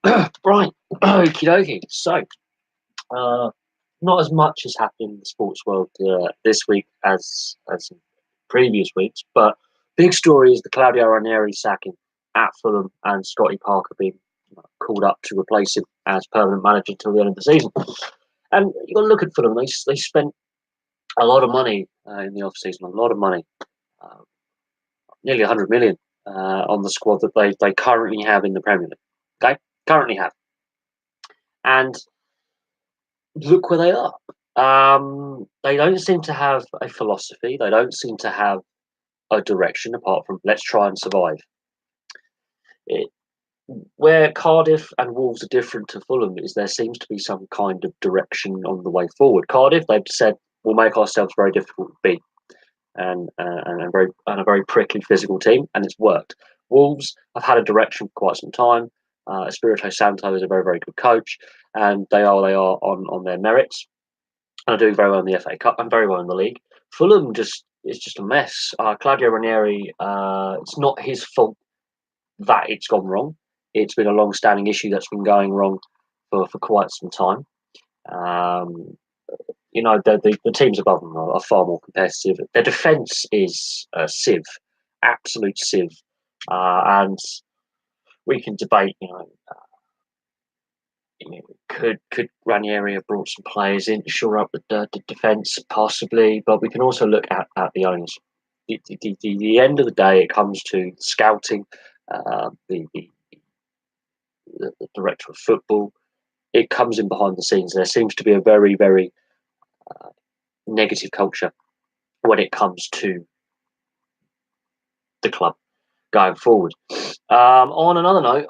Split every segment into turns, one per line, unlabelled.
Right, okie dokie. So, uh, not as much has happened in the sports world this week as in previous weeks, but big story is the Claudio Ranieri sacking at Fulham and Scotty Parker being called up to replace him as permanent manager until the end of the season. And you got to look at Fulham; they spent a lot of money in the off season, a lot of money, uh, nearly 100 million on the squad that they currently have in the Premier League. Okay, currently have, and look where they are. They don't seem to have a philosophy. They don't seem to have a direction apart from let's try and survive. It, where Cardiff and Wolves are different to Fulham is there seems to be some kind of direction on the way forward. Cardiff, they've said we'll make ourselves very difficult to beat and a very prickly physical team, and it's worked. Wolves have had a direction for quite some time. Espirito Santo is a very good coach, and they are on their merits and are doing very well in the FA Cup and very well in the league. Fulham just is just a mess. Claudio Ranieri, it's not his fault that it's gone wrong. It's been a long-standing issue that's been going wrong for quite some time. Um, the teams above them are far more competitive. Their defence is a sieve, absolute sieve, and we can debate. Could Ranieri have brought some players in to shore up the defence, possibly? But we can also look at the owners. The end of the day, it comes to scouting, the director of football. It comes in behind the scenes. There seems to be a very uh, negative culture when it comes to the club going forward. On another note,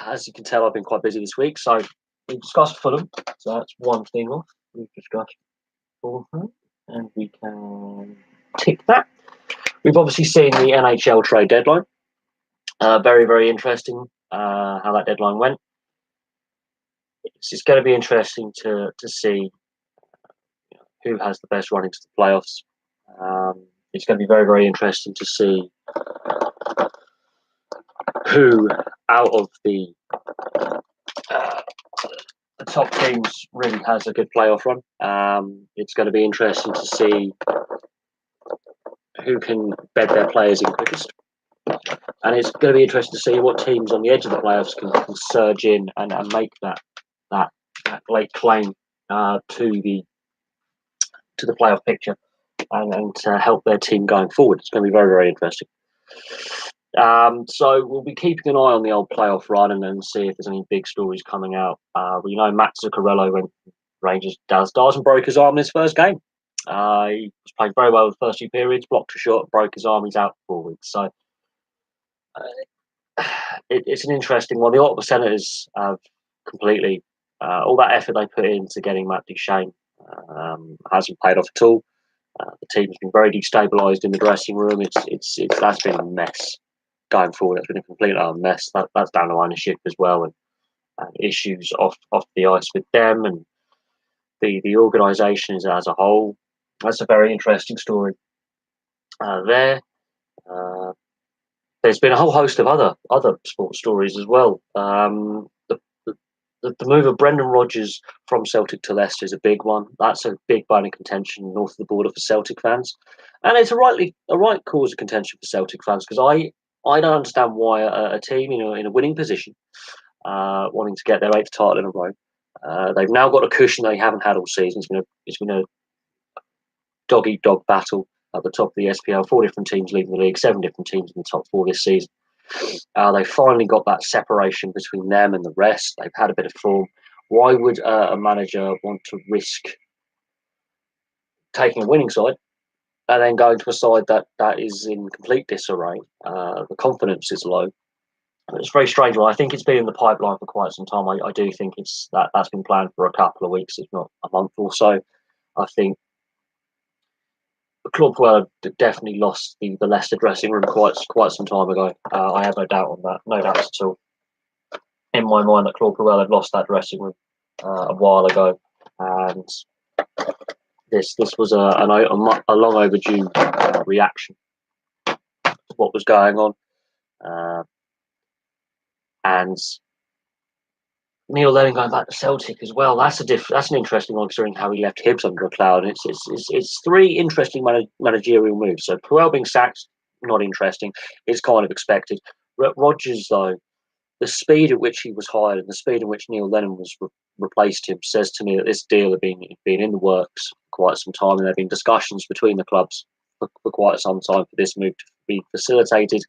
as you can tell, I've been quite busy this week, so we discussed Fulham. So that's one thing off. We've discussed Fulham, and we can tick that. We've obviously seen the NHL trade deadline. Very interesting how that deadline went. It's going to be interesting to see who has the best run into the playoffs. It's going to be very interesting to see who out of uh, the top teams really has a good playoff run. It's going to be interesting to see who can bed their players in quickest. And it's going to be interesting to see what teams on the edge of the playoffs can surge in and make that late claim to the playoff picture and to help their team going forward. It's going to be very interesting. So we'll be keeping an eye on the old playoff run and see if there's any big stories coming out. We know Matt Zuccarello went Rangers does and broke his arm in his first game. He was playing very well the first few periods, blocked a shot, broke his arm. He's out for 4 weeks. So it's an interesting one. The Ottawa Senators have completely all that effort they put into getting Matt Duchene hasn't paid off at all. The team's been very destabilised in the dressing room. It's that's been a mess going forward. It's been a complete mess. That's down to ownership as well and issues off the ice with them and the organisation as a whole. That's a very interesting story there. Uh, there's been a whole host of other sports stories as well. The move of Brendan Rodgers from Celtic to Leicester is a big one. That's a big bone of contention north of the border for Celtic fans, and it's a right cause of contention for Celtic fans because I don't understand why a team in a winning position, wanting to get their eighth title in a row, they've now got a cushion they haven't had all season. It's been a dog eat dog battle at the top of the SPL. 4 different teams leading the league, 7 different teams in the top 4 this season. They finally got that separation between them and the rest. They've had a bit of form. Why would a manager want to risk taking a winning side and then going to a side that is in complete disarray? The confidence is low. It's very strange. Well, I think it's been in the pipeline for quite some time. I do think that's been planned for a couple of weeks, if not a month or so. I think Claude Puel definitely lost the Leicester dressing room quite some time ago. I have no doubt on that. No doubts at all in my mind that Claude Puel had lost that dressing room a while ago, and this was a long overdue reaction to what was going on, and Neil Lennon going back to Celtic as well. That's that's an interesting one considering how he left Hibs under a cloud. And it's three interesting managerial moves. So Puel being sacked, not interesting. It's kind of expected. Rodgers though, the speed at which he was hired and the speed at which Neil Lennon was replaced him says to me that this deal had been in the works for quite some time, and there have been discussions between the clubs for quite some time for this move to be facilitated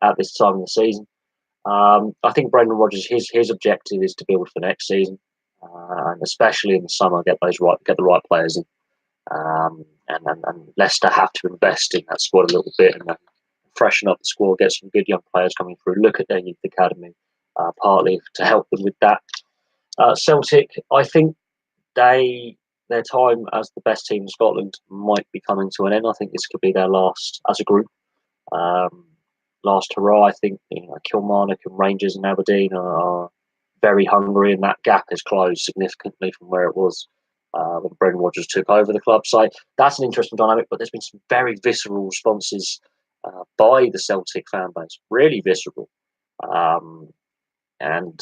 at this time of the season. I think Brendan Rodgers, his objective is to build for next season, and especially in the summer, get the right players in, and Leicester have to invest in that squad a little bit and freshen up the squad, get some good young players coming through. Look at their youth academy, partly to help them with that. Celtic, I think their time as the best team in Scotland might be coming to an end. I think this could be their last as a group. Last hurrah. I think Kilmarnock and Rangers and Aberdeen are very hungry, and that gap has closed significantly from where it was when Brendan Rodgers took over the club. So that's an interesting dynamic. But there's been some very visceral responses by the Celtic fan base, really visceral, and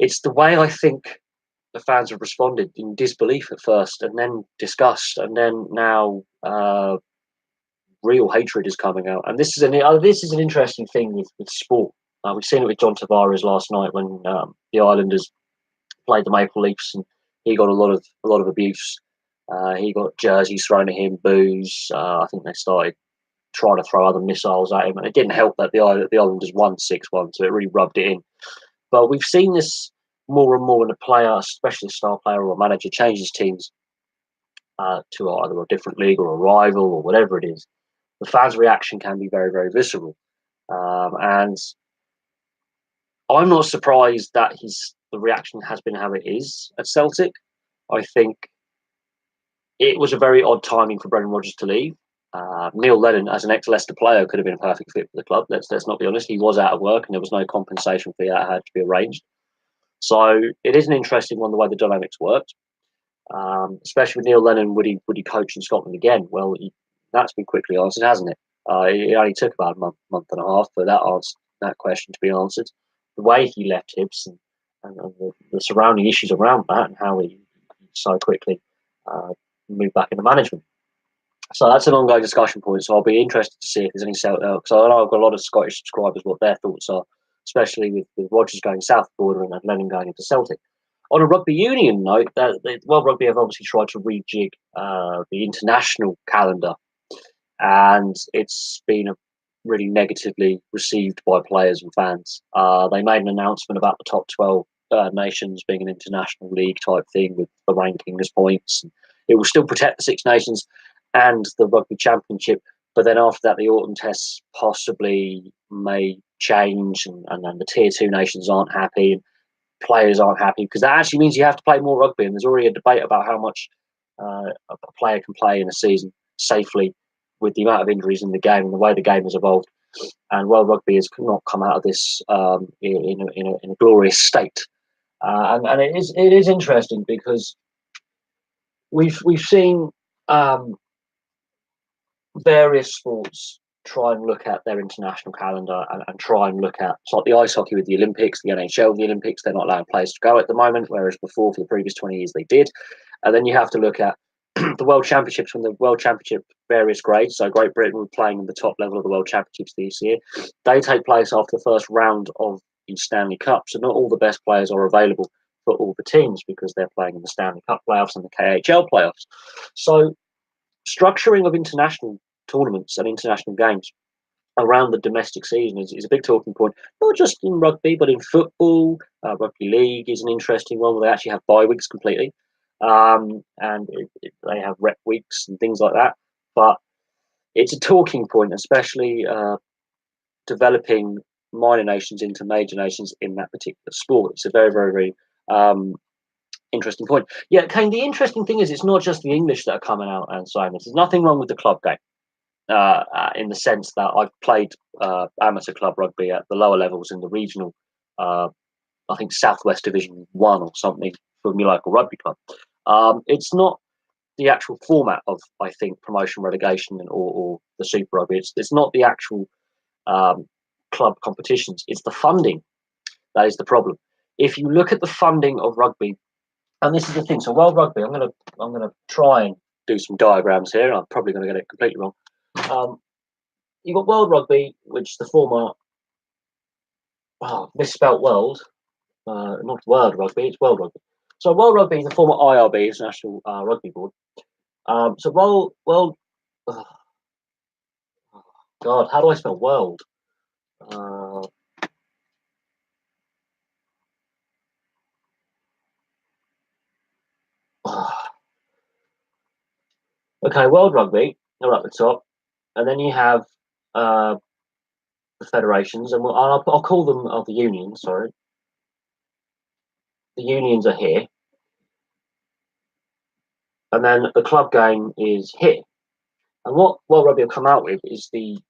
it's the way I think the fans have responded in disbelief at first, and then disgust, and then now real hatred is coming out. And this is an interesting thing with sport. We've seen it with John Tavares last night when the Islanders played the Maple Leafs, and he got a lot of abuse. He got jerseys thrown at him, boos. I think they started trying to throw other missiles at him, and it didn't help that the Islanders won 6-1, so it really rubbed it in. But we've seen this more and more when a player, especially a star player or a manager, changes teams to either a different league or a rival or whatever it is. The fans' reaction can be very, very visceral, and I'm not surprised that the reaction has been how it is at Celtic. I think it was a very odd timing for Brendan Rodgers to leave. Neil Lennon, as an ex-Leicester player, could have been a perfect fit for the club. Let's not be honest. He was out of work, and there was no compensation for that had to be arranged. So it is an interesting one the way the dynamics worked. Especially with Neil Lennon, would he coach in Scotland again? Well, that's been quickly answered, hasn't it? It only took about a month and a half for that question to be answered. The way he left Hibs and the surrounding issues around that, and how he so quickly moved back into management. So that's an ongoing discussion point. So I'll be interested to see if there's any because I know I've got a lot of Scottish subscribers what their thoughts are, especially with Rodgers going south border and Lennon going into Celtic. On a rugby union note, World Rugby have obviously tried to rejig the international calendar, and it's been really negatively received by players and fans. They made an announcement about the top 12 nations being an international league type thing with the ranking as points. It will still protect the Six Nations and the Rugby Championship, but then after that, the autumn tests possibly may change, and the tier 2 nations aren't happy. And players aren't happy because that actually means you have to play more rugby, and there's already a debate about how much a player can play in a season safely with the amount of injuries in the game and the way the game has evolved. And World Rugby has not come out of this in a glorious state, and it is interesting because we've seen various sports try and look at their international calendar and try and look at, it's like the ice hockey with the Olympics, the NHL with the Olympics. They're not allowing players to go at the moment, whereas before, for the previous 20 years, they did. And then you have to look at the World Championships, when the World Championship various grades. So Great Britain were playing in the top level of the World Championships this year. They take place after the first round of the Stanley Cup. So not all the best players are available for all the teams because they're playing in the Stanley Cup playoffs and the KHL playoffs. So structuring of international tournaments and international games around the domestic season is a big talking point, not just in rugby, but in football. Rugby league is an interesting one where they actually have bye weeks completely. And they have rep weeks and things like that. But it's a talking point, especially developing minor nations into major nations in that particular sport. It's a very, very, very interesting point. Yeah, Kane, the interesting thing is it's not just the English that are coming out and saying this. There's nothing wrong with the club game. In the sense that I've played amateur club rugby at the lower levels in the regional, I think Southwest Division 1 or something for my local rugby club. It's not the actual format of, I think, promotion, relegation, or the Super Rugby. It's not the actual club competitions. It's the funding That is the problem. If you look at the funding of rugby, and this is the thing. So World Rugby, I'm gonna try and do some diagrams here. I'm probably gonna get it completely wrong. You've got World Rugby, which is the former misspelt world, not World Rugby, it's World Rugby. So World Rugby is the former IRB, it's National Rugby Board. So world. God, how do I spell world? Okay, World Rugby, they're up the top, and then you have the federations, and I'll call them the unions. Sorry, the unions are here, and then the club game is here. And what World Rugby have come out with is the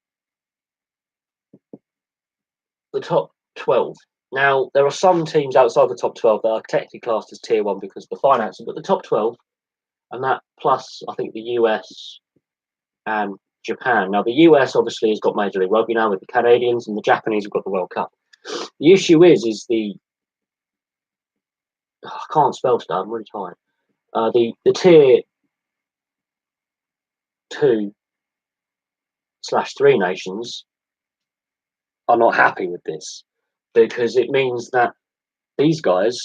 top 12. Now, there are some teams outside the top 12 that are technically classed as tier 1 because of the financing, but the top 12, and that plus, I think, the US and Japan. Now, the US obviously has got Major League Rugby now with the Canadians, and the Japanese have got the World Cup. The issue is I can't spell today, I'm really tired. The tier 2/3 nations are not happy with this because it means that these guys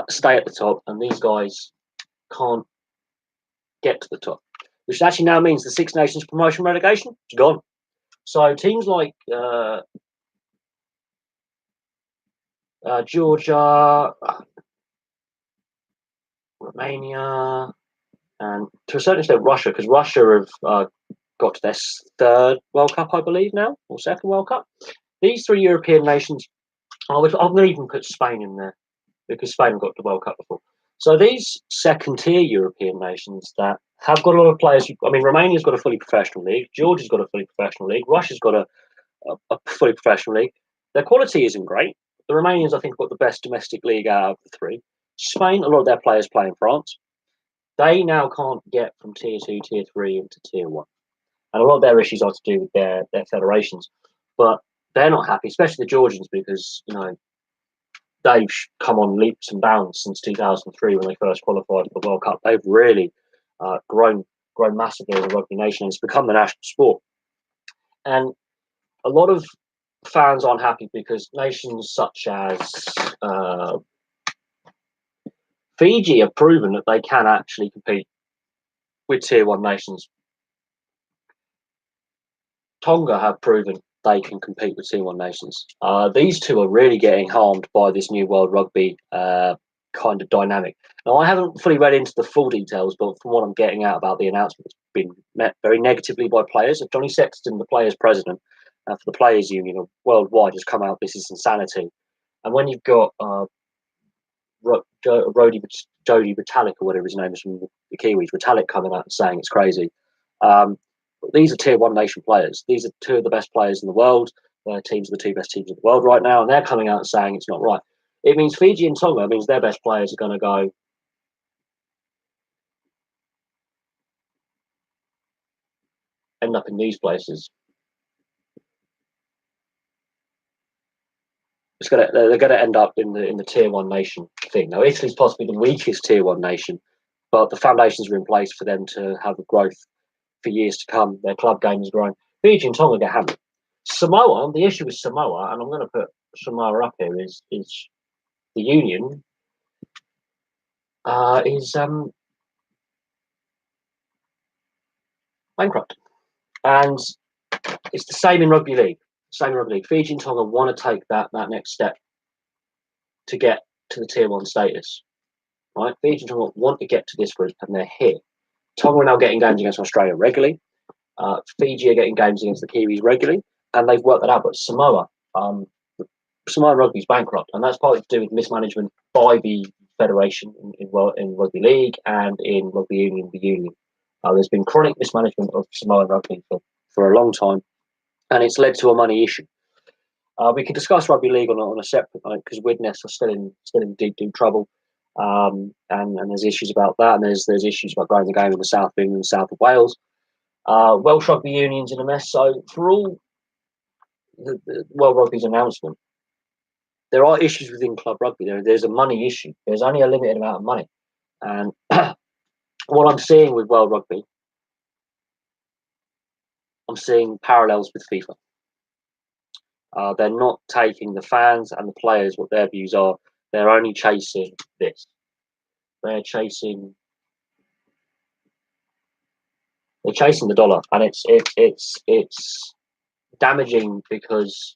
stay at the top and these guys can't get to the top, which actually now means the Six Nations promotion relegation is gone. So teams like Georgia, Romania, and to a certain extent Russia, because Russia have got to their third World Cup, I believe now, or second World Cup. These three European nations, I'm going to even put Spain in there because Spain got the World Cup before. So these second-tier European nations that have got a lot of players. I mean, Romania's got a fully professional league. Georgia's got a fully professional league. Russia's got a fully professional league. Their quality isn't great. The Romanians, I think, got the best domestic league out of the three. Spain, a lot of their players play in France. They now can't get from tier 2, tier 3 into tier 1. And a lot of their issues are to do with their federations. But they're not happy, especially the Georgians, because, they've come on leaps and bounds since 2003 when they first qualified for the World Cup. They've really grown massively as a rugby nation, and it's become the national sport. And a lot of fans aren't happy because nations such as Fiji have proven that they can actually compete with tier 1 nations. Tonga have proven they can compete with tier 1 nations. These two are really getting harmed by this new World Rugby kind of dynamic. Now, I haven't fully read into the full details, but from what I'm getting out about the announcement, it's been met very negatively by players. Johnny Sexton, the players' president for the Players' Union worldwide, has come out, this is insanity. And when you've got Jody Retallick, or whatever his name is from the Kiwis, Retallick coming out and saying it's crazy. These are tier 1 nation players. These are two of the best players in the world. Their teams are the two best teams in the world right now, and they're coming out and saying it's not right. It means Fiji and Tonga means their best players are going to go end up in these places. They're going to end up in the tier 1 nation thing. Now, Italy's possibly the weakest tier 1 nation, but the foundations are in place for them to have a growth for years to come. Their club game is growing. Fiji and Tonga get hammered. Samoa, the issue with Samoa, and I'm going to put Samoa up here, is the union is bankrupt. And it's the same in rugby league. Fiji and Tonga want to take that next step to get to the tier 1 status. Right? Fiji and Tonga want to get to this group, and they're here. Tonga are now getting games against Australia regularly. Fiji are getting games against the Kiwis regularly, and they've worked that out. But Samoa rugby is bankrupt, and that's partly to do with mismanagement by the federation in rugby league and in rugby union. The union, there's been chronic mismanagement of Samoan rugby for a long time, and it's led to a money issue. We can discuss rugby league on a separate night because Widnes are still in deep trouble, and there's issues about that, and there's issues about growing the game in the south of England and south of Wales. Welsh rugby union's in a mess. So for all the World Rugby's announcement, there are issues within club rugby. There's a money issue. There's only a limited amount of money, and what I'm seeing with World Rugby, I'm seeing parallels with FIFA. They're not taking the fans and the players what their views are. They're only chasing this. They're chasing. They're chasing the dollar, and it's damaging because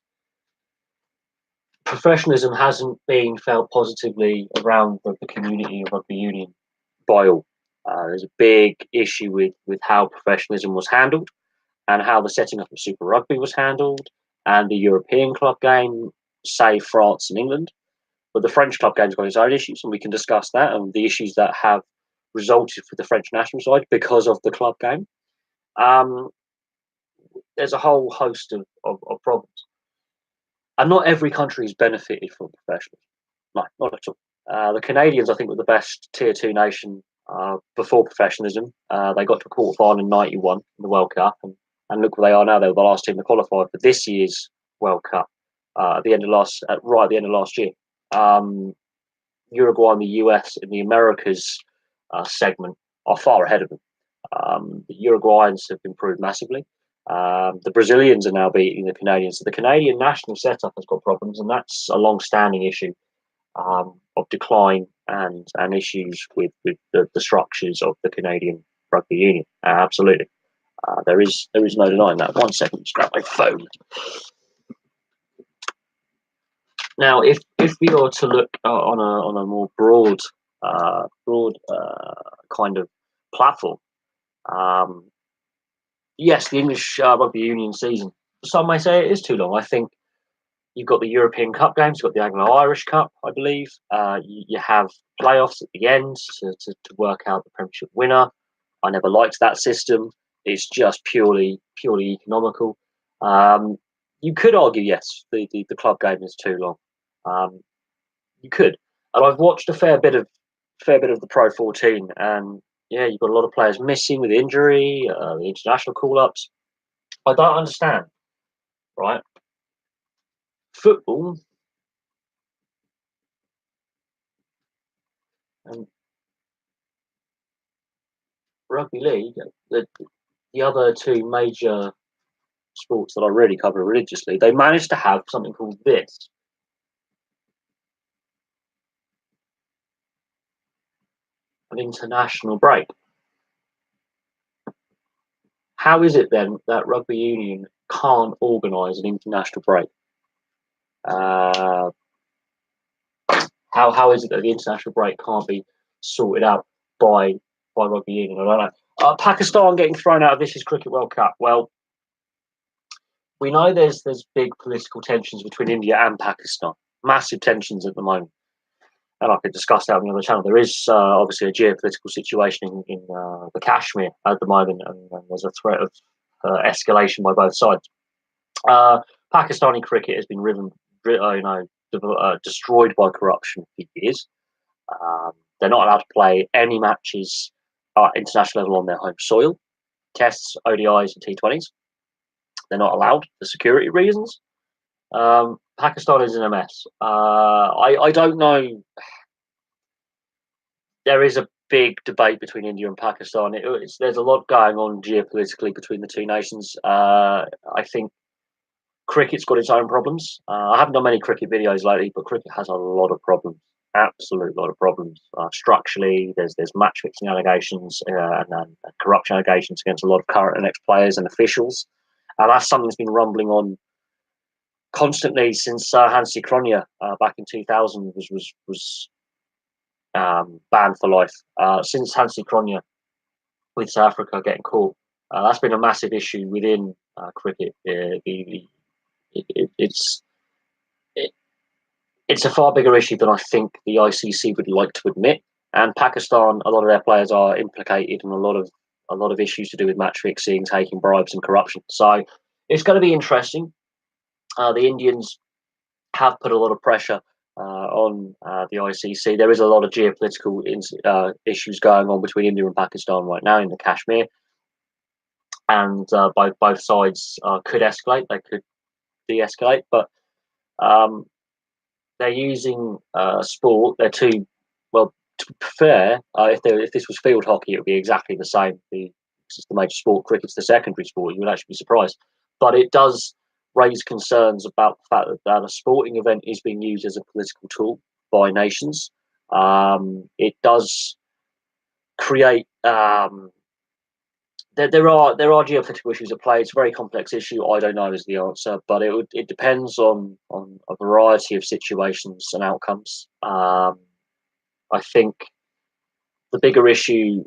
professionalism hasn't been felt positively around the community of rugby union by all. There's a big issue with how professionalism was handled and how the setting up of Super Rugby was handled and the European club game, say France and England. But the French club game's got its own issues, and we can discuss that and the issues that have resulted for the French national side because of the club game. Um, there's a whole host of problems. And not every country has benefited from professionals. No, not at all. The Canadians, I think, were the best tier 2 nation before professionalism. They got to a quarter final in '91 in the World Cup, and look where they are now. They were the last team to qualify for this year's World Cup at the end of last year. Uruguay and the US in the Americas segment are far ahead of them. The Uruguayans have improved massively. The Brazilians are now beating the Canadians. So the Canadian national setup has got problems, and that's a long-standing issue of decline and issues with the structures of the Canadian rugby union. Absolutely, there is no denying that. 1 second, just grab my phone. Now, if we are to look on a more broad kind of platform, yes, the English rugby union season, some may say it is too long. I think you've got the European Cup games, you've got the Anglo-Irish Cup, I believe. You have playoffs at the end to work out the Premiership winner. I never liked that system. It's just purely economical. You could argue, yes, the club game is too long. You could, and I've watched a fair bit of the Pro 14, and yeah, you've got a lot of players missing with injury, the international call-ups. I don't understand, right? Football and rugby league, the other two major sports that I really cover religiously, they managed to have something called this. An international break. How is it then that rugby union can't organise an international break? How is it that the international break can't be sorted out by rugby union? I don't know. Pakistan getting thrown out of this Cricket World Cup. Well, we know there's big political tensions between India and Pakistan. Massive tensions at the moment. And I could discuss that on the other channel. There is obviously a geopolitical situation in the Kashmir at the moment, and there's a threat of escalation by both sides. Pakistani cricket has been destroyed by corruption for years. They're not allowed to play any matches at international level on their home soil. Tests, ODIs, and T20s. They're not allowed for security reasons. Pakistan is in a mess. I don't know. There is a big debate between India and Pakistan. There's a lot going on geopolitically between the two nations. I think cricket's got its own problems. I haven't done many cricket videos lately, but cricket has a lot of problems. Absolute lot of problems. Structurally, there's match fixing allegations and corruption allegations against a lot of current and ex players and officials. And that's something that's been rumbling on constantly since Hansi Cronje back in 2000 was banned for life. Since Hansi Cronje with South Africa getting caught, that's been a massive issue within cricket. It's a far bigger issue than I think the ICC would like to admit. And Pakistan, a lot of their players are implicated in a lot of issues to do with match fixing, taking bribes, and corruption. So it's going to be interesting. The Indians have put a lot of pressure on the ICC. There is a lot of geopolitical issues going on between India and Pakistan right now in the Kashmir, and both sides could escalate. They could de-escalate, but they're using sport. They're too well. To be fair, if this was field hockey, it would be exactly the same. It's the major sport. Cricket's the secondary sport. You would actually be surprised, but it does raise concerns about the fact that a sporting event is being used as a political tool by nations. It does create there are geopolitical issues at play. It's a very complex issue. I don't know is the answer, but it depends on a variety of situations and outcomes. I think the bigger issue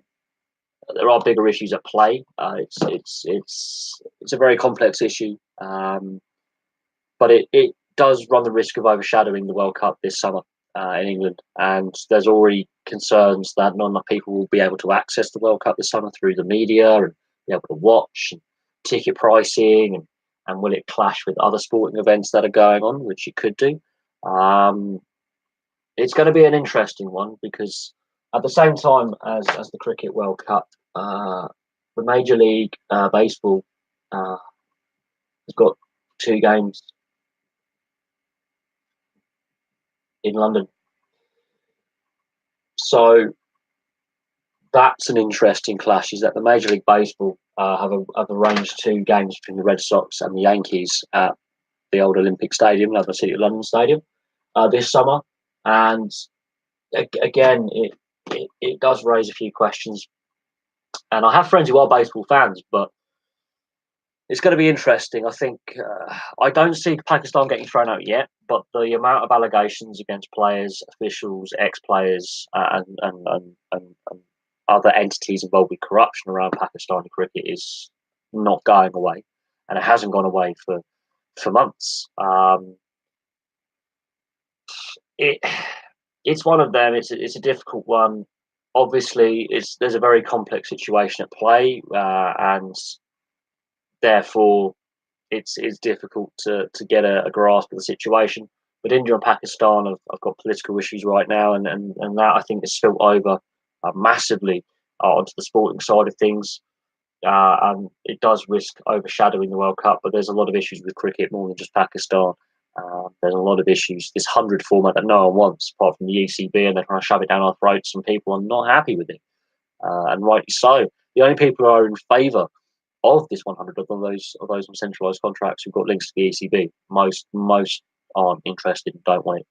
there are bigger issues at play. It's a very complex issue, but it does run the risk of overshadowing the World Cup this summer in England. And there's already concerns that not enough people will be able to access the World Cup this summer through the media and be able to watch and ticket pricing and will it clash with other sporting events that are going on, which it could do. It's going to be an interesting one because at the same time as the Cricket World Cup, the Major League Baseball has got two games in London. So that's an interesting clash. Is that the Major League Baseball have arranged two games between the Red Sox and the Yankees at the old Olympic Stadium, now the City of London Stadium, this summer, and again, it does raise a few questions. And I have friends who are baseball fans, but it's going to be interesting. I think I don't see Pakistan getting thrown out yet, but the amount of allegations against players, officials, ex-players, and other entities involved with corruption around Pakistani cricket is not going away, and it hasn't gone away for months. It's one of them. It's a difficult one. Obviously, there's a very complex situation at play, and therefore it's difficult to get a grasp of the situation. But India and Pakistan have got political issues right now, and that I think has spilled over massively onto the sporting side of things. And it does risk overshadowing the World Cup. But there's a lot of issues with cricket more than just Pakistan. There's a lot of issues. This 100 format that no one wants, apart from the ECB, and they're trying to shove it down our throats, and people are not happy with it, and rightly so. The only people who are in favour of this 100 of those on centralised contracts who've got links to the ECB. Most aren't interested and don't want it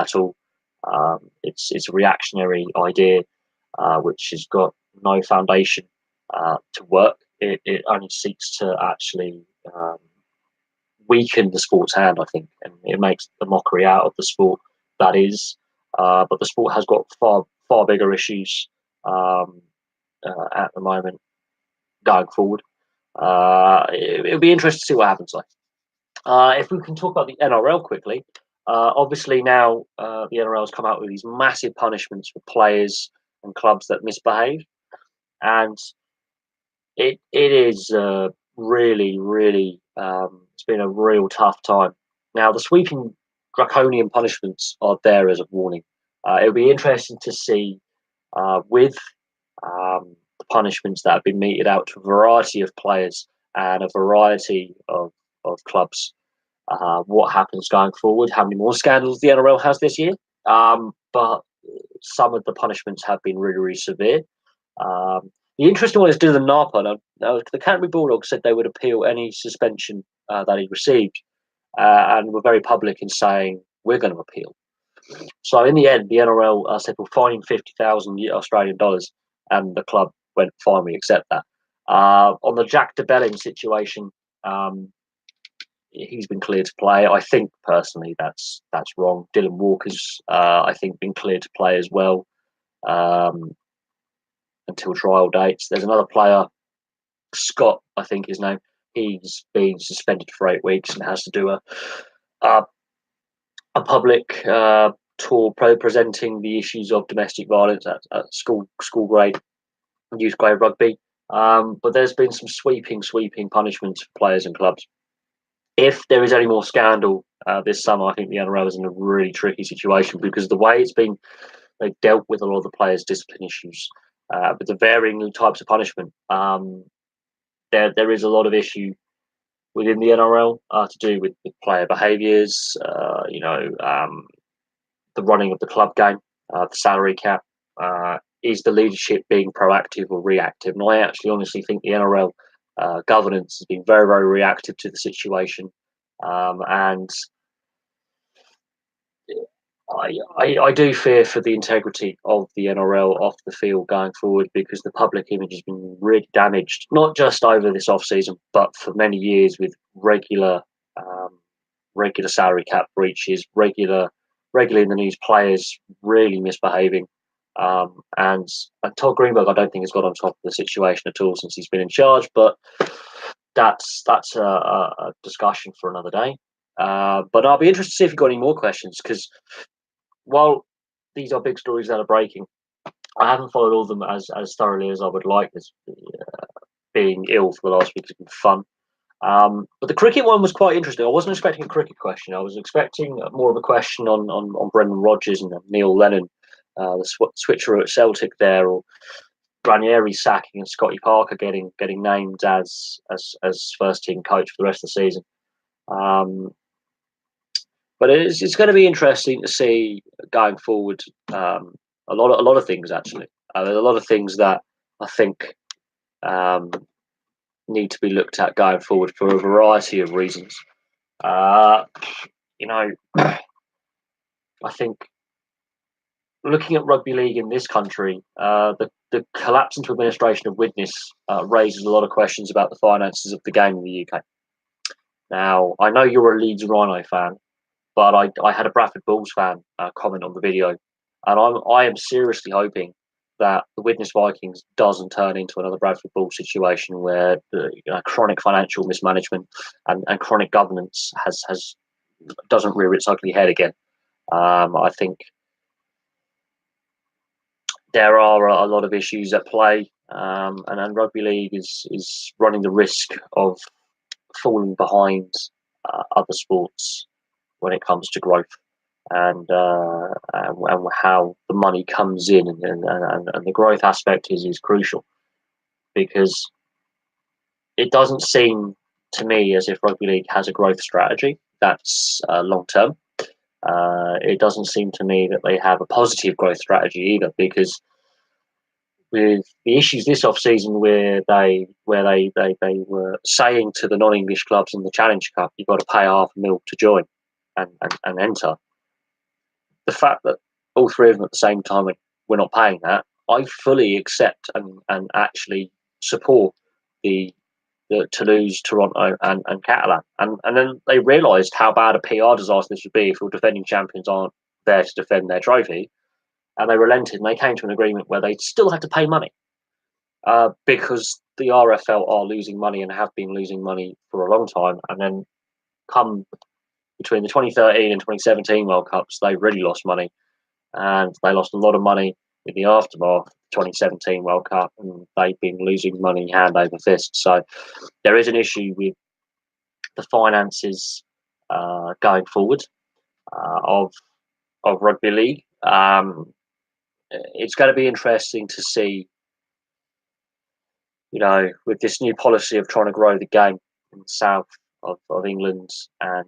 at all. It's a reactionary idea which has got no foundation to work. It only seeks to actually weaken the sport's hand, I think, and it makes a mockery out of the sport that is. But the sport has got far bigger issues at the moment going forward. It'll be interesting to see what happens. If we can talk about the NRL quickly, obviously now the NRL has come out with these massive punishments for players and clubs that misbehave, and it is really it's been a real tough time. Now the sweeping draconian punishments are there as a warning. It'll be interesting to see with the punishments that have been meted out to a variety of players and a variety of clubs. What happens going forward? How many more scandals the NRL has this year? But some of the punishments have been really severe. The interesting one is Dylan Napa. Now, the Canterbury Bulldogs said they would appeal any suspension that he received, and were very public in saying we're going to appeal. So in the end, the NRL said we'll fine him 50,000 Australian dollars, and the club went fine. We accept that. On the Jack de Belin situation, he's been cleared to play. I think personally that's wrong. Dylan Walker's I think been cleared to play as well until trial dates. There's another player, Scott, I think his name. He's been suspended for 8 weeks and has to do a public tour presenting the issues of domestic violence at school grade, youth grade rugby. But there's been some sweeping punishments for players and clubs. If there is any more scandal this summer, I think the NRL is in a really tricky situation because the way they've dealt with a lot of the players' discipline issues, with the varying new types of punishment. There is a lot of issue within the NRL to do with player behaviours, the running of the club game, the salary cap. Is the leadership being proactive or reactive? And I actually honestly think the NRL governance has been very, very reactive to the situation. And I do fear for the integrity of the NRL off the field going forward, because the public image has been really damaged, not just over this off season, but for many years, with regular salary cap breaches, regularly in the news, players really misbehaving. And Todd Greenberg, I don't think has got on top of the situation at all since he's been in charge, but that's a discussion for another day. But I'll be interested to see if you've got any more questions, because while these are big stories that are breaking, I haven't followed all of them as thoroughly as I would like. As being ill for the last week has been fun. But the cricket one was quite interesting. I wasn't expecting a cricket question. I was expecting more of a question on Brendan Rodgers and Neil Lennon, the switcher at Celtic there, or Ranieri sacking and Scotty Parker getting named as first team coach for the rest of the season. But it's going to be interesting to see going forward. A lot of things actually. There's a lot of things that I think need to be looked at going forward for a variety of reasons. I think looking at rugby league in this country, the collapse into administration of Widnes raises a lot of questions about the finances of the game in the UK. Now, I know you're a Leeds Rhino fan, but I had a Bradford Bulls fan comment on the video, and I am seriously hoping that the Widnes Vikings doesn't turn into another Bradford Bulls situation where the chronic financial mismanagement and chronic governance doesn't rear its ugly head again. I think there are a lot of issues at play, and rugby league is running the risk of falling behind other sports when it comes to growth and how the money comes in, and the growth aspect is crucial, because it doesn't seem to me as if rugby league has a growth strategy that's long term. It doesn't seem to me that they have a positive growth strategy either, because with the issues this off season where they were saying to the non-English clubs in the Challenge Cup, you've got to pay $500,000 to join and enter. The fact that all three of them at the same time we're not paying that, I fully accept and actually support the Toulouse, Toronto, and Catalan. And then they realised how bad a PR disaster this would be if your defending champions aren't there to defend their trophy. And they relented, and they came to an agreement where they still had to pay money, because the RFL are losing money and have been losing money for a long time. And then come between the 2013 and 2017 World Cups, they really lost money, and they lost a lot of money in the aftermath of the 2017 World Cup, and they've been losing money hand over fist. So there is an issue with the finances going forward of rugby league. It's going to be interesting to see, with this new policy of trying to grow the game in the south of England and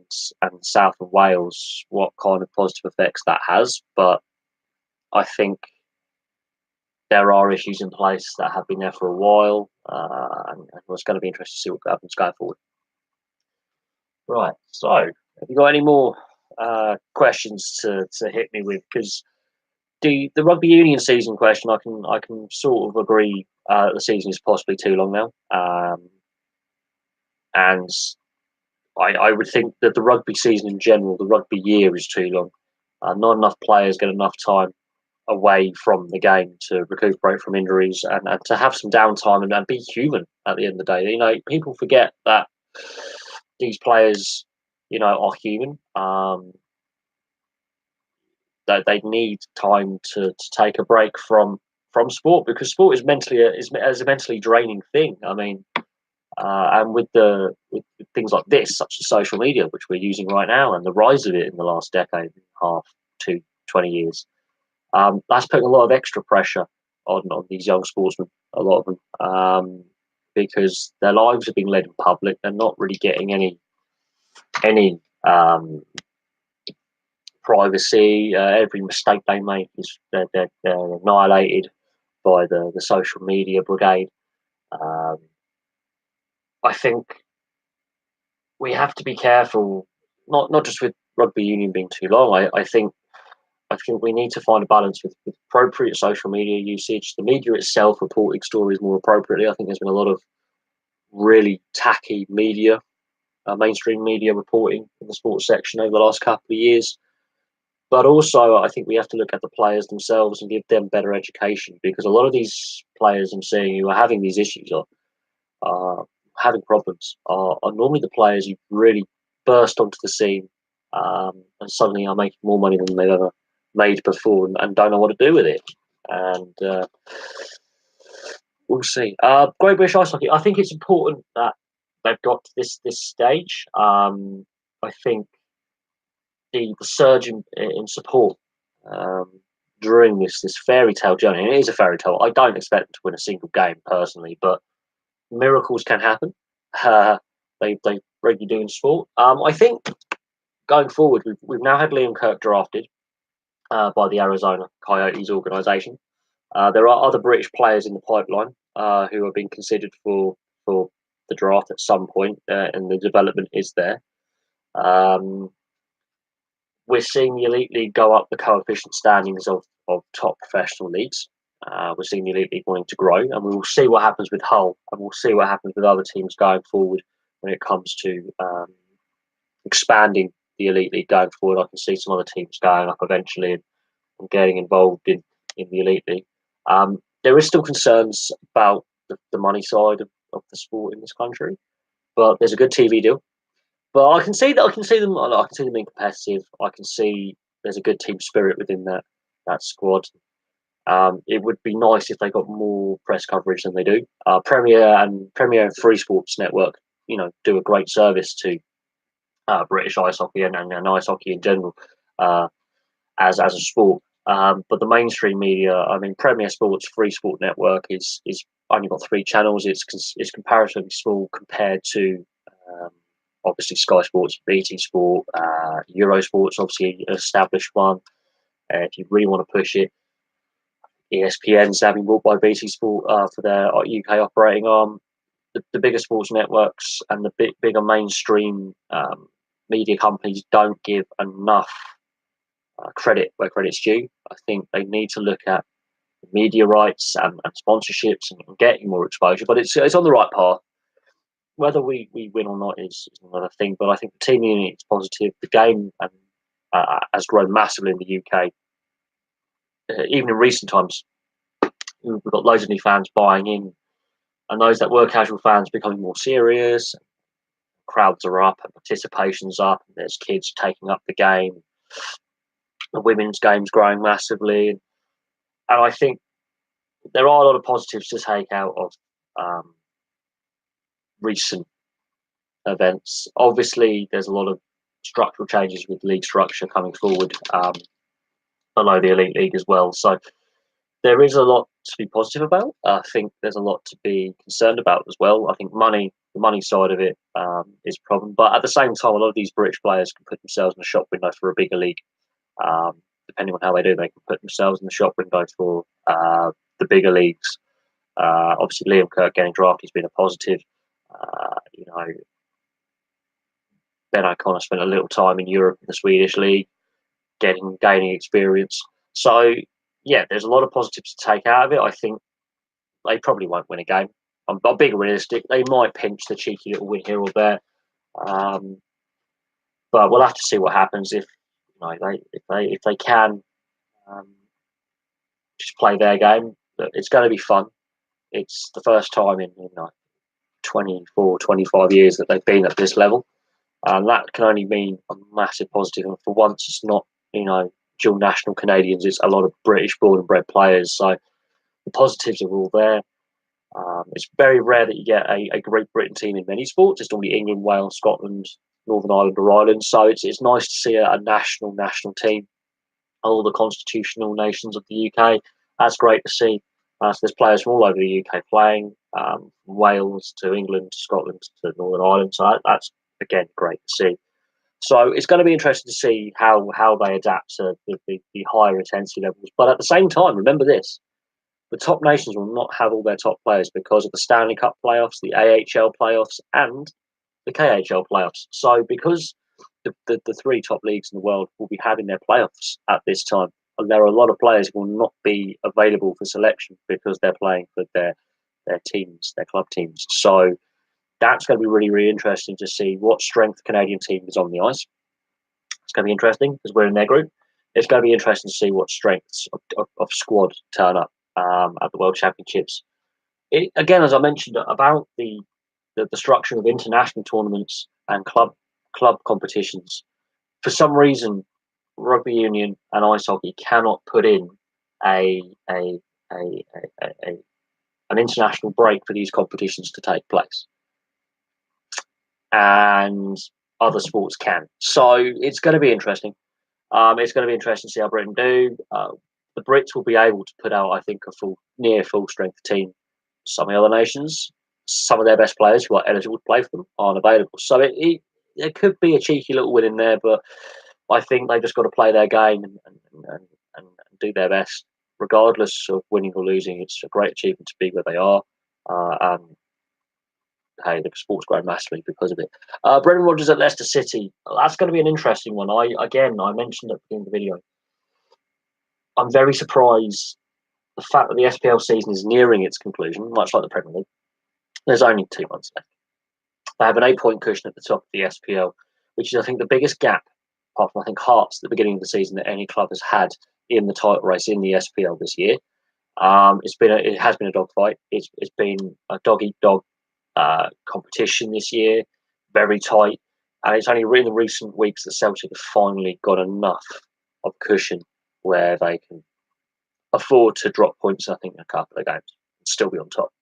south of Wales, what kind of positive effects that has. But I think there are issues in place that have been there for a while, and it's going to be interesting to see what happens going forward. Right, so have you got any more questions to hit me with? Because the rugby union season question, I can sort of agree the season is possibly too long now, and I would think that the rugby season in general, the rugby year, is too long. Not enough players get enough time away from the game to recuperate from injuries and to have some downtime and be human at the end of the day. People forget that these players, are human. That they need time to take a break from sport, because sport is a mentally draining thing. I mean, and with things like this, such as social media, which we're using right now, and the rise of it in the last decade and a half to 20 years, that's putting a lot of extra pressure on these young sportsmen, a lot of them, because their lives are being led in public. They're not really getting any privacy. Every mistake they make is they're annihilated by the social media brigade. Um, I think we have to be careful, not just with rugby union being too long. I think we need to find a balance with appropriate social media usage. The media itself reporting stories more appropriately. I think there's been a lot of really tacky media, mainstream media reporting in the sports section over the last couple of years. But also, I think we have to look at the players themselves and give them better education, because a lot of these players I'm seeing who are having these issues are having problems are normally the players who really burst onto the scene, and suddenly are making more money than they've ever made before, and don't know what to do with it. And we'll see. Great British Ice Hockey. I think it's important that they've got to this stage. I think the surge in support um, during this fairy tale journey, and it is a fairy tale. I don't expect them to win a single game personally, but miracles can happen. They regularly do in sport. I think going forward, we've now had Liam Kirk drafted by the Arizona Coyotes organisation. There are other British players in the pipeline who are being considered for the draft at some point, and the development is there. Um, we're seeing the Elite League go up the coefficient standings of top professional leagues. We're seeing the Elite League wanting to grow, and we will see what happens with Hull, and we'll see what happens with other teams going forward when it comes to expanding the Elite League going forward. I can see some other teams going up eventually and getting involved in the Elite League. There is still concerns about the money side of the sport in this country, but there's a good TV deal. But I can see that I can see them. I can see them being competitive. I can see there's a good team spirit within that squad. It would be nice if they got more press coverage than they do. Premier and Free Sports Network, do a great service to British ice hockey and ice hockey in general as a sport. But the mainstream media, I mean, Premier Sports Free Sport Network is only got 3 channels. It's comparatively small compared to um, obviously Sky Sports, BT Sport, Eurosports, obviously an established one. If you really want to push it, ESPN's having bought by BT Sport for their UK operating arm. The bigger sports networks and the bigger mainstream media companies don't give enough credit where credit's due. I think they need to look at media rights and sponsorships and getting more exposure. But it's on the right path. Whether we win or not is another thing. But I think the team unit is positive. The game has grown massively in the UK. Even in recent times, we've got loads of new fans buying in, and those that were casual fans becoming more serious. Crowds are up and participation's up, and there's kids taking up the game. The women's game's growing massively, and I think there are a lot of positives to take out of recent events. Obviously, there's a lot of structural changes with league structure coming forward below the Elite League as well. So there is a lot to be positive about. I think there's a lot to be concerned about as well. I think the money side of it is a problem. But at the same time, a lot of these British players can put themselves in a shop window for a bigger league. Depending on how they do, they can put themselves in the shop window for the bigger leagues. Obviously, Liam Kirk getting drafted has been a positive. Ben O'Connor spent a little time in Europe in the Swedish league, gaining experience. So yeah, there's a lot of positives to take out of it. I think they probably won't win a game. I'm being realistic. They might pinch the cheeky little win here or there, but we'll have to see what happens if they can just play their game. It's going to be fun. It's the first time in 24, 25 years that they've been at this level. And that can only mean a massive positive. And for once, it's not, dual national Canadians. It's a lot of British born and bred players. So the positives are all there. It's very rare that you get a Great Britain team in many sports. It's normally England, Wales, Scotland, Northern Ireland or Ireland. So it's nice to see a national team. All the constitutional nations of the UK. That's great to see. So there's players from all over the UK playing, from Wales to England to Scotland to Northern Ireland. So that's, again, great to see. So it's going to be interesting to see how they adapt to the higher intensity levels. But at the same time, remember this: the top nations will not have all their top players because of the Stanley Cup playoffs, the AHL playoffs, and the KHL playoffs. So because the three top leagues in the world will be having their playoffs at this time, and there are a lot of players who will not be available for selection because they're playing for their teams, their club teams. So that's going to be really, really interesting to see what strength the Canadian team is on the ice. It's going to be interesting because we're in their group. It's going to be interesting to see what strengths of squad turn up at the World Championships. Again, as I mentioned about the structure of international tournaments and club competitions, for some reason, rugby union and ice hockey cannot put in a, a, a, a an international break for these competitions to take place, and other sports can. So it's going to be interesting. It's going to be interesting to see how Britain do. The Brits will be able to put out, I think, a near full strength team. Some of the other nations, some of their best players who are eligible to play for them aren't available. So it could be a cheeky little win in there, but I think they've just got to play their game and do their best, regardless of winning or losing. It's a great achievement to be where they are, and hey, the sport's grown massively because of it. Brendan Rodgers at Leicester City. That's going to be an interesting one. I mentioned at the beginning of the video. I'm very surprised the fact that the SPL season is nearing its conclusion, much like the Premier League. There's only 2 months left. They have an 8-point cushion at the top of the SPL, which is, I think, the biggest gap, apart from, I think, Hearts at the beginning of the season, that any club has had in the title race in the SPL this year. It has been a dogfight. It's been a dog-eat-dog competition this year, very tight. And it's only in the recent weeks that Celtic have finally got enough of cushion where they can afford to drop points, I think, in a couple of games and still be on top.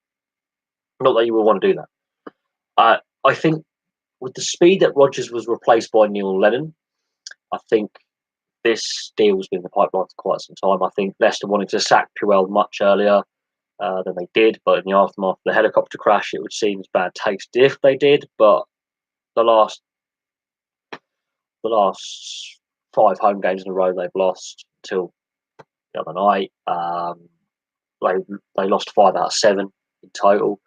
Not that you will want to do that. I think with the speed that Rodgers was replaced by Neil Lennon, I think this deal has been in the pipeline for quite some time. I think Leicester wanted to sack Puel much earlier than they did, but in the aftermath of the helicopter crash, it would seem as bad taste if they did. But the last 5 home games in a row they've lost until the other night. They lost 5 out of 7 in total.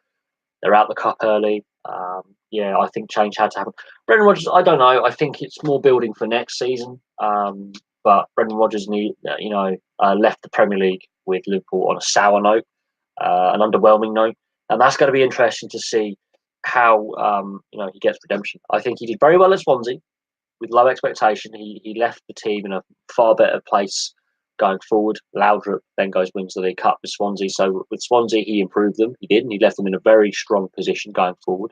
They're out the cup early. I think change had to happen. Brendan Rodgers, I don't know. I think it's more building for next season. But Brendan Rodgers, left the Premier League with Liverpool on a sour note, an underwhelming note, and that's going to be interesting to see how he gets redemption. I think he did very well at Swansea with low expectation. He left the team in a far better place going forward. Laudrup then wins the League Cup with Swansea. So with Swansea, he improved them. He did, and he left them in a very strong position going forward.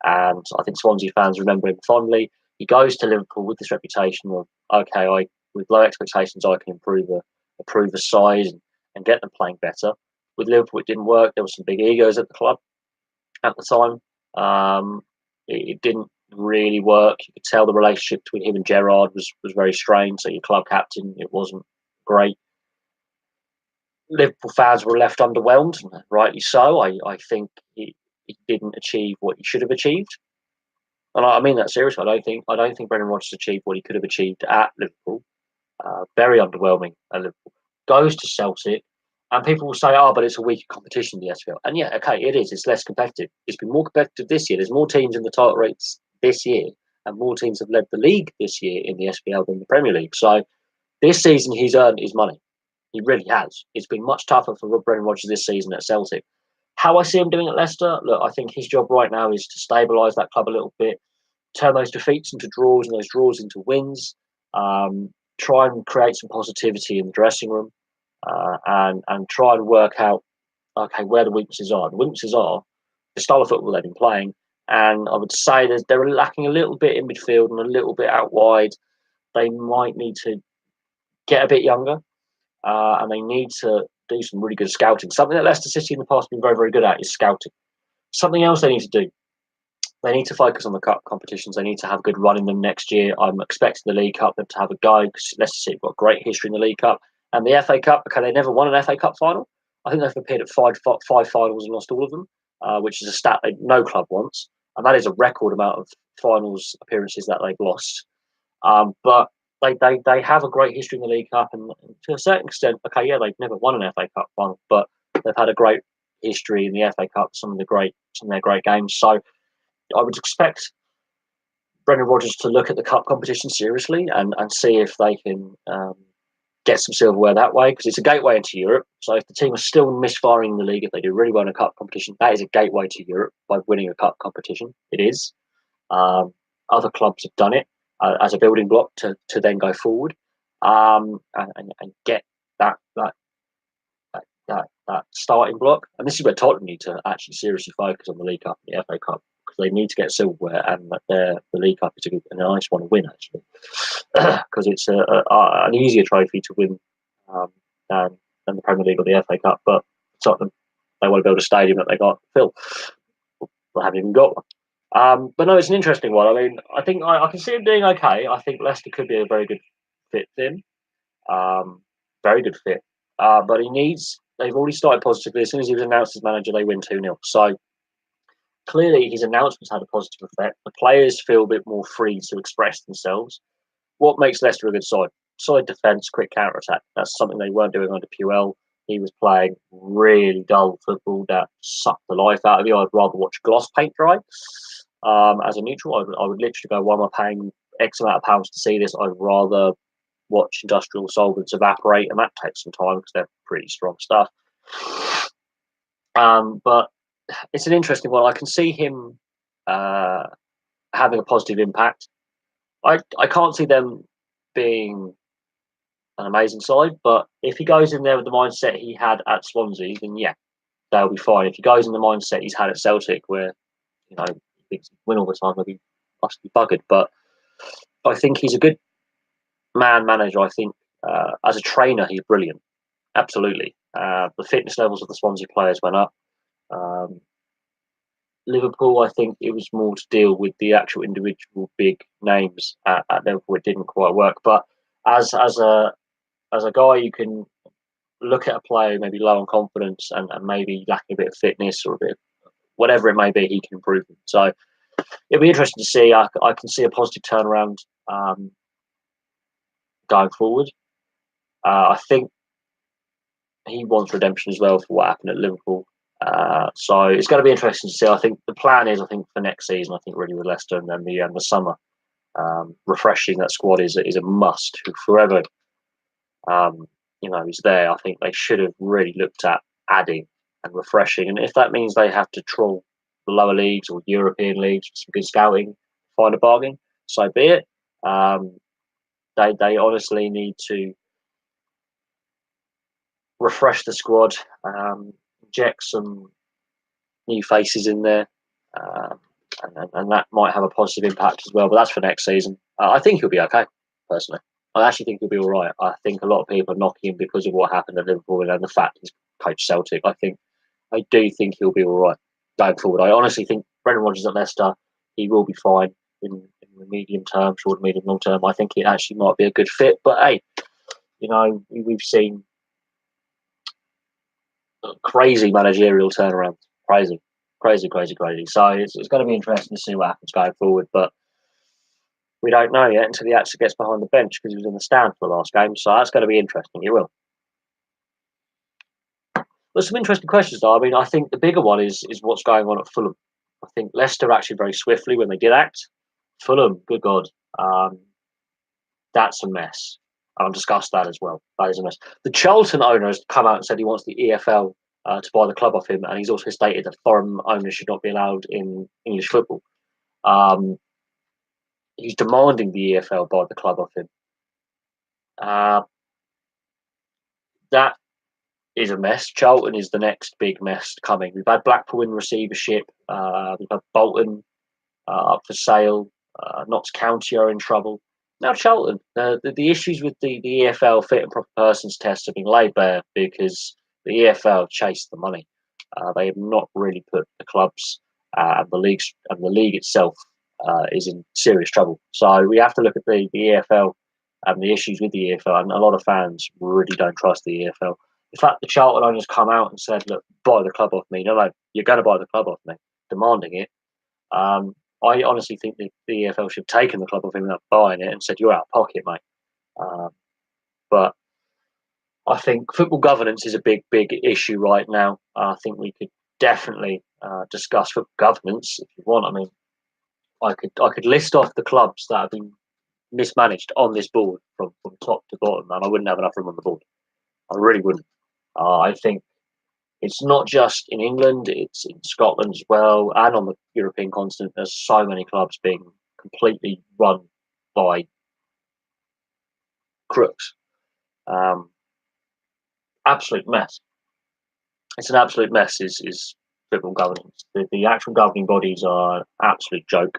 And I think Swansea fans remember him fondly. He goes to Liverpool with this reputation of, okay, with low expectations, I can improve the size and get them playing better. With Liverpool, it didn't work. There were some big egos at the club at the time. It didn't really work. You could tell the relationship between him and Gerrard was very strained. So your club captain, it wasn't great. Liverpool fans were left underwhelmed, rightly so. I think he didn't achieve what he should have achieved, and I mean that seriously. I don't think Brendan Rodgers achieved what he could have achieved at Liverpool. Very underwhelming at Liverpool. Goes to Celtic, and people will say, "Oh, but it's a weaker competition, the SPL." And yeah, okay, it is. It's less competitive. It's been more competitive this year. There's more teams in the title race this year, and more teams have led the league this year in the SPL than the Premier League. So this season, he's earned his money. He really has. It's been much tougher for Brendan Rodgers this season at Celtic. How I see him doing at Leicester, look, I think his job right now is to stabilise that club a little bit, turn those defeats into draws and those draws into wins, try and create some positivity in the dressing room, and try and work out, okay, where the weaknesses are. The weaknesses are the style of football they've been playing, and I would say that they're lacking a little bit in midfield and a little bit out wide. They might need to get a bit younger. And they need to do some really good scouting. Something that Leicester City in the past have been very, very good at is scouting. Something else they need to do. They need to focus on the cup competitions. They need to have a good run in them next year. I'm expecting the League Cup them to have a go because Leicester City have got great history in the League Cup. And the FA Cup, okay, they never won an FA Cup final. I think they've appeared at five finals and lost all of them, which is a stat that no club wants. And that is a record amount of finals appearances that they've lost. But they have a great history in the League Cup, and to a certain extent, okay, yeah, they've never won an FA Cup final, but they've had a great history in the FA Cup, some of their great games. So I would expect Brendan Rodgers to look at the cup competition seriously and see if they can get some silverware that way, because it's a gateway into Europe. So if the team are still misfiring in the league, if they do really well in a cup competition, that is a gateway to Europe by winning a cup competition. It is. Other clubs have done it as a building block to then go forward and get that starting block. And this is where Tottenham need to actually seriously focus on the League Cup and the FA Cup, because they need to get silverware, and the League Cup is a nice one to win, actually, because it's an easier trophy to win than the Premier League or the FA Cup. But Tottenham, they want to build a stadium that they got filled. They haven't even got one. But no, it's an interesting one. I mean, I think I can see him doing okay. I think Leicester could be a very good fit for him. Very good fit. But they've already started positively. As soon as he was announced as manager, they win 2-0. So clearly his announcements had a positive effect. The players feel a bit more free to express themselves. What makes Leicester a good side? Solid defence, quick counter attack. That's something they weren't doing under Puel. He was playing really dull football that sucked the life out of you. I'd rather watch gloss paint dry. As a neutral, I would literally go, why am I paying X amount of pounds to see this? I'd rather watch industrial solvents evaporate, and that takes some time because they're pretty strong stuff. But it's an interesting one. I can see him having a positive impact. I can't see them being an amazing side, but if he goes in there with the mindset he had at Swansea, then yeah, they'll be fine. If he goes in the mindset he's had at Celtic, where he thinks he win all the time, maybe must be buggered. But I think he's a good manager. I think as a trainer, he's brilliant. Absolutely. The fitness levels of the Swansea players went up. Liverpool, I think it was more to deal with the actual individual big names at Liverpool. It didn't quite work. But as a guy, you can look at a player maybe low on confidence and maybe lacking a bit of fitness or a bit of whatever it may be, he can improve them. So it'll be interesting to see. I can see a positive turnaround going forward. I think he wants redemption as well for what happened at Liverpool. So it's going to be interesting to see. I think the plan is, for next season, I think really with Leicester and then the summer, refreshing that squad is a must. Forever, is there. I think they should have really looked at adding and refreshing. And if that means they have to troll the lower leagues or European leagues with some good scouting, find a bargain, so be it. They honestly need to refresh the squad, inject some new faces in there, and that might have a positive impact as well. But that's for next season. I think he'll be okay, personally. I actually think he'll be all right. I think a lot of people are knocking him because of what happened at Liverpool and the fact he's coached Celtic. I do think he'll be all right going forward. I honestly think Brendan Rodgers at Leicester, he will be fine in the medium term, short, medium, long term. I think it actually might be a good fit. But hey, we've seen crazy managerial turnaround. Crazy. So it's going to be interesting to see what happens going forward. But we don't know yet until he actually gets behind the bench, because he was in the stand for the last game. So that's going to be interesting. It will. There's some interesting questions, though. I mean, I think the bigger one is what's going on at Fulham. I think Leicester actually very swiftly when they did act. Fulham, good God, that's a mess. I'll discuss that as well. That is a mess. The Charlton owner has come out and said he wants the EFL to buy the club off him, and he's also stated that foreign owners should not be allowed in English football. He's demanding the EFL buy the club off him. That is a mess. Charlton is the next big mess coming. We've had Blackpool in receivership. We've had Bolton up for sale. Notts County are in trouble. Now Charlton, the issues with the EFL fit and proper persons test have been laid bare because the EFL chased the money. They have not really put the clubs and the league itself is in serious trouble. So we have to look at the EFL and the issues with the EFL, and a lot of fans really don't trust the EFL. In fact, the Charlton owners come out and said, "Look, buy the club off me." No, you're going to buy the club off me, demanding it. I honestly think the EFL should have taken the club off him without buying it and said, "You're out of pocket, mate." But I think football governance is a big issue right now. I think we could definitely discuss football governance if you want. I mean, I could list off the clubs that have been mismanaged on this board from top to bottom, and I wouldn't have enough room on the board. I really wouldn't. I think it's not just in England; it's in Scotland as well, and on the European continent. There's so many clubs being completely run by crooks. Um, Absolute mess. It's an absolute mess. Is football governance? The actual governing bodies are an absolute joke.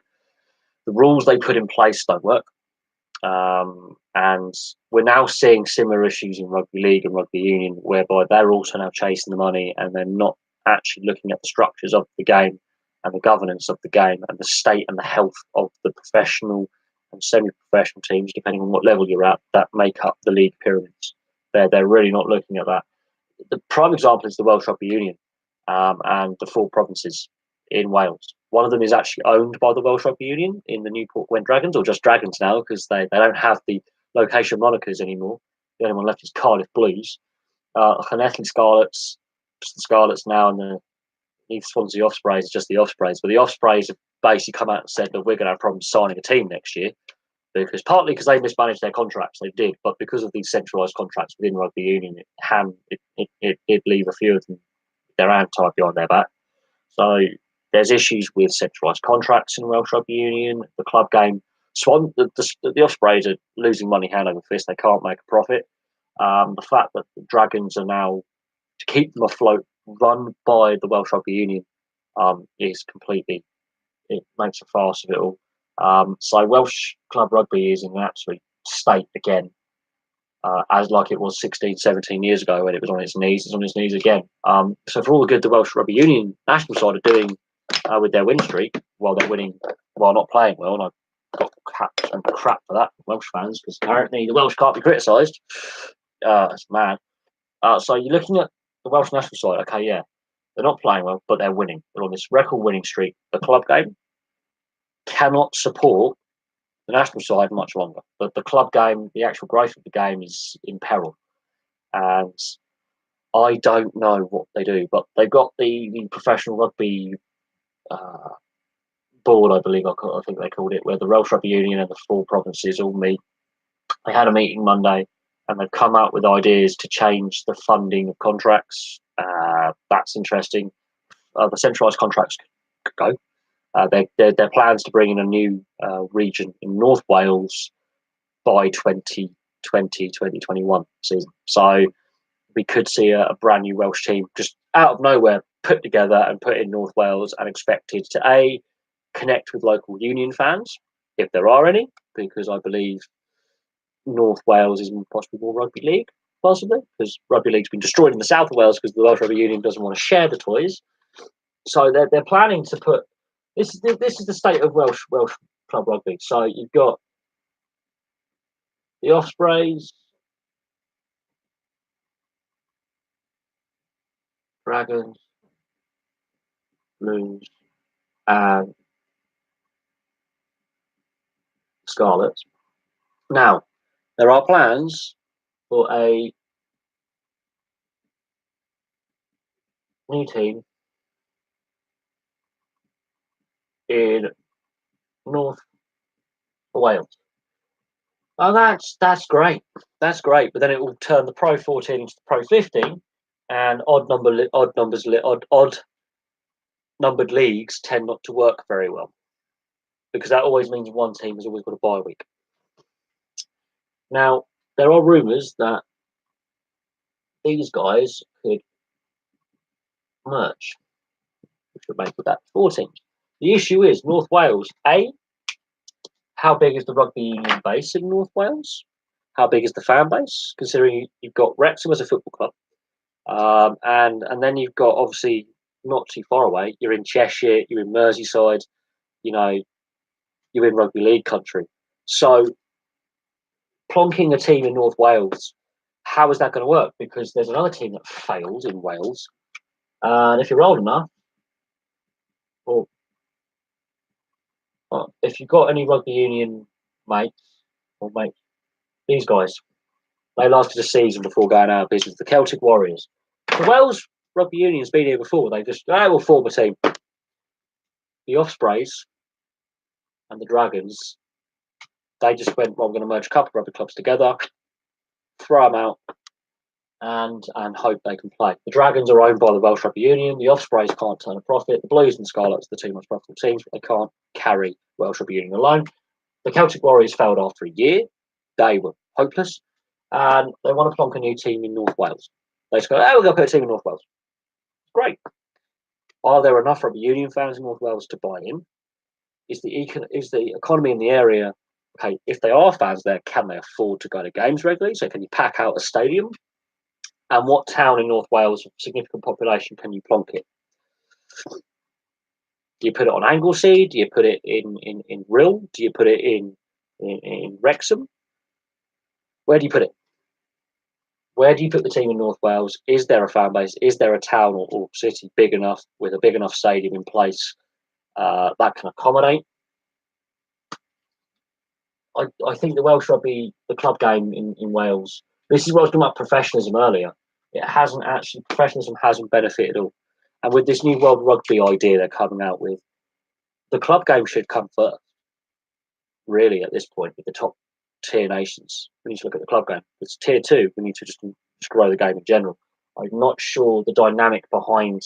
The rules they put in place don't work. And we're now seeing similar issues in rugby league and rugby union, whereby they're also now chasing the money and they're not actually looking at the structures of the game and the governance of the game and the state and the health of the professional and semi-professional teams, depending on what level you're at, that make up the league pyramids. They're really not looking at that. The prime example is the Welsh Rugby Union and the 4 provinces in Wales. One of them is actually owned by the Welsh Rugby Union in the Newport Gwent Dragons, or just Dragons now, because they don't have the location monikers anymore. The only one left is Cardiff Blues. Llanelli Scarlets, just the Scarlets now, and the East Swansea Ospreys is just the Ospreys. But the Ospreys have basically come out and said that we're going to have problems signing a team next year, because partly because they mismanaged their contracts, they did, but because of these centralised contracts within rugby union, it leave a few of them their hand tied behind their back. So there's issues with centralised contracts in Welsh Rugby Union. The club game, the Ospreys are losing money hand over fist. They can't make a profit. The fact that the Dragons are now, to keep them afloat, run by the Welsh Rugby Union is completely, it makes a farce of it all. So Welsh club rugby is in an absolute state again, as like it was 16, 17 years ago when it was on its knees. It's on its knees again. So for all the good the Welsh Rugby Union national side are doing with their win streak, while they're winning, while not playing well, and I've got some crap for that, Welsh fans, because apparently the Welsh can't be criticised. It's mad. So you're looking at the Welsh national side. Okay, yeah, they're not playing well, but they're winning. They're on this record winning streak. The club game cannot support the national side much longer. But the club game, the actual growth of the game is in peril. And I don't know what they do, but they've got the professional rugby board, I believe, I think they called it, where the Welsh Rugby Union and the 4 provinces all meet. They had a meeting Monday and they've come out with ideas to change the funding of contracts. That's interesting. The centralised contracts could go. Their plans to bring in a new region in North Wales by 2021 season. So we could see a brand new Welsh team just out of nowhere put together and put in North Wales and expected to connect with local Union fans, if there are any, because I believe North Wales is possibly more rugby league, possibly, because rugby league's been destroyed in the south of Wales because the Welsh Rugby Union doesn't want to share the toys. So they're planning to put this is the state of Welsh club rugby. So you've got the Ospreys, Dragons, Blues, and Scarlets. Now, there are plans for a new team in North Wales. Oh, that's great. That's great. But then it will turn the Pro 14 into the Pro 15, and odd numbered leagues tend not to work very well, because that always means one team has always got a bye week. Now, there are rumours that these guys could merge, which would make that 4 teams. The issue is North Wales. How big is the rugby union base in North Wales? How big is the fan base? Considering you've got Wrexham as a football club, and then you've got, obviously not too far away, you're in Cheshire, you're in Merseyside, you're in rugby league country. So plonking a team in North Wales, how is that going to work? Because there's another team that failed in Wales, and if you're old enough, or If you've got any rugby union mates or mates, these guys, they lasted a season before going out of business. The Celtic Warriors. The Wales Rugby Union's been here before. They will form a team. The Ospreys and the Dragons, they just went, well, we're going to merge a couple of rugby clubs together, throw them out, and hope they can play. The Dragons are owned by the Welsh Rugby Union. The Ospreys can't turn a profit. The Blues and Scarlets are the two most profitable teams, but they can't carry Welsh Rugby Union alone. The Celtic Warriors failed after a year. They were hopeless, and they want to plonk a new team in North Wales. They just go, we're going to put a team in North Wales. Great. Are there enough rugby union fans in North Wales to buy in? Is the economy in the area okay? If they are fans there, can they afford to go to games regularly? So can you pack out a stadium? And what town in North Wales of significant population can you plonk it? Do you put it on Anglesey? Do you put it in Rhyl? Do you put it in Wrexham? Where do you put it? Where do you put the team in North Wales? Is there a fan base? Is there a town or city big enough with a big enough stadium in place that can accommodate? I think the Welsh Rugby, the club game in Wales, this is what I was talking about professionalism earlier. Professionalism hasn't benefited all. And with this new World Rugby idea they're coming out with, the club game should come first, really, at this point, with the top tier nations. We need to look at the club game. It's tier two. We need to just grow the game in general. I'm not sure the dynamic behind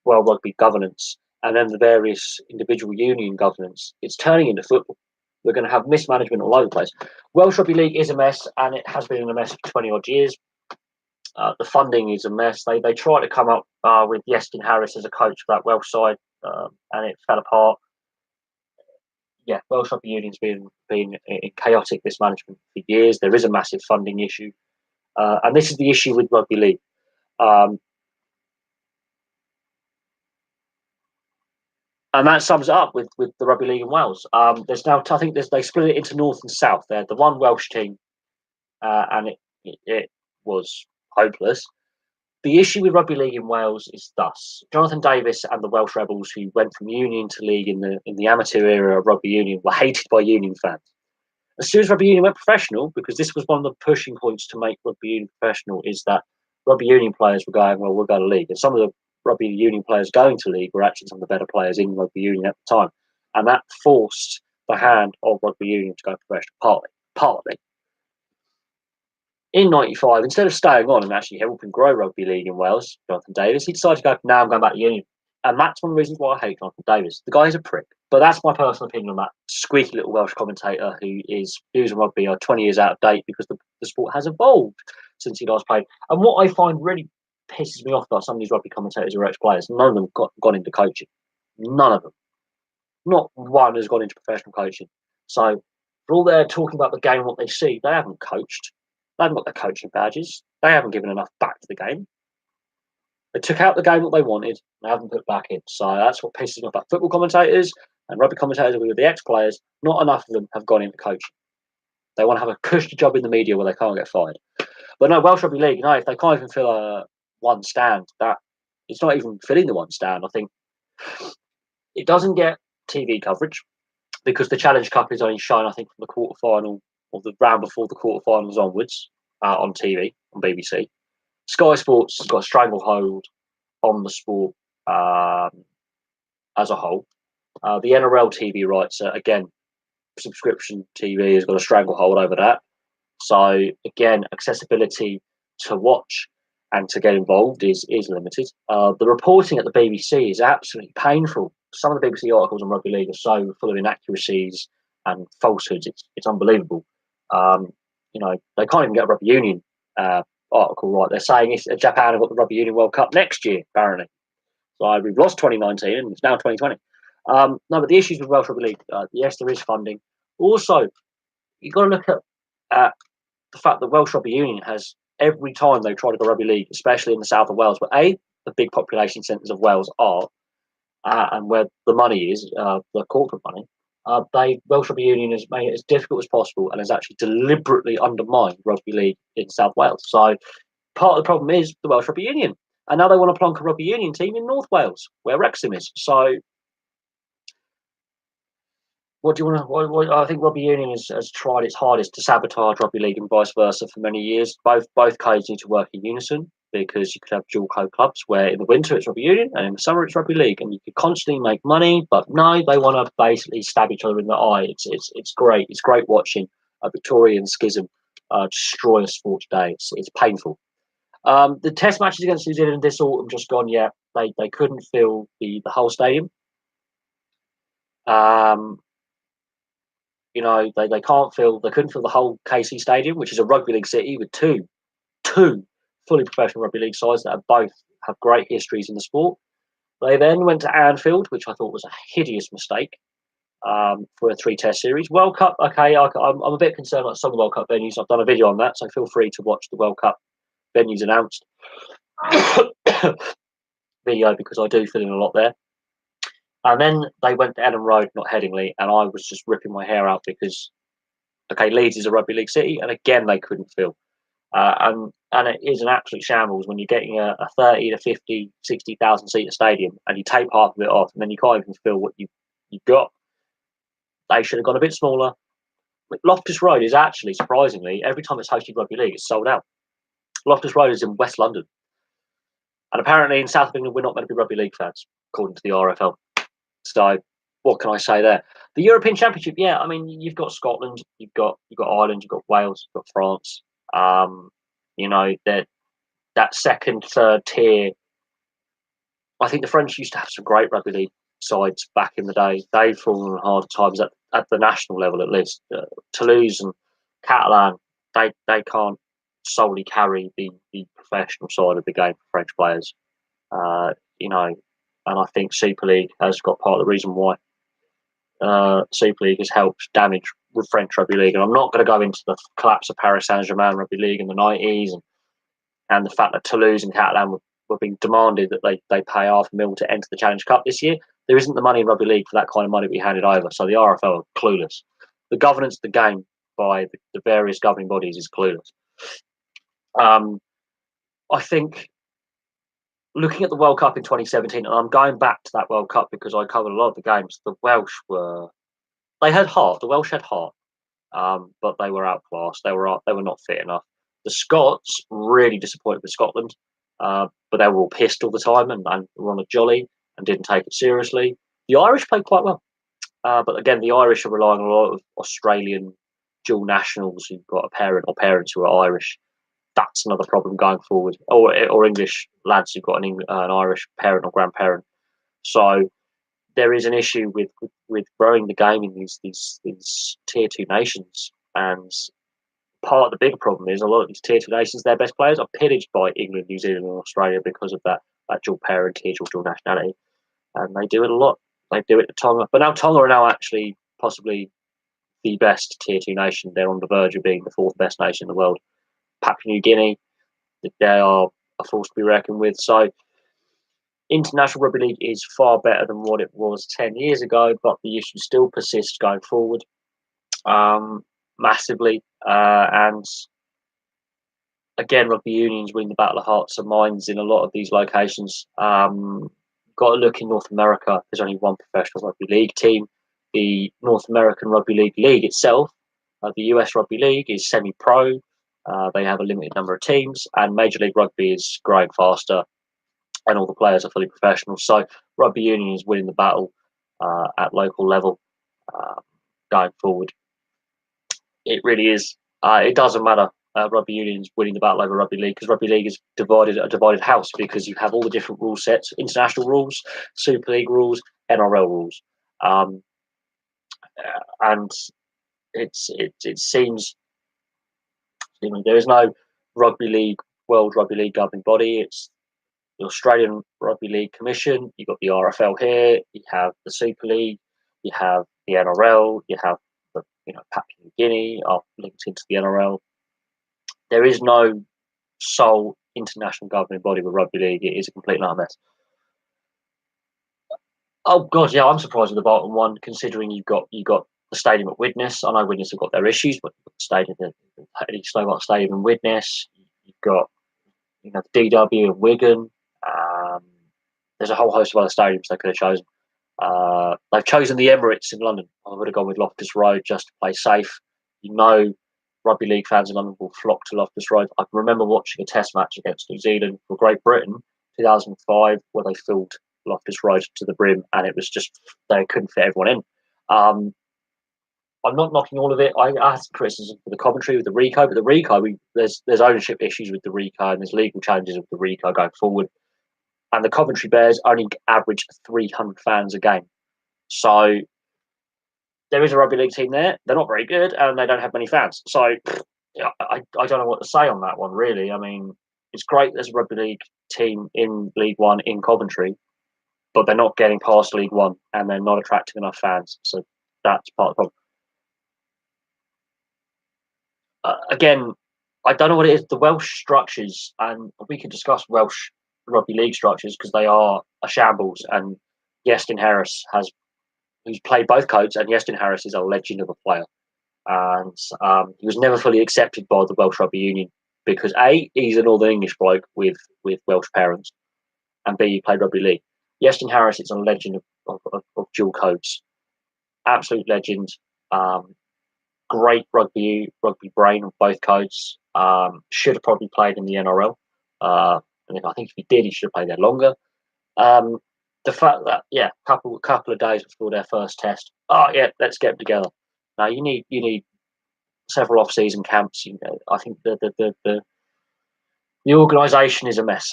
World Rugby governance and then the various individual union governance, it's turning into football. We're going to have mismanagement all over the place. Welsh Rugby League is a mess, and it has been a mess for 20 odd years. The funding is a mess. They tried to come up with Iestyn Harris as a coach for that Welsh side, and it fell apart. Yeah, Welsh Rugby Union's been in chaotic mismanagement for years. There is a massive funding issue, and this is the issue with rugby league. And that sums it up with the rugby league in Wales. There's now, I think, they split it into north and south. They're the one Welsh team, and it was hopeless. The issue with rugby league in Wales is thus: Jonathan Davies and the Welsh Rebels, who went from union to league in the amateur era of rugby union, were hated by union fans. As soon as rugby union went professional, because this was one of the pushing points to make rugby union professional, is that rugby union players were going, well, we'll go to league, and some of the rugby union players going to league were actually some of the better players in rugby union at the time, and that forced the hand of rugby union to go professional. Partly. In '95, instead of staying on and actually helping grow rugby league in Wales, Jonathan Davies, he decided to go, now I'm going back to union. And that's one of the reasons why I hate Jonathan Davies. The guy is a prick. But that's my personal opinion on that squeaky little Welsh commentator who is views on rugby are 20 years out of date because the sport has evolved since he last played. And what I find really pisses me off about some of these rugby commentators who are ex-players, none of them gone into coaching. None of them. Not one has gone into professional coaching. So for all they're talking about the game and what they see, they haven't coached. They haven't got their coaching badges. They haven't given enough back to the game. They took out the game that they wanted and haven't put back in. So that's what pisses me off about football commentators and rugby commentators with the ex-players. Not enough of them have gone into coaching. They want to have a cushy job in the media where they can't get fired. But no, Welsh Rugby League, if they can't even fill a one stand, that it's not even filling the one stand. I think it doesn't get TV coverage because the Challenge Cup is only shown, I think, from the quarterfinal or the round before the quarterfinals onwards on TV, on BBC. Sky Sports has got a stranglehold on the sport as a whole. The NRL TV rights, again, subscription TV has got a stranglehold over that. So, again, accessibility to watch and to get involved is limited. The reporting at the BBC is absolutely painful. Some of the BBC articles on rugby league are so full of inaccuracies and falsehoods. It's unbelievable. They can't even get a rugby union article right. They're saying Japan have got the Rugby Union World Cup next year, apparently. So we've lost 2019 and it's now 2020. No, but the issues with Welsh Rugby League, yes, there is funding. Also, you've got to look at the fact that Welsh Rugby Union has, every time they try to go rugby league, especially in the south of Wales, where the big population centres of Wales are, and where the money is, the corporate money, Welsh Rugby Union has made it as difficult as possible and has actually deliberately undermined rugby league in South Wales. So part of the problem is the Welsh Rugby Union. And now they want to plonk a rugby union team in North Wales, where Wrexham is. So what do you want to? I think rugby union has tried its hardest to sabotage rugby league and vice versa for many years. Both codes need to work in unison because you could have dual code clubs where in the winter it's rugby union and in the summer it's rugby league, and you could constantly make money. But no, they want to basically stab each other in the eye. It's great. It's great watching a Victorian schism destroy a sports day. It's painful. The test matches against New Zealand this autumn just gone. Yeah, they couldn't fill the whole stadium. Um, they can't fill. They couldn't fill the whole KC Stadium, which is a rugby league city with two fully professional rugby league sides that both have great histories in the sport. They then went to Anfield, which I thought was a hideous mistake for a three-test series. World Cup, okay, I'm a bit concerned about some of the World Cup venues. I've done a video on that, so feel free to watch the World Cup venues announced video because I do fill in a lot there. And then they went to Ellen Road, not Headingley, and I was just ripping my hair out because, okay, Leeds is a rugby league city, and again they couldn't fill. And it is an absolute shambles when you're getting a 30 to 50, 60,000 seat stadium and you take half of it off and then you can't even fill what you've got. They should have gone a bit smaller. Loftus Road is actually, surprisingly, every time it's hosted rugby league, it's sold out. Loftus Road is in West London. And apparently in South of England, we're not meant to be rugby league fans, according to the RFL. So what can I say there? The European Championship, yeah, I mean, you've got Scotland, you've got Ireland, you've got Wales, you've got France. That second, third tier. I think the French used to have some great rugby league sides back in the day. They've fallen on hard times at the national level, at least. Toulouse and Catalan, they can't solely carry the professional side of the game for French players. And I think Super League has got part of the reason why Super League has helped damage French rugby league. And I'm not going to go into the collapse of Paris Saint-Germain rugby league in the 90s and the fact that Toulouse and Catalan were being demanded that they pay $500,000 to enter the Challenge Cup this year. There isn't the money in rugby league for that kind of money to be handed over. So the RFL are clueless. The governance of the game by the various governing bodies is clueless. I think looking at the World Cup in 2017, and I'm going back to that World Cup because I covered a lot of the games, the Welsh they had heart. The Welsh had heart, but they were outclassed. They were not fit enough. The Scots really disappointed with Scotland, but they were all pissed all the time and were on a jolly and didn't take it seriously. The Irish played quite well, but again, the Irish are relying on a lot of Australian dual nationals who've got a parent or parents who are Irish. That's another problem going forward, or English lads who've got an Irish parent or grandparent. So there is an issue with growing the game in these tier two nations, and part of the big problem is a lot of these tier two nations, their best players are pillaged by England, New Zealand, and Australia because of that dual parentage or dual nationality, and they do it a lot. They do it to Tonga, but now Tonga are now actually possibly the best tier two nation. They're on the verge of being the fourth best nation in the world. Papua New Guinea, they are a force to be reckoned with. So international rugby league is far better than what it was 10 years ago, but the issue still persists going forward massively. And again, rugby unions winning the battle of hearts and minds in a lot of these locations. Got to look in North America. There's only one professional rugby league team. The North American Rugby League itself, the US Rugby League, is semi-pro. They have a limited number of teams, and Major League Rugby is growing faster, and all the players are fully professional. So rugby union is winning the battle at local level going forward. It really is. It doesn't matter. Rugby union is winning the battle over rugby league because rugby league is a divided house because you have all the different rule sets: international rules, Super League rules, NRL rules, and it seems there is no World Rugby League governing body. It's the Australian Rugby League Commission. You've got the RFL here. You have the Super League. You have the NRL. You have the Papua New Guinea are linked into the NRL. There is no sole international governing body with rugby league. It is a complete mess. Oh god, yeah, I'm surprised with the bottom one, considering you got the stadium at Widnes. I know Widnes have got their issues, but the stadium, the Snowbart Stadium in Widnes. You've got the DW and Wigan. There's a whole host of other stadiums they could have chosen. They've chosen the Emirates in London. I would have gone with Loftus Road just to play safe. You know, rugby league fans in London will flock to Loftus Road. I can remember watching a test match against New Zealand for Great Britain, 2005, where they filled Loftus Road to the brim, and it was just they couldn't fit everyone in. I'm not knocking all of it. I asked criticism for the commentary with the Rico, but the Rico, there's ownership issues with the Rico, and there's legal challenges with the Rico going forward. And the Coventry Bears only average 300 fans a game. So there is a rugby league team there. They're not very good, and they don't have many fans. So I don't know what to say on that one, really. I mean, it's great there's a rugby league team in League One in Coventry, but they're not getting past League One, and they're not attracting enough fans. So that's part of the problem. Again, I don't know what it is. The Welsh structures, and we can discuss Welsh rugby league structures because they are a shambles. And Iestyn Harris who's played both codes, and Iestyn Harris is a legend of a player. And he was never fully accepted by the Welsh Rugby Union because A, he's a Northern English bloke with Welsh parents, and B, he played rugby league. Iestyn Harris is a legend of dual codes, absolute legend. Great rugby brain on both codes. Should have probably played in the NRL. And I think if he did, he should have played there longer. The fact that couple of days before their first test, let's get them together. Now you need several off-season camps. I think the organisation is a mess.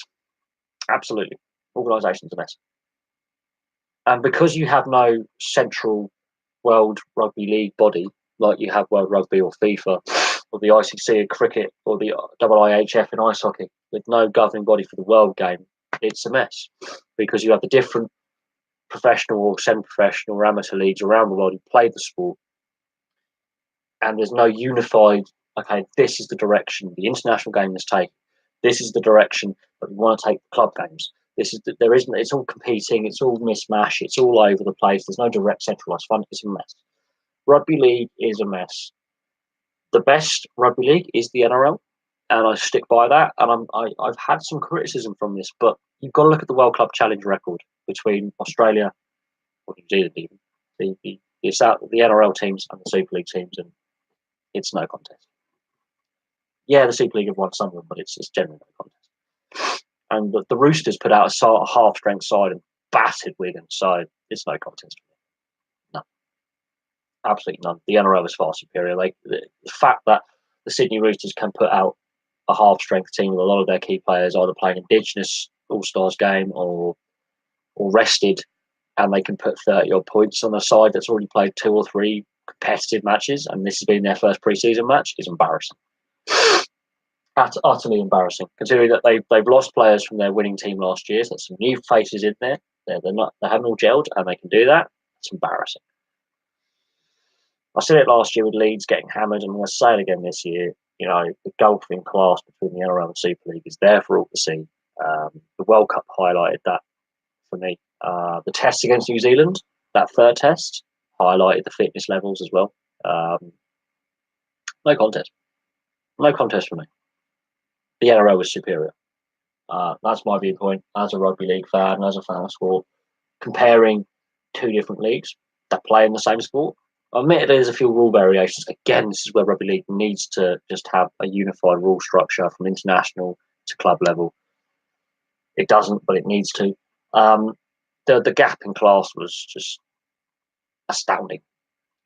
Absolutely, organisation is a mess. And because you have no central World Rugby League body like you have World Rugby or FIFA or the ICC in cricket or the IIHF in ice hockey, with no governing body for the World Game, it's a mess because you have the different professional or semi-professional or amateur leagues around the world who play the sport, and there's no unified. Okay, this is the direction the international game is taking. This is the direction that we want to take the club games. There isn't. It's all competing. It's all mismatch. It's all over the place. There's no direct centralised fund. It's a mess. Rugby league is a mess. The best rugby league is the NRL, and I stick by that. And I've had some criticism from this, but you've got to look at the World Club Challenge record between Australia or New Zealand, even the NRL teams and the Super League teams, and it's no contest. Yeah, the Super League have won some of them, but it's generally no contest. And the Roosters put out a half-strength side and battered Wigan, so it's no contest. No, absolutely none. The NRL is far superior. The fact that the Sydney Roosters can put out a half-strength team with a lot of their key players either playing Indigenous All-Stars game or rested, and they can put 30-odd points on a side that's already played 2 or 3 competitive matches, and this has been their first pre-season match, is embarrassing. Utterly embarrassing, considering that they've lost players from their winning team last year. So there's some new faces in there. They haven't all gelled, and they can do that. It's embarrassing. I said it last year with Leeds getting hammered, and I'm going to say it again this year. The gulfing class between the NRL and Super League is there for all to see. The World Cup highlighted that for me. The test against New Zealand, that third test, highlighted the fitness levels as well. No contest. No contest for me. The NRL was superior. That's my viewpoint as a rugby league fan, as a fan of sport. Comparing 2 different leagues that play in the same sport. I admit there's a few rule variations. Again, this is where rugby league needs to just have a unified rule structure from international to club level. It doesn't, but it needs to. The gap in class was just astounding,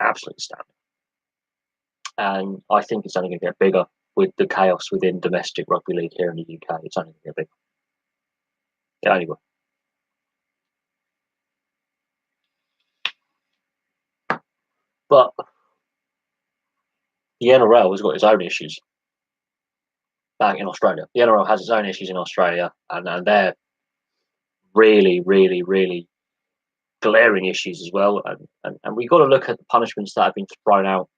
absolutely astounding. And I think it's only going to get bigger with the chaos within domestic rugby league here in the UK. It's only going to get bigger. It only will. But the NRL has got its own issues back in Australia. The NRL has its own issues in Australia, and they're really, really, really glaring issues as well. And we've got to look at the punishments that have been thrown out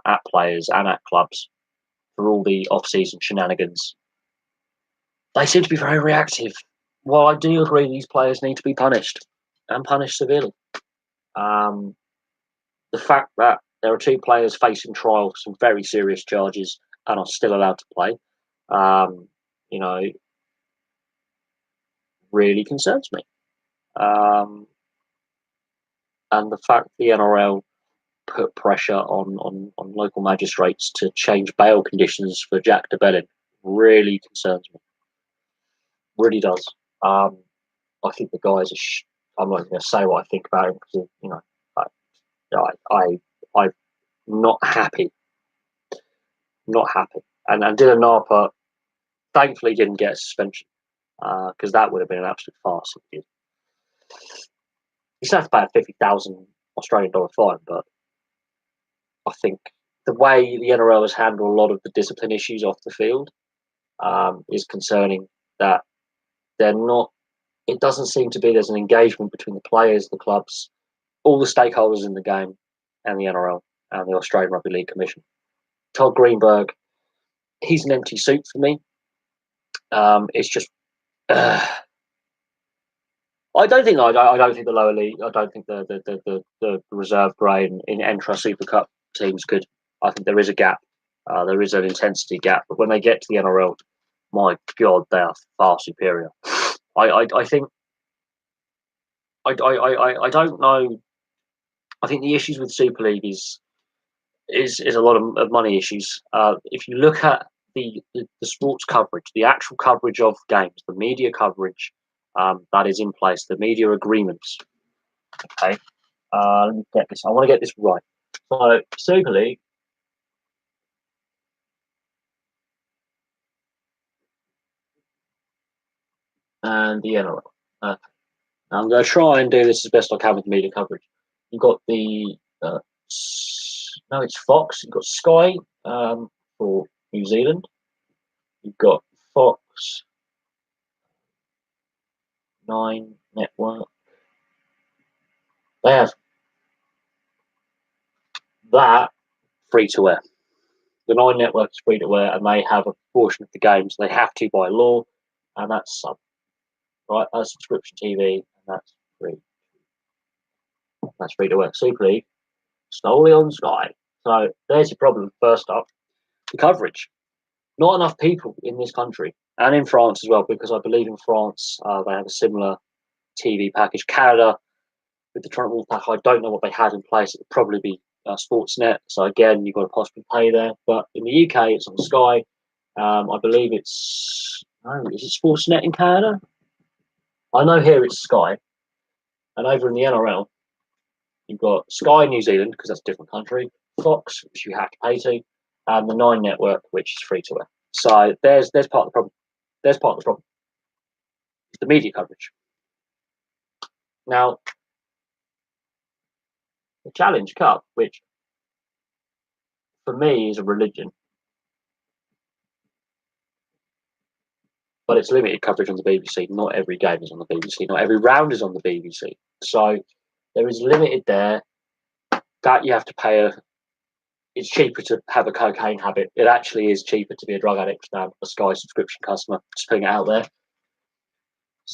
at players and at clubs for all the off-season shenanigans. They seem to be very reactive. Well, I do agree these players need to be punished and punished severely. The fact that there are 2 players facing trial for some very serious charges and are still allowed to play, really concerns me. and the fact the NRL put pressure on local magistrates to change bail conditions for Jack de Belin really concerns me. Really does. I think the guys are. I'm not going to say what I think about him because I'm not happy. Not happy. And Dylan Napa thankfully didn't get a suspension because that would have been an absolute farce if he did. He's going to have to pay a $50,000 Australian dollar fine, but I think the way the NRL has handled a lot of the discipline issues off the field is concerning. That they're not. It doesn't seem to be there's an engagement between the players, the clubs, all the stakeholders in the game, and the NRL and the Australian Rugby League Commission. Todd Greenberg, he's an empty suit for me. It's just. I don't think the lower league. I don't think the reserve grade in Entra Super Cup teams could. I think there is a gap. There is an intensity gap. But when they get to the NRL, my God, they are far superior. I think. I don't know. I think the issues with Super League is a lot of money issues. If you look at the sports coverage, the actual coverage of games, the media coverage that is in place, the media agreements. Okay, let me get this. I want to get this right. So Super League. And the NRL. I'm going to try and do this as best I can with media coverage. You've got the no, it's Fox. You've got Sky for New Zealand. You've got Fox 9 Network. They have that free to air. The 9 Network is free to air, and they have a portion of the games they have to by law, and that's sub. Right, that's subscription TV, and that's free. That's free to air. Super League solely on Sky. So there's your problem. First up, the coverage. Not enough people in this country and in France as well, because I believe in France they have a similar TV package. Canada, with the Toronto Wolfpack, I don't know what they had in place. It would probably be Sportsnet. So again, you've got to possibly pay there. But in the UK, it's on Sky. I believe is it Sportsnet in Canada? I know here it's Sky. And over in the NRL, you've got Sky New Zealand, because that's a different country, Fox, which you have to pay to, and the 9 Network, which is free to air. So there's part of the problem. There's part of the problem. It's the media coverage. Now, the Challenge Cup, which for me is a religion, but it's limited coverage on the BBC. Not every game is on the BBC. Not every round is on the BBC. So there is limited there that you have to pay it's cheaper to have a cocaine habit. It actually is cheaper to be a drug addict than a Sky subscription customer. Just putting it out there.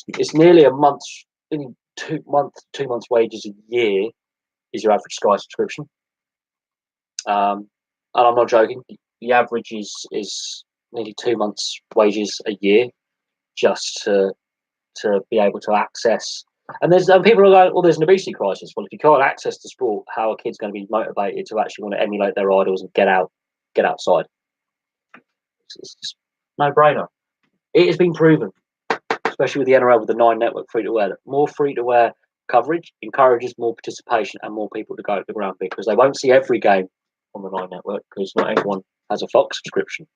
It's nearly a month's, 2 months wages a year is your average Sky subscription. And I'm not joking. The average is nearly 2 months wages a year just to be able to access. And people are going, well, there's an obesity crisis. Well, if you can't access the sport, how are kids going to be motivated to actually want to emulate their idols and get outside? It's just no brainer. It has been proven, especially with the NRL with the 9 Network free to wear, that more free to wear coverage encourages more participation and more people to go to the ground, because they won't see every game on the 9 Network because not everyone has a Fox subscription.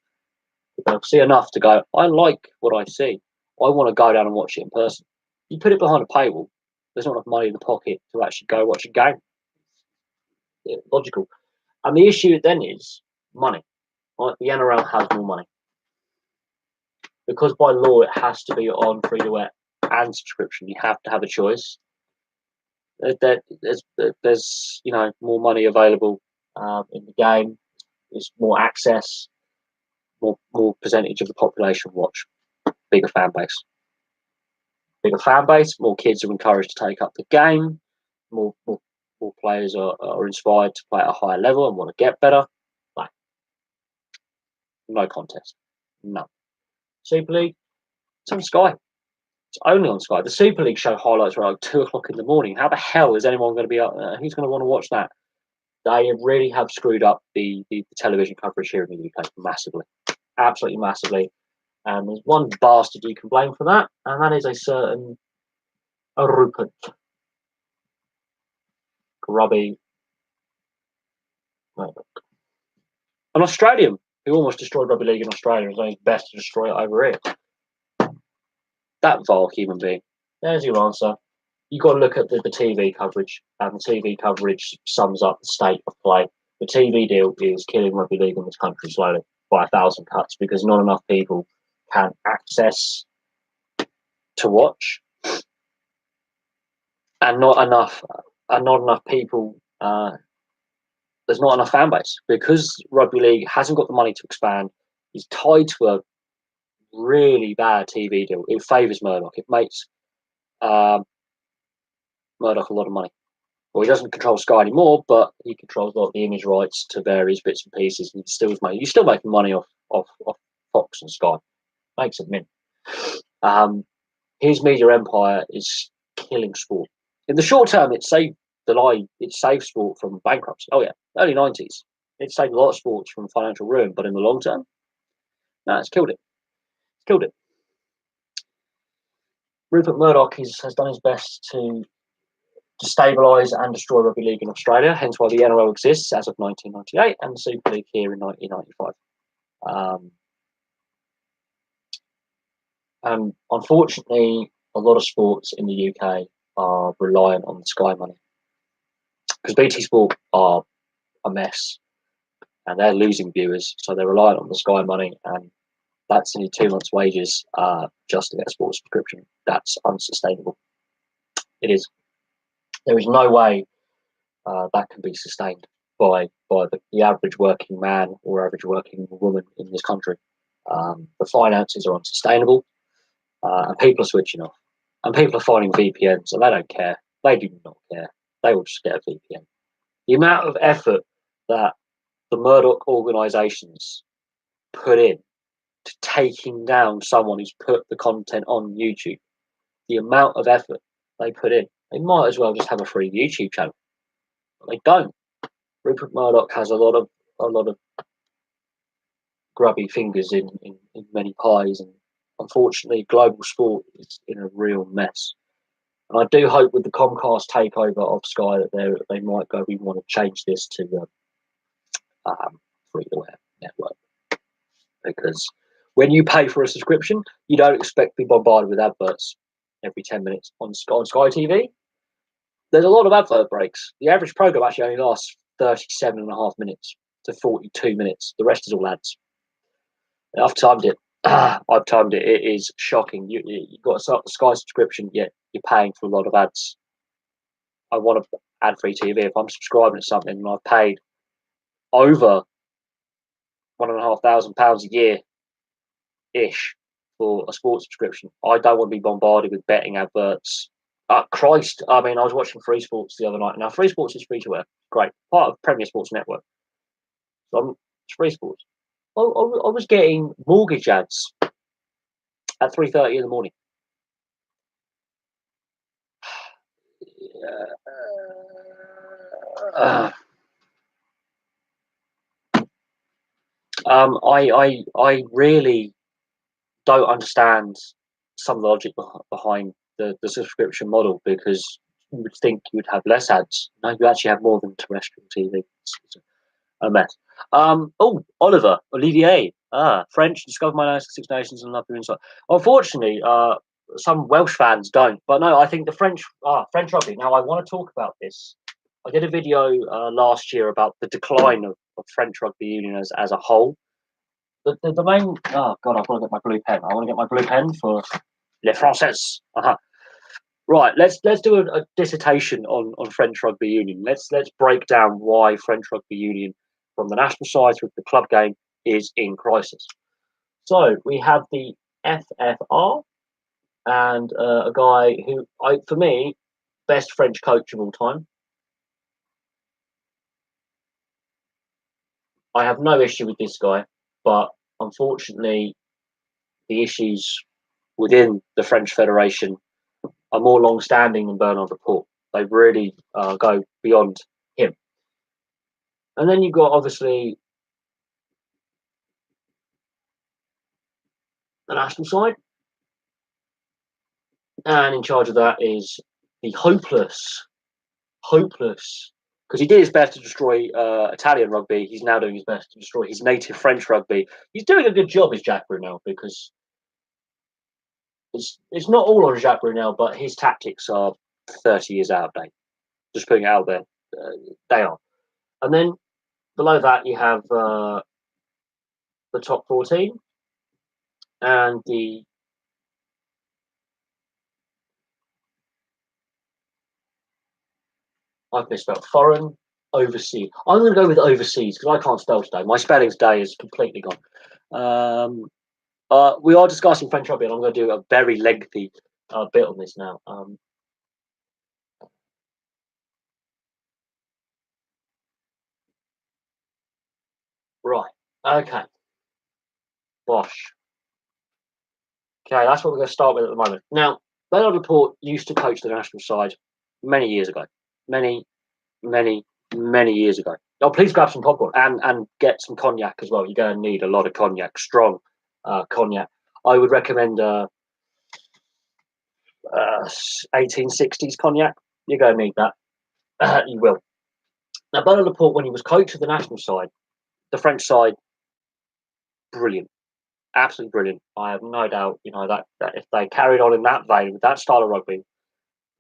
They'll see enough to go, I like what I see. I want to go down and watch it in person. You put it behind a paywall, there's not enough money in the pocket to actually go watch a game. Yeah, logical. And the issue then is money. Right? The NRL has more money. Because by law it has to be on free to air and subscription. You have to have a choice. There's more money available in the game. There's more access, more percentage of the population watch. Bigger fan base, more kids are encouraged to take up the game, more players are inspired to play at a higher level and want to get better. No contest. No. Super League, it's on Sky. It's only on Sky. The Super League show highlights are like 2 o'clock in the morning. How the hell is anyone going to be up? Who's going to want to watch that? They really have screwed up the television coverage here in the UK massively, absolutely massively. And there's one bastard you can blame for that, and that is a certain Rupert Grubby Murdoch, an Australian who almost destroyed rugby league in Australia. It was only best to destroy it over here. That vile human being. There's your answer. You've got to look at the TV coverage, and the TV coverage sums up the state of play. The TV deal is killing rugby league in this country slowly by 1,000 cuts because not enough people can access to watch, and not enough people. There's not enough fan base because rugby league hasn't got the money to expand. He's tied to a really bad TV deal. It favours Murdoch. It makes Murdoch a lot of money. Well, he doesn't control Sky anymore, but he controls a lot of the image rights to various bits and pieces, and he's still making money off Fox and Sky. Makes it mint. His media empire is killing sport. In the short term, it saved sport from bankruptcy. Oh yeah, early 90s. It saved a lot of sports from financial ruin, but in the long term, no, it's killed it. It's killed it. Rupert Murdoch has done his best to destabilise and destroy rugby league in Australia, hence why the NRL exists as of 1998 and the Super League here in 1995. And unfortunately, a lot of sports in the UK are reliant on the Sky money because BT Sport are a mess and they're losing viewers, so they're reliant on the Sky money, and that's only 2 months' wages just to get a sports subscription. That's unsustainable. It is. There is no way that can be sustained by the average working man or average working woman in this country. The finances are unsustainable, and people are switching off. And people are finding VPNs, and they don't care. They do not care. They will just get a VPN. The amount of effort that the Murdoch organisations put in to taking down someone who's put the content on YouTube, the amount of effort they put in, they might as well just have a free YouTube channel. But they don't. Rupert Murdoch has a lot of grubby fingers in many pies, and unfortunately, global sport is in a real mess. And I do hope with the Comcast takeover of Sky that they might go, we want to change this to the free-to-air network, because when you pay for a subscription, you don't expect to be bombarded with adverts every 10 minutes on Sky TV. There's a lot of advert breaks. The average program actually only lasts 37.5 minutes to 42 minutes. The rest is all ads. I've timed it. I've timed it. It is shocking. You've got a Sky subscription, yet you're paying for a lot of ads. I want to ad-free TV. If I'm subscribing to something and I've paid over £1,500 a year ish for a sports subscription, I don't want to be bombarded with betting adverts. Christ, I mean, I was watching Free Sports the other night. Now, Free Sports is free to air. Great. Part of Premier Sports Network. So it's Free Sports. I was getting mortgage ads at 3:30 in the morning. I really don't understand some logic behind the subscription model, because you would think you would have less ads. No, you actually have more than terrestrial TV. It's a mess. Olivier, French, discovered my Six Nations and love your insight. Unfortunately, some Welsh fans don't, but no, I think the French rugby. Now, I want to talk about this. I did a video last year about the decline of French rugby union as a whole. The main, oh god, I've got to get my blue pen. I want to get my blue pen for Les Français. Right, let's do a dissertation on French rugby union. Let's break down why French rugby union, from the national side through the club game, is in crisis. So we have the FFR, and a guy who, for me, best French coach of all time. I have no issue with this guy, but unfortunately, the issues within the French Federation are more long-standing than Bernard Laporte. They really go beyond him. And then you've got, obviously, the national side. And in charge of that is the hopeless, because he did his best to destroy Italian rugby. He's now doing his best to destroy his native French rugby. He's doing a good job, is Jacques Brunel, because it's not all on Jacques Brunel, but his tactics are 30 years out of date. Just putting it out there, they are. And then below that, you have the top 14 and the I've misspelled foreign, overseas. I'm going to go with overseas because I can't spell today. My spelling today is completely gone. We are discussing French rugby, and I'm going to do a very lengthy bit on this now. Right. Okay. Bosh. Okay, that's what we're going to start with at the moment. Now, Bernard Laporte used to coach the national side many years ago. Many, many, many years ago. Oh, please grab some popcorn and get some cognac as well. You're going to need a lot of cognac, strong cognac. I would recommend 1860s cognac. You're going to need that. You will. Now, Bernard Laporte, when he was coach of the national side, the French side, brilliant. Absolutely brilliant. I have no doubt, that if they carried on in that vein, with that style of rugby,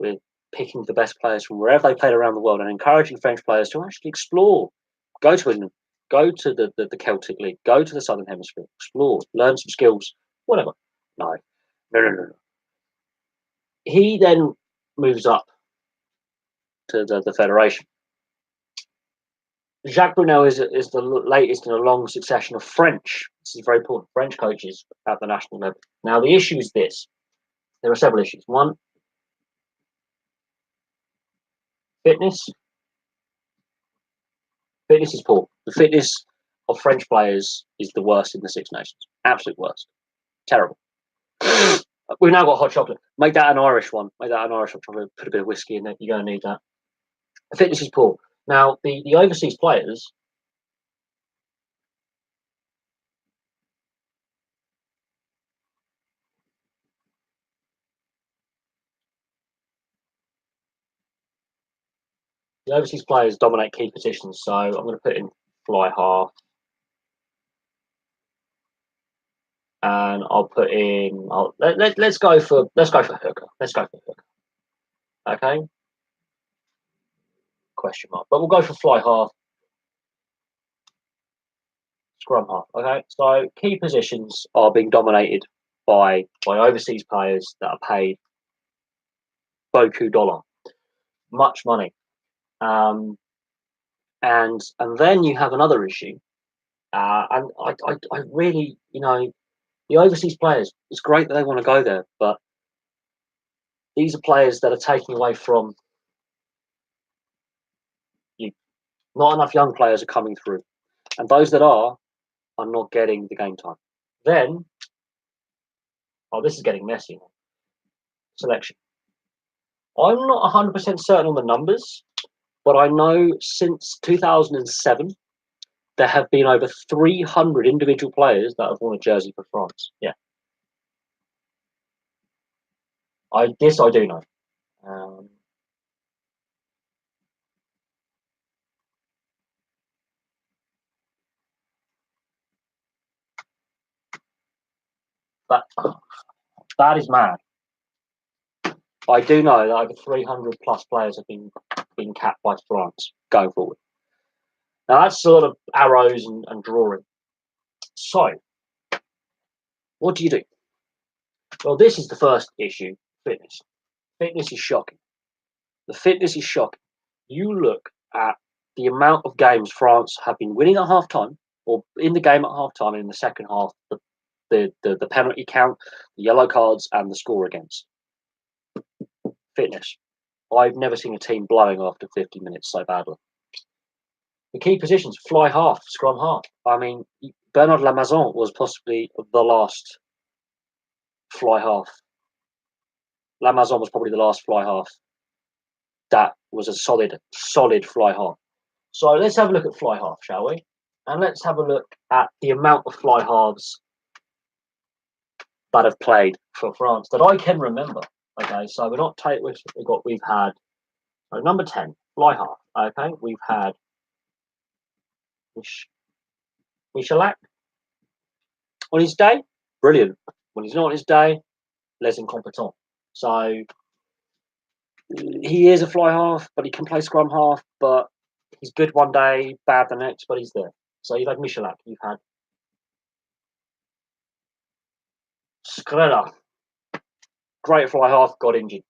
with picking the best players from wherever they played around the world and encouraging French players to actually explore, go to England, go to the Celtic League, go to the Southern Hemisphere, explore, learn some skills, whatever. No. He then moves up to the Federation. Jacques Brunel is the latest in a long succession of French. This is very important. French coaches at the national level. Now, the issue is this. There are several issues. One, fitness. Fitness is poor. The fitness of French players is the worst in the Six Nations. Absolute worst. Terrible. We've now got hot chocolate. Make that an Irish one. Make that an Irish one. Put a bit of whiskey in there. You're going to need that. The fitness is poor. Now, the overseas players, dominate key positions. So I'm going to put in fly half, and I'll put in. Let's go for hooker. Let's go for hooker. Okay. Question mark. But we'll go for fly half, scrum half. Okay. So key positions are being dominated by overseas players that are paid beaucoup dollar, much money. And then you have another issue. And I really, the overseas players, it's great that they want to go there, but these are players that are taking away from you. Not enough young players are coming through. And those that are not getting the game time. Then, this is getting messy now. Selection. I'm not 100% certain on the numbers, but I know since 2007, there have been over 300 individual players that have worn a jersey for France. Yeah. I do know. That is mad. I do know that over 300 plus players have been capped by France going forward. Now that's sort of arrows and drawing. So, what do you do? Well, this is the first issue: fitness. Fitness is shocking. The fitness is shocking. You look at the amount of games France have been winning at half time, or in the game at half time, and in the second half, the penalty count, the yellow cards, and the score against. Fitness. I've never seen a team blowing after 50 minutes so badly. The key positions: fly half, scrum half. I mean, Bernard Lamaison was possibly the last fly half. Lamazon was probably the last fly half that was a solid fly half. So let's have a look at fly half, shall we? And let's have a look at the amount of fly halves that have played for France that I can remember. Okay, so we're not take we've had number 10 fly half. Okay, we've had Michalak on his day, brilliant. When he's not on his day, les incompetents. So he is a fly half, but he can play scrum half. But he's good one day, bad the next, but he's there. So you've had Michalak, you've had Skrilla, great fly half, got injured.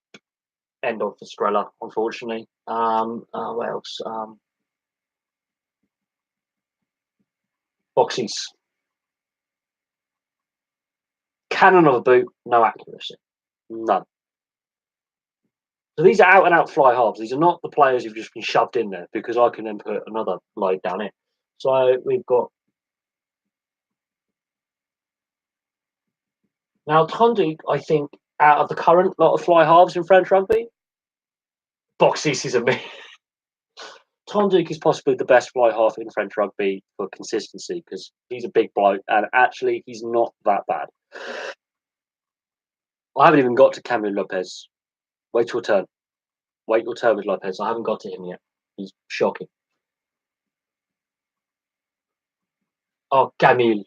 End of for Skrilla, unfortunately. What else? Boxies. Cannon of a boot, no accuracy. None. So these are out and out fly halves. These are not the players who've just been shoved in there because I can then put another load down here. So we've got now Tonduk, I think, out of the current lot of fly halves in French rugby, Boxes is a me. Tonduk is possibly the best fly half in French rugby for consistency because he's a big bloke and actually he's not that bad. I haven't even got to Camille Lopez. Wait your turn. Wait your turn with Lopez. I haven't got to him yet. He's shocking. Oh, Camille.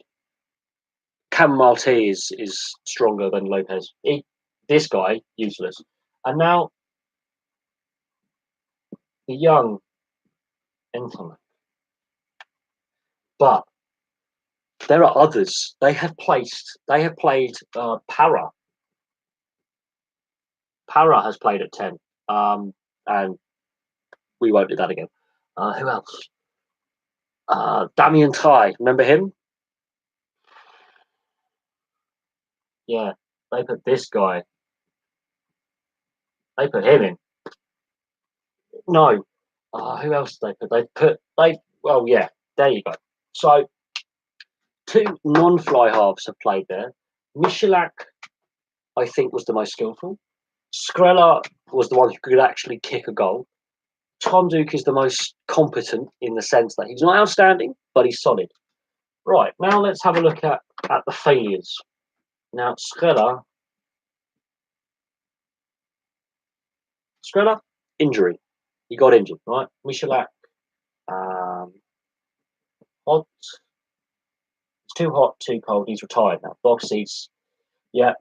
Cam Maltese is stronger than Lopez. This guy, useless. And now, the young Entelman. But there are others. They have played Para. Para has played at 10. And we won't do that again. Who else? Damien Tai. Remember him? Yeah. They put this guy. They put him in. No. Who else did they put? Well, yeah. There you go. So, 2 non-fly halves have played there. Michalak, I think, was the most skillful. Skrilla was the one who could actually kick a goal. Tonduk is the most competent in the sense that he's not outstanding, but he's solid. Right, now let's have a look at the failures. Now, Skrilla, injury. He got injured, right? Michalak, hot. It's too hot, too cold. He's retired now. Boxies, yeah.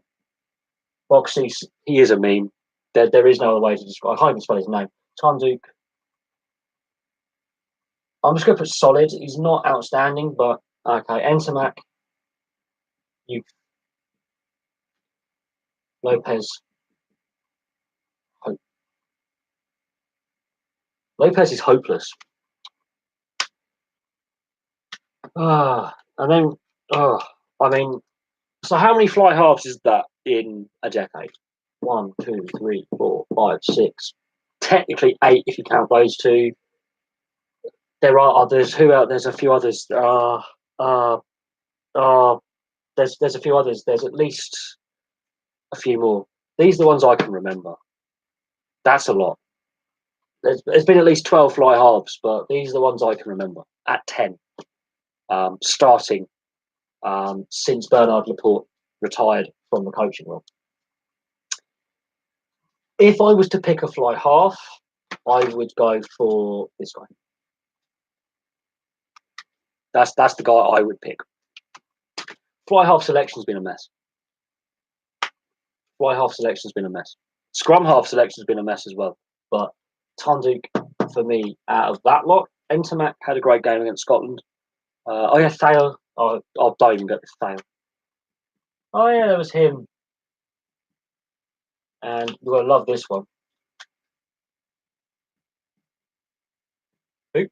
Boxies, he is a meme. There is no other way to describe. I can't even spell his name. Tonduk, I'm just going to put solid. He's not outstanding, but okay. Ntamack, you Lopez. Lopez is hopeless. And then, I mean, so how many fly halves is that in a decade? 1, 2, 3, 4, 5, 6. Technically 8 if you count those 2. There are others. Who else? There's a few others. There's a few others. There's at least a few more. These are the ones I can remember. That's a lot. There's been at least 12 fly halves, but these are the ones I can remember at 10. Starting since Bernard Laporte retired from the coaching role. If I was to pick a fly half, I would go for this guy. That's the guy I would pick. Fly half selection's been a mess. Fly half selection's been a mess. Scrum half selection's been a mess as well. But Tonduk, for me, out of that lot, Ntamack had a great game against Scotland. Thayer. Oh, don't even get this Thayer. Oh, yeah, there was him. And you're going to love this one. Who?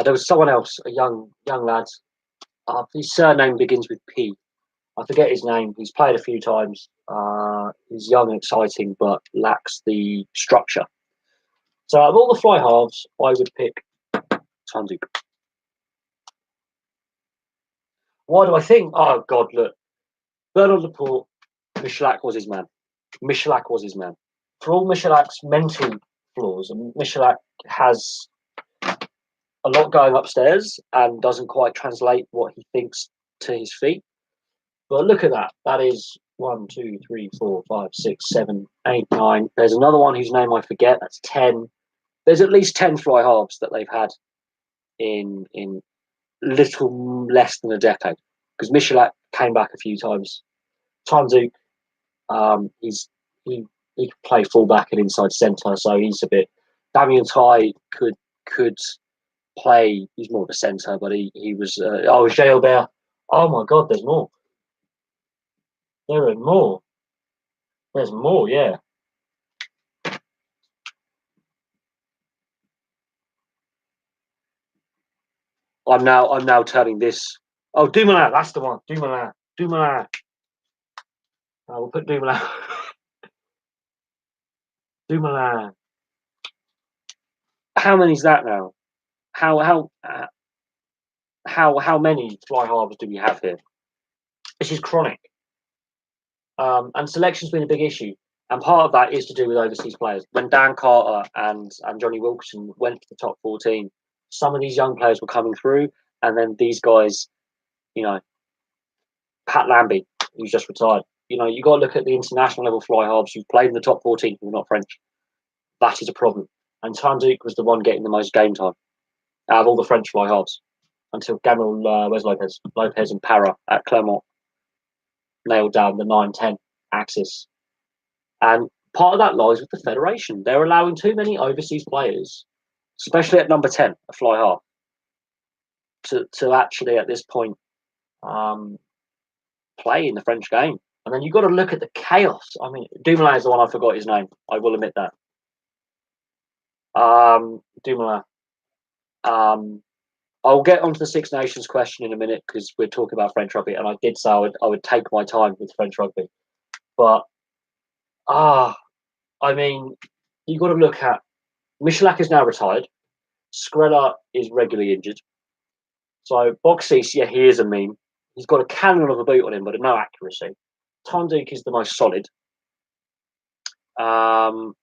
There was someone else, a young lad. His surname begins with P. I forget his name. He's played a few times. He's young and exciting, but lacks the structure. So out of all the fly halves, I would pick Tonduk. Why do I think? Oh, God, look. Bernard Laporte, Michalak was his man. Michalak was his man. For all Michalak's mental flaws, and Michalak has a lot going upstairs and doesn't quite translate what he thinks to his feet. But look at that. That is 1, 2, 3, 4, 5, 6, 7, 8, 9. There's another one whose name I forget. That's 10. There's at least 10 fly halves that they've had in little less than a decade. Because Michalak came back a few times. Tanzuk, he can play fullback and inside centre, so he's a bit. Damien Tai could play. He's more of a centre, but he was. Gilbert. Oh my God, there's more. There are more. There's more. Yeah. I'm now turning this. Oh, Dumoulin, that's the one. Dumoulin. We'll put Dumoulin. Dumoulin. How many is that now? How many fly halves do we have here? This is chronic. And selection's been a big issue. And part of that is to do with overseas players. When Dan Carter and Johnny Wilkinson went to the top 14, some of these young players were coming through, and then these guys, Pat Lambie, who's just retired. You got to look at the international level fly halves who've played in the top 14 who are not French. That is a problem. And Tanzuk was the one getting the most game time out of all the French fly halves until Gabriel Lopez and Para at Clermont nailed down the 9-10 axis. And part of that lies with the federation. They're allowing too many overseas players, especially at number 10, a fly half, to actually at this point play in the French game. And then you've got to look at the chaos. I mean, Dumoulin is the one I forgot his name. I will admit that. Dumoulin. I'll get onto the Six Nations question in a minute because we're talking about French rugby, and I did say I would take my time with French rugby. But I mean, you've got to look at Michalak is now retired. Skrella is regularly injured. So Boxis, yeah, he is a meme. He's got a cannon of a boot on him, but no accuracy. Tanzuk is the most solid. And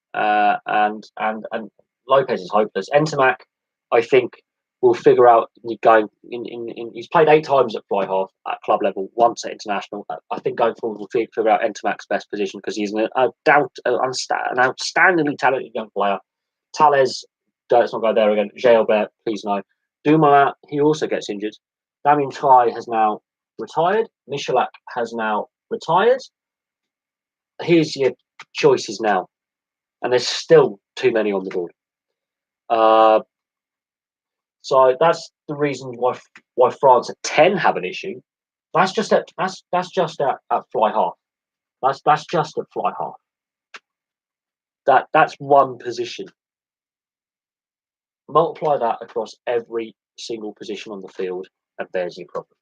Lopez is hopeless. Ntamack, I think, will figure out going in. He's played 8 times at fly half at club level, once at international. I think going forward we'll figure out Ntamack's best position because he's an outstandingly talented young player. Tales, let's not go there again. Gilbert, please no. Dumoulin, he also gets injured. Damien Tai has now retired. Michalak has now retired. Here's your choices now, and there's still too many on the board. So that's the reason why France at 10 have an issue. That's just at fly half. That's just at fly half. That's one position. Multiply that across every single position on the field, and there's your problem.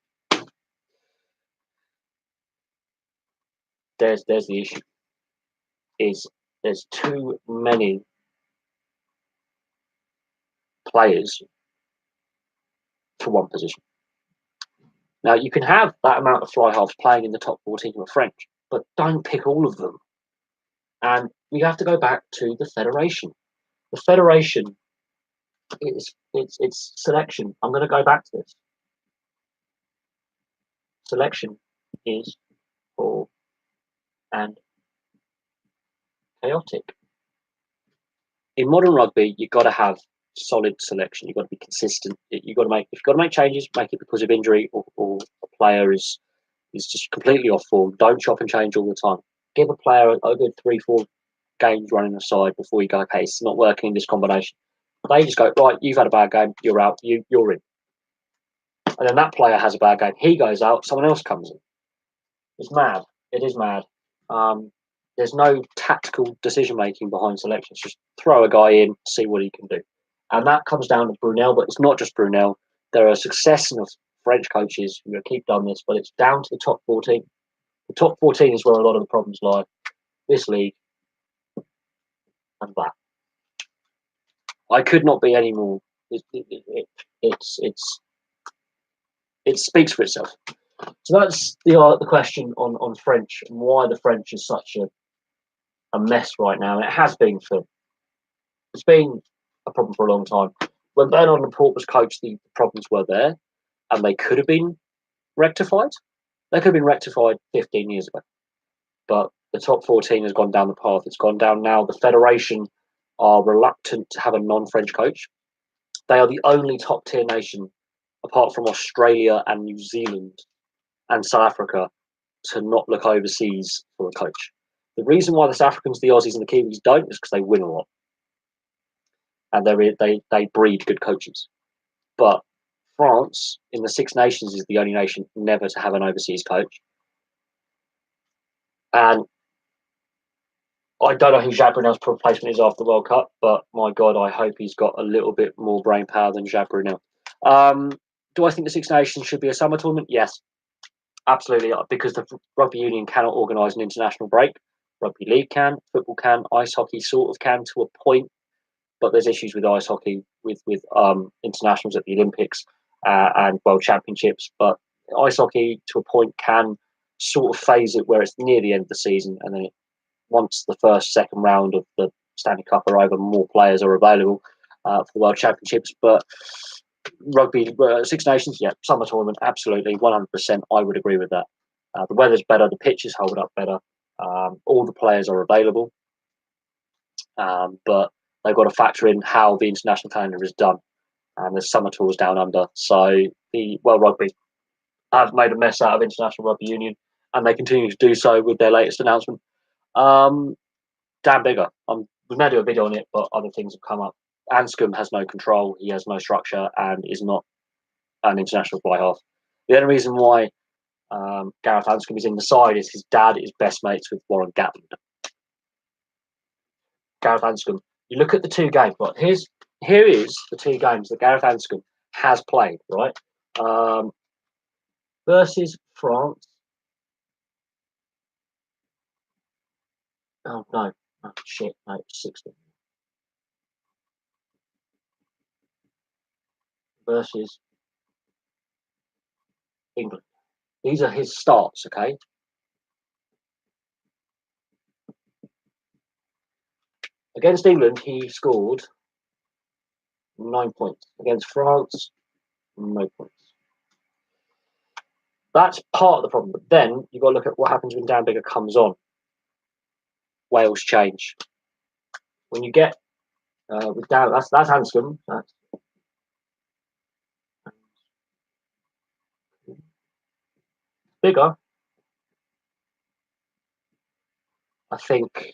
There's the issue. There's too many players for one position. Now you can have that amount of fly halves playing in the top 14 who are French, but don't pick all of them. And we have to go back to the federation. The federation it's selection. I'm going to go back to this. Selection is poor and chaotic. In modern rugby, you've got to have solid selection. You've got to be consistent. If you've got to make changes, make it because of injury or a player is just completely off form. Don't chop and change all the time. Give a player a good 3-4 games running aside before you go, okay, it's not working in this combination. They just go, right, you've had a bad game, you're out, you're in. And then that player has a bad game, he goes out, someone else comes in. It's mad. It is mad. There's no tactical decision making behind selections. Just throw a guy in, see what he can do. And that comes down to Brunel, but it's not just Brunel. There are a succession of French coaches who keep done this, but it's down to the top 14. The top 14 is where a lot of the problems lie. This league and that. I could not be any more. It speaks for itself. So So that's the question on French and why the French is such a mess right now, and it has been for it's been a problem for a long time. When Bernard Laporte was coach, the problems were there, and they could have been rectified. They could have been rectified 15 years ago, but the top 14 has gone down the path it's gone down now. The federation are reluctant to have a non-French coach. They are the only top-tier nation, apart from Australia and New Zealand and South Africa, to not look overseas for a coach. The reason why the South Africans, the Aussies, and the Kiwis don't is because they win a lot, and they breed good coaches. But France, in the Six Nations, is the only nation never to have an overseas coach. And I don't know who Jacques Brunel's replacement is after the World Cup, but my God, I hope he's got a little bit more brain power than Jacques Brunel. Do I think the Six Nations should be a summer tournament? Yes, absolutely, because the rugby union cannot organise an international break. Rugby league can, football can, ice hockey sort of can to a point, but there's issues with ice hockey with internationals at the Olympics and World Championships. But ice hockey to a point can sort of phase it where it's near the end of the season, and then once the second round of the Stanley Cup are over, more players are available for the World Championships. But rugby, Six Nations, yeah, summer tournament, absolutely, 100%. I would agree with that. The weather's better, the pitches hold up better, all the players are available, but they've got to factor in how the international calendar is done. And there's summer tours down under. So the World Rugby have made a mess out of International Rugby Union, and they continue to do so with their latest announcement. Dan Biggar, we've made a video on it, but other things have come up. Anscombe has no control, he has no structure, and is not an international fly half. The only reason why Gareth Anscombe is in the side is his dad is best mates with Warren Gatland. Gareth Anscombe, you look at the two games, right? Here is the two games that Gareth Anscombe has played, right? Versus France. Oh no, shit, no, it's 60. Versus England. These are his starts, okay? Against England, he scored 9 points. Against France, no points. That's part of the problem. But then you've got to look at what happens when Dan Biggar comes on. Wales change. When you get with Dan, that's Anscombe. That's Biggar. I think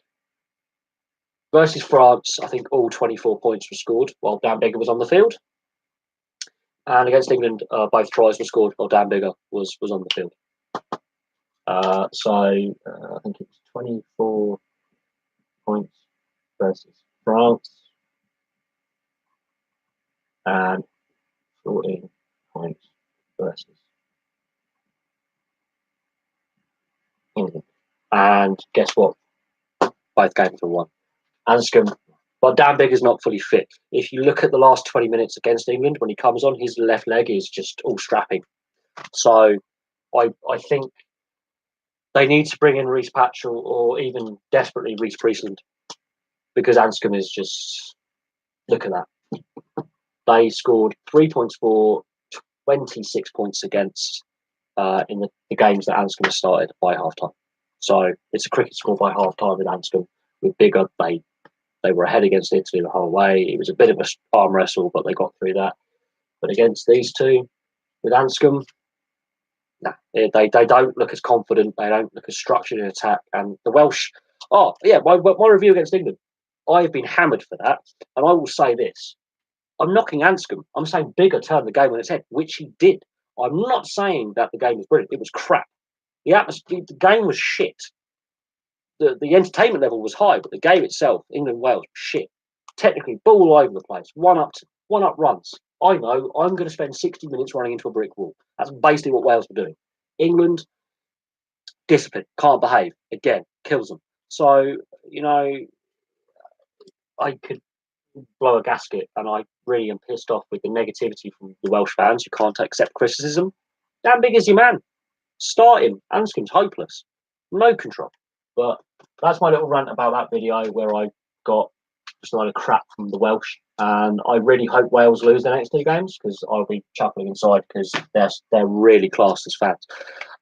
versus France, I think all 24 points were scored while Dan Biggar was on the field. And against England, both tries were scored while Dan Biggar was on the field. So I think it was 24 points versus France and 14 points versus England. And guess what? Both games were won. Anscombe, but Dan Biggar's not fully fit. If you look at the last 20 minutes against England, when he comes on, his left leg is just all strapping. So I think they need to bring in Reece Patchell or even desperately Reece Priestland, because Anscombe is just, look at that. They scored 3 points for, 26 points against in the games that Anscombe started by halftime. So it's a cricket score by halftime with Anscombe. With Biggar, they were ahead against Italy the whole way. It was a bit of an arm wrestle, but they got through that. But against these two, with Anscombe, nah, they don't look as confident. They don't look as structured in attack. And the Welsh, oh yeah, my review against England, I have been hammered for that. And I will say this: I'm knocking Anscombe. I'm saying Biggar turned the game on its head, which he did. I'm not saying that the game was brilliant. It was crap. The atmosphere, the game was shit. The entertainment level was high, but the game itself, England Wales, shit. Technically, ball all over the place. One up runs. I know I'm going to spend 60 minutes running into a brick wall. That's basically what Wales were doing. England, discipline, can't behave. Again, kills them. So, I could blow a gasket, and I really am pissed off with the negativity from the Welsh fans who can't accept criticism. Dan Biggar's your man. Starting, Anscombe's hopeless. No control. But that's my little rant about that video where I got just a lot of crap from the Welsh. And I really hope Wales lose their next 2 games because I'll be chuckling inside because they're really classed as fans.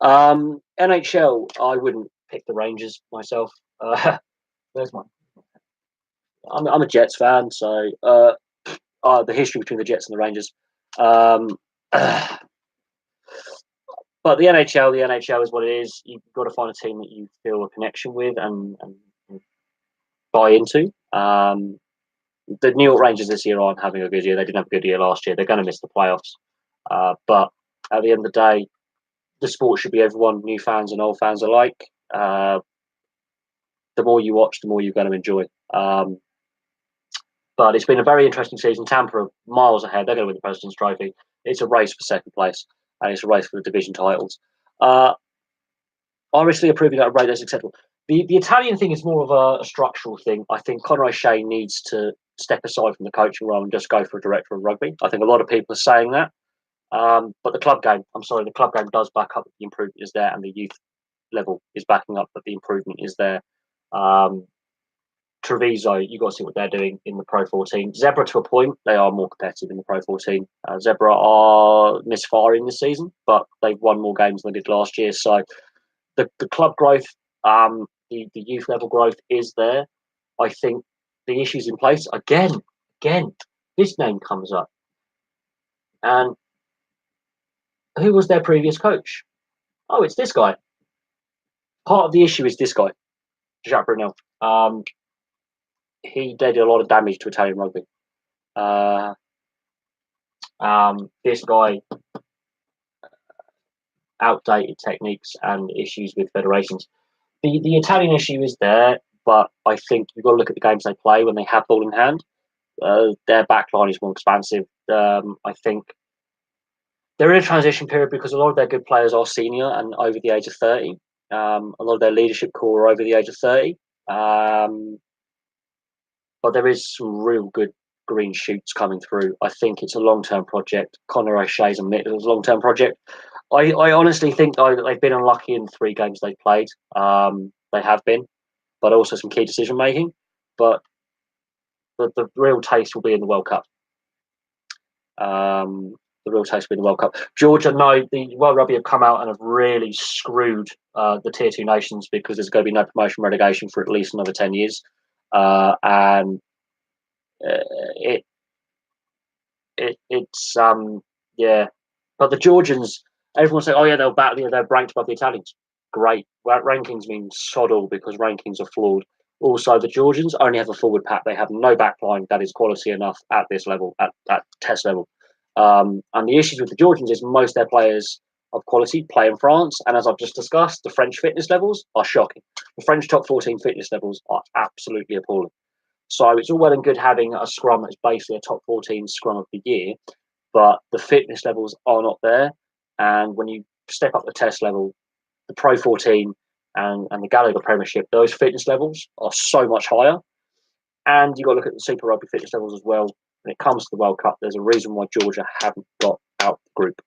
NHL, I wouldn't pick the Rangers myself. There's my. I'm a Jets fan, so the history between the Jets and the Rangers. But the NHL is what it is. You've got to find a team that you feel a connection with and buy into. The New York Rangers this year aren't having a good year. They didn't have a good year last year. They're going to miss the playoffs. But at the end of the day, the sport should be everyone, new fans and old fans alike. The more you watch, the more you're going to enjoy. But it's been a very interesting season. Tampa are miles ahead. They're going to win the President's Trophy. It's a race for second place, and it's a race for the division titles. Obviously, approving at a rate that's acceptable. The Italian thing is more of a structural thing. I think Conor O'Shea needs to step aside from the coaching role and just go for a director of rugby. I think a lot of people are saying that. But the club game does back up that the improvement is there, and the youth level is backing up that the improvement is there. Treviso, you've got to see what they're doing in the Pro 14. Zebra, to a point, they are more competitive in the Pro 14. Zebra are misfiring this season, but they've won more games than they did last year. So the club growth, the youth level growth is there. I think the issues in place, again, this name comes up. And who was their previous coach? Oh, it's this guy. Part of the issue is this guy, Jacques Brunel. He did a lot of damage to Italian rugby. This guy, outdated techniques and issues with federations. The Italian issue is there, but I think you've got to look at the games they play when they have ball in hand. Their backline is more expansive. I think they're in a transition period because a lot of their good players are senior and over the age of 30. A lot of their leadership core are over the age of 30. But there is some real good green shoots coming through. I think it's a long-term project. Conor O'Shea's admitted it was a long-term project. I honestly think, though, that they've been unlucky in 3 games they've played. They have been, but also some key decision-making. But the real taste will be in the World Cup. The real taste will be in the World Cup. Georgia, no, the World Rugby have come out and have really screwed the Tier 2 nations because there's going to be no promotion relegation for at least another 10 years. And it's yeah. But the Georgians, everyone say, oh yeah, they're ranked above the Italians. Great. Well, rankings mean sod all because rankings are flawed. Also, the Georgians only have a forward pack. They have no backline that is quality enough at this level, at test level. And the issues with the Georgians is most of their players of quality play in France. And as I've just discussed, the French fitness levels are shocking. The French top 14 fitness levels are absolutely appalling. So it's all well and good having a scrum that's basically a top 14 scrum of the year, but the fitness levels are not there. And when you step up the test level, the Pro 14 and the Gallagher Premiership, those fitness levels are so much higher. And you've got to look at the Super Rugby fitness levels as well. When it comes to the World Cup, there's a reason why Georgia haven't got out the group.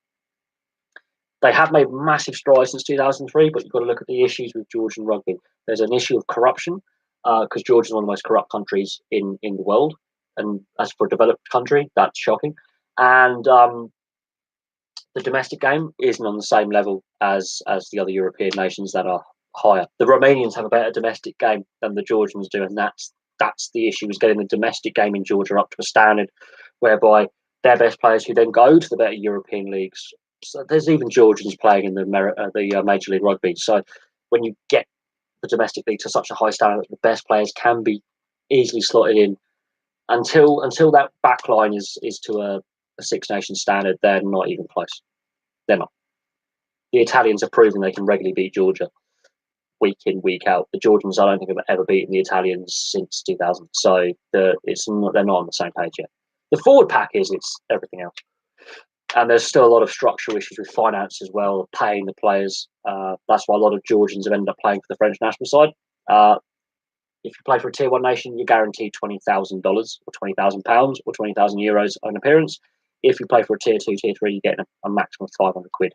They have made massive strides since 2003, but you've got to look at the issues with Georgian rugby. There's an issue of corruption because Georgia is one of the most corrupt countries in the world. And as for a developed country, that's shocking. And the domestic game isn't on the same level as the other European nations that are higher. The Romanians have a better domestic game than the Georgians do, and that's the issue, is getting the domestic game in Georgia up to a standard whereby their best players who then go to the better European leagues. So there's even Georgians playing in the Major League Rugby. So when you get the domestic league to such a high standard that the best players can be easily slotted in, until that back line is to a Six Nations standard, they're not even close. They're not. The Italians are proving they can regularly beat Georgia week in, week out. The Georgians, I don't think, have ever beaten the Italians since 2000. So they're not on the same page yet. The forward pack it's everything else. And there's still a lot of structural issues with finance as well, paying the players. That's why a lot of Georgians have ended up playing for the French national side. If you play for a Tier 1 nation, you're guaranteed $20,000 or £20,000 or €20,000 on appearance. If you play for a Tier 2, Tier 3, you're getting a maximum of 500 quid.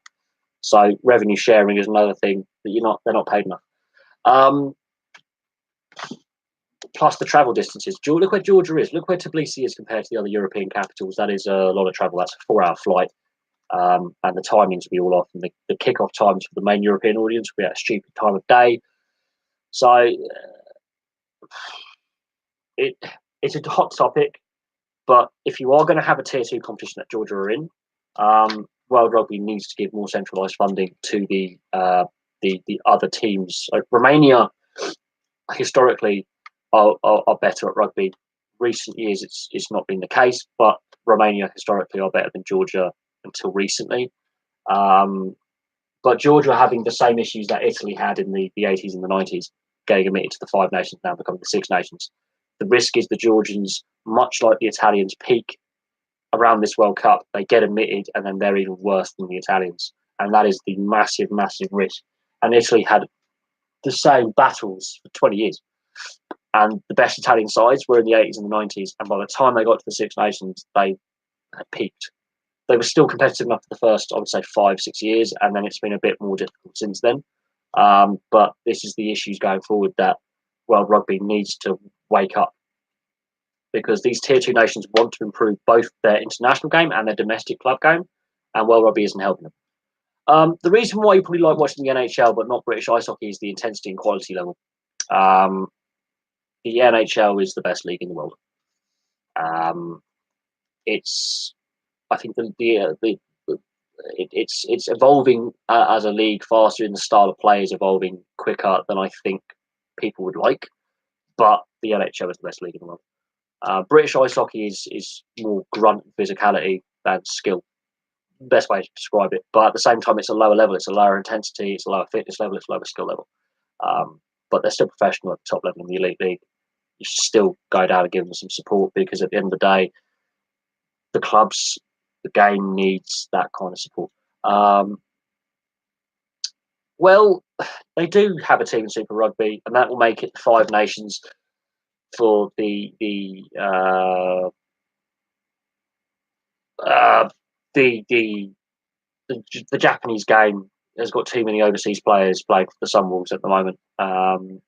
So revenue sharing is another thing that they're not paid enough. Plus the travel distances. Look where Georgia is. Look where Tbilisi is compared to the other European capitals. That is a lot of travel. That's a 4-hour flight. And the timings will be all off. And the kickoff times for the main European audience will be at a stupid time of day. So it's a hot topic. But if you are going to have a tier 2 competition that Georgia are in, World Rugby needs to give more centralised funding to the other teams. Like Romania, historically, are better at rugby. Recent years, it's not been the case, but Romania historically are better than Georgia until recently. But Georgia are having the same issues that Italy had in the 80s and the 90s, getting admitted to the 5 nations, now becoming the 6 nations. The risk is the Georgians, much like the Italians, peak around this World Cup. They get admitted, and then they're even worse than the Italians. And that is the massive, massive risk. And Italy had the same battles for 20 years. And the best Italian sides were in the 80s and the 90s. And by the time they got to the 6 nations, they had peaked. They were still competitive enough for the first, I would say, 5-6 years, and then it's been a bit more difficult since then. But this is the issues going forward that World Rugby needs to wake up, because these tier 2 nations want to improve both their international game and their domestic club game, and World Rugby isn't helping them. The reason why you probably like watching the NHL but not British ice hockey is the intensity and quality level. The NHL is the best league in the world. I think it's evolving as a league faster, and the style of play is evolving quicker than I think people would like. But the NHL is the best league in the world. British ice hockey is more grunt physicality than skill. Best way to describe it. But at the same time, it's a lower level. It's a lower intensity. It's a lower fitness level. It's a lower skill level. But they're still professional at the top level in the elite league. You should still go down and give them some support, because at the end of the day, the clubs, the game needs that kind of support. Well, they do have a team in Super Rugby, and that will make it 5 nations for the Japanese game. Has got too many overseas players playing for the Sunwolves at the moment, and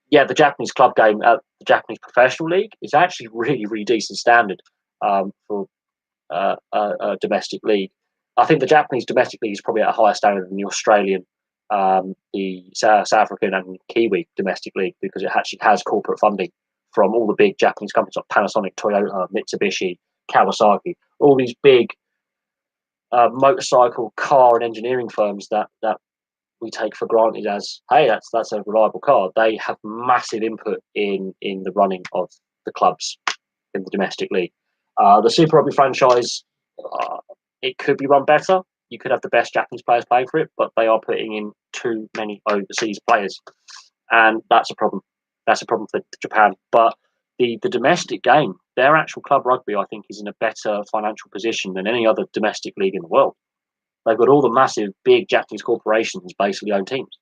yeah, the Japanese club game at the Japanese professional league is actually really, really decent standard for a domestic league. I think the Japanese domestic league is probably at a higher standard than the Australian, the South African and Kiwi domestic league, because it actually has corporate funding from all the big Japanese companies like Panasonic, Toyota, Mitsubishi, Kawasaki, all these big motorcycle, car, and engineering firms that we take for granted as, hey, that's a reliable car. They have massive input in the running of the clubs in the domestic league. The Super Rugby franchise, it could be run better. You could have the best Japanese players playing for it, but they are putting in too many overseas players, and that's a problem. That's a problem for Japan. But the domestic game, their actual club rugby, I think, is in a better financial position than any other domestic league in the world. They've got all the massive, big Japanese corporations basically own teams.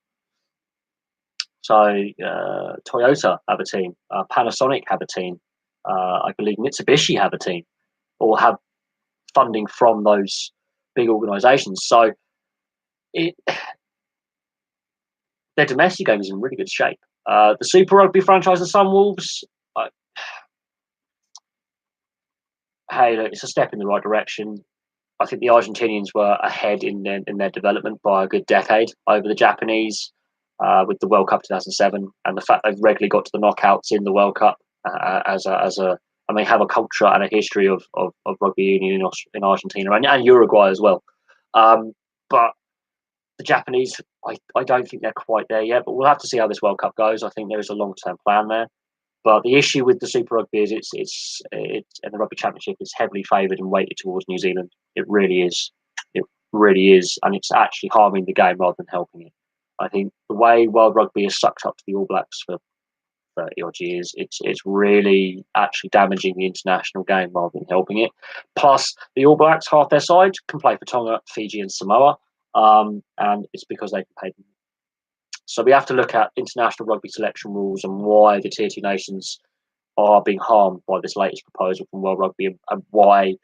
So Toyota have a team, Panasonic have a team, I believe Mitsubishi have a team, or have funding from those big organisations. So their domestic game is in really good shape. The Super Rugby franchise, the Sunwolves, hey, look, it's a step in the right direction. I think the Argentinians were ahead in their development by a good decade over the Japanese with the World Cup 2007, and the fact they've regularly got to the knockouts in the World Cup and they have a culture and a history of rugby union in Argentina and Uruguay as well. But the Japanese, I don't think they're quite there yet, but we'll have to see how this World Cup goes. I think there is a long-term plan there. But the issue with the Super Rugby is it's and the Rugby Championship is heavily favoured and weighted towards New Zealand. It really is. It really is. And it's actually harming the game rather than helping it. I think the way World Rugby is sucked up to the All Blacks for 30 odd years, it's really actually damaging the international game rather than helping it. Plus, the All Blacks, half their side, can play for Tonga, Fiji and Samoa. And it's because they can pay them. So we have to look at international rugby selection rules and why the tier 2 nations are being harmed by this latest proposal from World Rugby, and why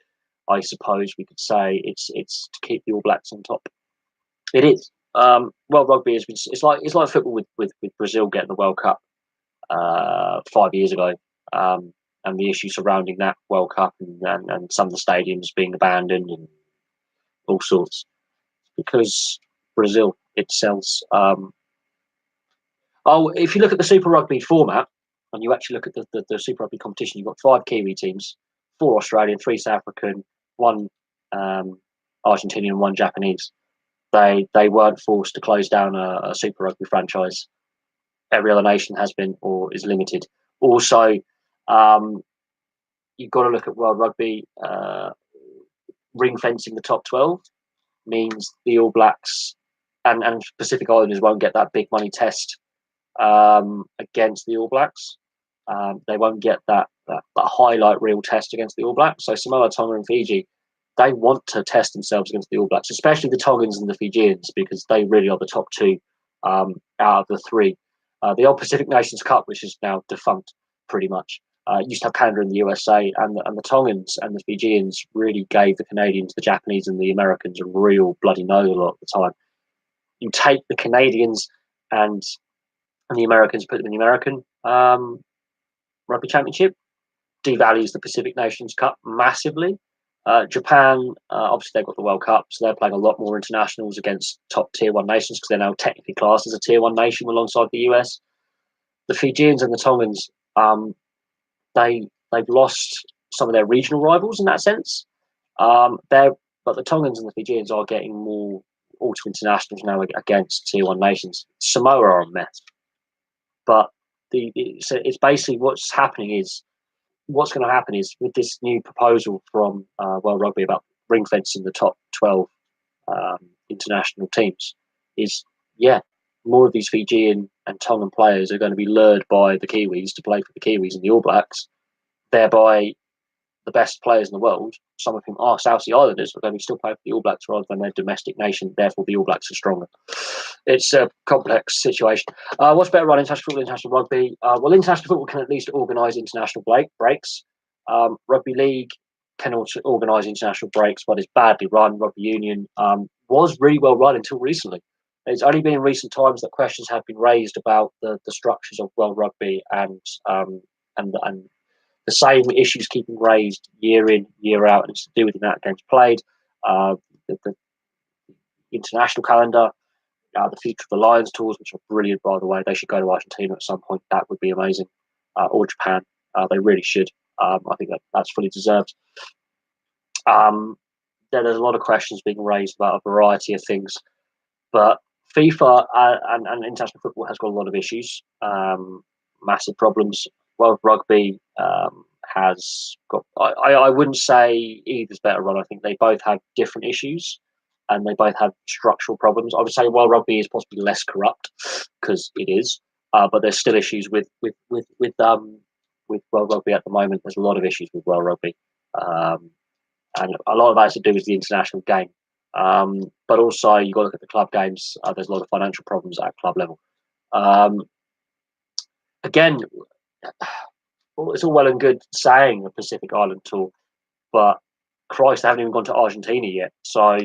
I suppose we could say it's to keep the All Blacks on top. It is. World Rugby is. It's like football with Brazil getting the World Cup 5 years ago, and the issues surrounding that World Cup and some of the stadiums being abandoned and all sorts because Brazil excels. If you look at the Super Rugby format and you actually look at the Super Rugby competition, you've got 5 Kiwi teams, 4 Australian, 3 South African, 1 Argentinian, 1 Japanese. They weren't forced to close down a Super Rugby franchise. Every other nation has been or is limited. Also, you've got to look at World Rugby. Ring fencing the top 12 means the All Blacks and Pacific Islanders won't get that big money test against the All Blacks. They won't get that highlight reel test against the All Blacks. So Samoa, Tonga, and Fiji, they want to test themselves against the All Blacks, especially the Tongans and the Fijians, because they really are the top 2 out of the 3. The old Pacific Nations Cup, which is now defunct pretty much, used to have Canada and the USA, and the Tongans and the Fijians really gave the Canadians, the Japanese, and the Americans a real bloody nose a lot of the time. You take the Canadians and the Americans, put them in the American Rugby Championship, devalues the Pacific Nations Cup massively. Japan, obviously they've got the World Cup, so they're playing a lot more internationals against top tier 1 nations because they're now technically classed as a tier 1 nation alongside the US. The Fijians and the Tongans, they've lost some of their regional rivals in that sense. But the Tongans and the Fijians are getting more auto internationals now against tier 1 nations. Samoa are a mess, but so it's basically what's going to happen is with this new proposal from World Rugby about ring fencing the top 12 international teams is, more of these Fijian and Tongan players are going to be lured by the Kiwis to play for the Kiwis and the All Blacks, thereby the best players in the world, some of whom are South Sea Islanders, are going to still play for the All Blacks rather than their domestic nation. Therefore, the All Blacks are stronger. It's a complex situation. What's better around international football, international rugby? Well, international football can at least organise international breaks. Rugby league can also organise international breaks, but it's badly run. Rugby union was really well run until recently. It's only been in recent times that questions have been raised about the structures of World Rugby and the same issues keeping raised year in, year out, and it's to do with the amount of games played, the international calendar, the future of the Lions tours, which are brilliant, by the way. They should go to Argentina at some point. That would be amazing. Or Japan. They really should. I think that's fully deserved. There's a lot of questions being raised about a variety of things, but FIFA and international football has got a lot of issues, massive problems. World Rugby has got. I wouldn't say either's better run. I think they both have different issues, and they both have structural problems. I would say World Rugby is possibly less corrupt because it is, but there's still issues with World Rugby at the moment. There's a lot of issues with World Rugby, and a lot of that has to do with the international game. But also, you've got to look at the club games. There's a lot of financial problems at club level. Again, it's all well and good saying a Pacific Island tour, but Christ, they haven't even gone to Argentina yet. So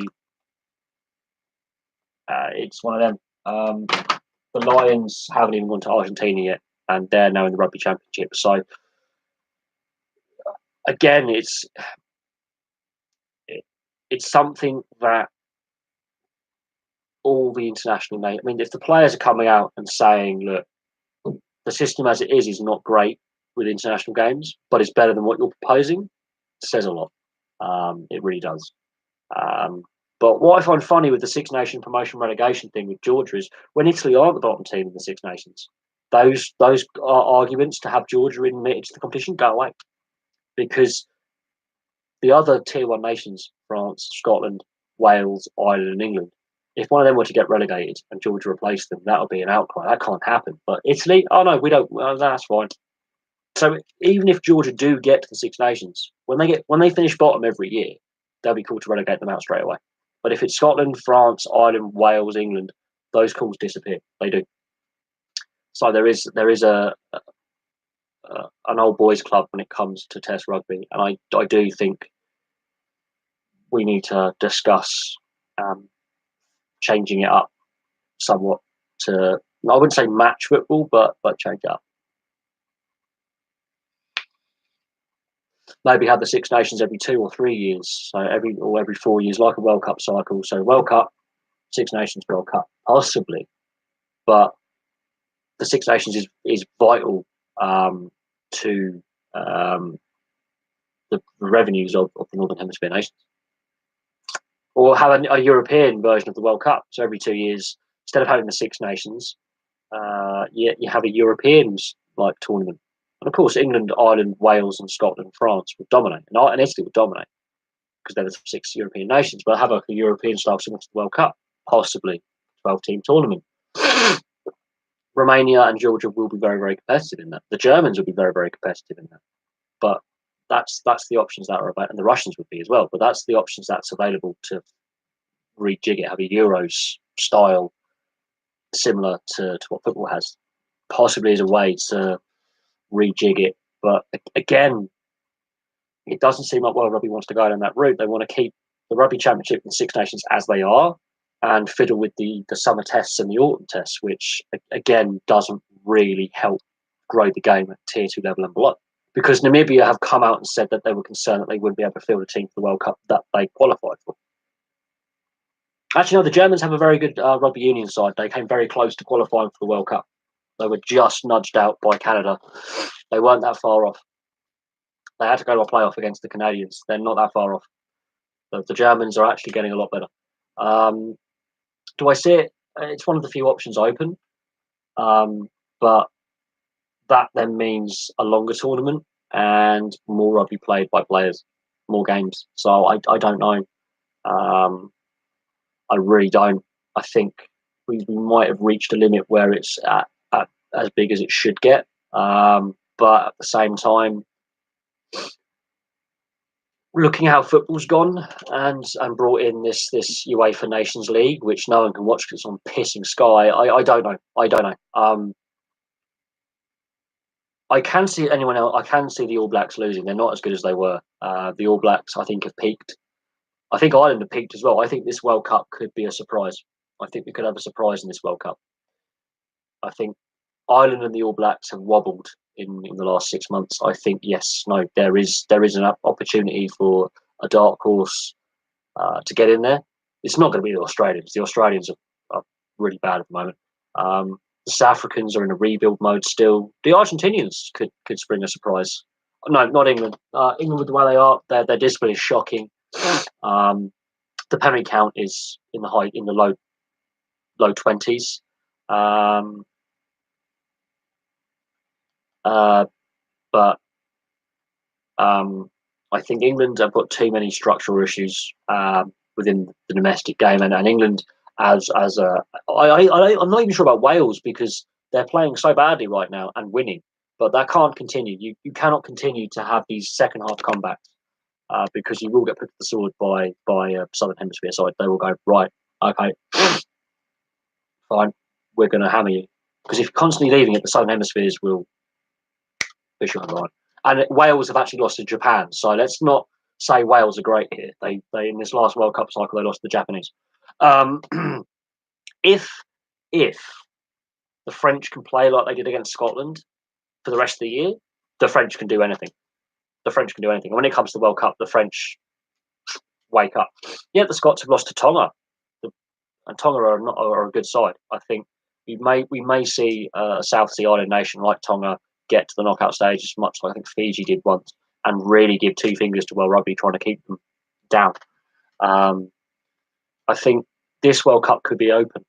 it's one of them. The Lions haven't even gone to Argentina yet, and they're now in the Rugby Championship. So again, it's something that all the international I mean, if the players are coming out and saying, look, the system as it is not great with international games, but it's better than what you're proposing, it says a lot. It really does. But what I find funny with the Six Nation promotion relegation thing with Georgia is when Italy aren't the bottom team in the Six Nations, those arguments to have Georgia admitted to the competition go away, because the other tier 1 nations, France, Scotland, Wales, Ireland, and England, if one of them were to get relegated and Georgia replaced them, that would be an outcry. That can't happen. But Italy, oh no, we don't. Well, that's fine. So even if Georgia do get to the Six Nations, when they finish bottom every year, they'll be called to relegate them out straight away. But if it's Scotland, France, Ireland, Wales, England, those calls disappear. They do. So there is an old boys club when it comes to Test rugby, and I do think we need to discuss changing it up somewhat to, I wouldn't say match football, but change it up. Maybe have the Six Nations every 2 or 3 years, so every 4 years, like a World Cup cycle. So World Cup, Six Nations, World Cup, possibly, but the Six Nations is vital to the revenues of the Northern Hemisphere nations. Or have a European version of the World Cup. So every 2 years, instead of having the Six Nations, you have a Europeans like tournament. And of course, England, Ireland, Wales, and Scotland, France would dominate, and Italy would dominate because they're the 6 European nations. But have a European style similar to the World Cup, possibly 12-team tournament. Romania and Georgia will be very, very competitive in that. The Germans will be very, very competitive in that. But that's the options that are about, and the Russians would be as well. But that's the options that's available to rejig it, have a Euros style similar to what football has, possibly as a way to rejig it. But again, it doesn't seem like World Rugby wants to go down that route. They want to keep the Rugby Championship and Six Nations as they are, and fiddle with the summer tests and the autumn tests, which again doesn't really help grow the game at tier 2 level and below. Because Namibia have come out and said that they were concerned that they wouldn't be able to field a team for the World Cup that they qualified for. Actually, no, the Germans have a very good rugby union side. They came very close to qualifying for the World Cup. They were just nudged out by Canada. They weren't that far off. They had to go to a playoff against the Canadians. They're not that far off. The Germans are actually getting a lot better. Do I see it? It's one of the few options open. But that then means a longer tournament and more rugby played by players, more games. So I don't know. I really don't. I think we might have reached a limit where it's at as big as it should get. But at the same time, looking how football's gone and brought in this UEFA Nations League, which no one can watch because it's on pissing Sky. I don't know. I don't know. I can see anyone else. I can see the All Blacks losing. They're not as good as they were. The All Blacks, I think, have peaked. I think Ireland have peaked as well. I think this World Cup could be a surprise. I think we could have a surprise in this World Cup. I think Ireland and the All Blacks have wobbled in the last 6 months. I think there is an opportunity for a dark horse to get in there. It's not going to be the Australians. The Australians are really bad at the moment. The South Africans are in a rebuild mode still. The Argentinians could spring a surprise. No, not England. England, with the way they are, their discipline is shocking. The penalty count is in the low 20s. But I think England have got too many structural issues within the domestic game, and England I'm not even sure about Wales because they're playing so badly right now and winning, but that can't continue. You cannot continue to have these second half comebacks because you will get put to the sword by Southern Hemisphere side. They will go, right, okay, fine, we're going to hammer you, because if you're constantly leaving it, the Southern Hemispheres will push you on the line. And Wales have actually lost to Japan, so let's not say Wales are great here. They in this last World Cup cycle they lost to the Japanese. If the French can play like they did against Scotland for the rest of the year, the French can do anything. The French can do anything. And when it comes to the World Cup, the French wake up. Yeah, the Scots have lost to Tonga, and Tonga are a good side. I think we may see a South Sea Island nation like Tonga get to the knockout stages, much like I think Fiji did once, and really give two fingers to World Rugby, trying to keep them down. I think this World Cup could be open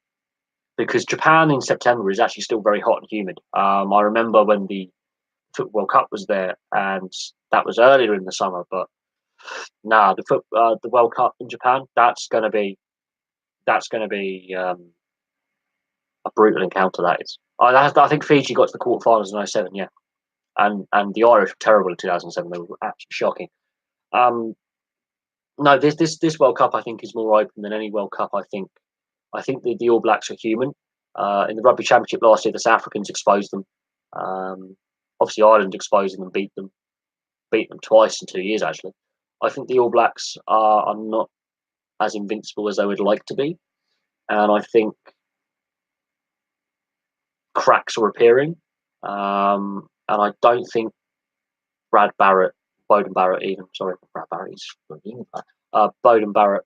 because Japan in September is actually still very hot and humid. I remember when the World Cup was there, and that was earlier in the summer. But the World Cup in Japan, that's going to be a brutal encounter. That is. I think Fiji got to the quarterfinals in 2007, yeah, and the Irish were terrible in 2007. They were absolutely shocking. No, this World Cup I think is more open than any World Cup. I think the All Blacks are human. In the Rugby Championship last year, the South Africans exposed them. Obviously, Ireland exposed them and beat them twice in 2 years. Actually, I think the All Blacks are not as invincible as they would like to be. and I think cracks are appearing. And I don't think Bowden Barrett, even sorry, Brad Barrett, Bowden Barrett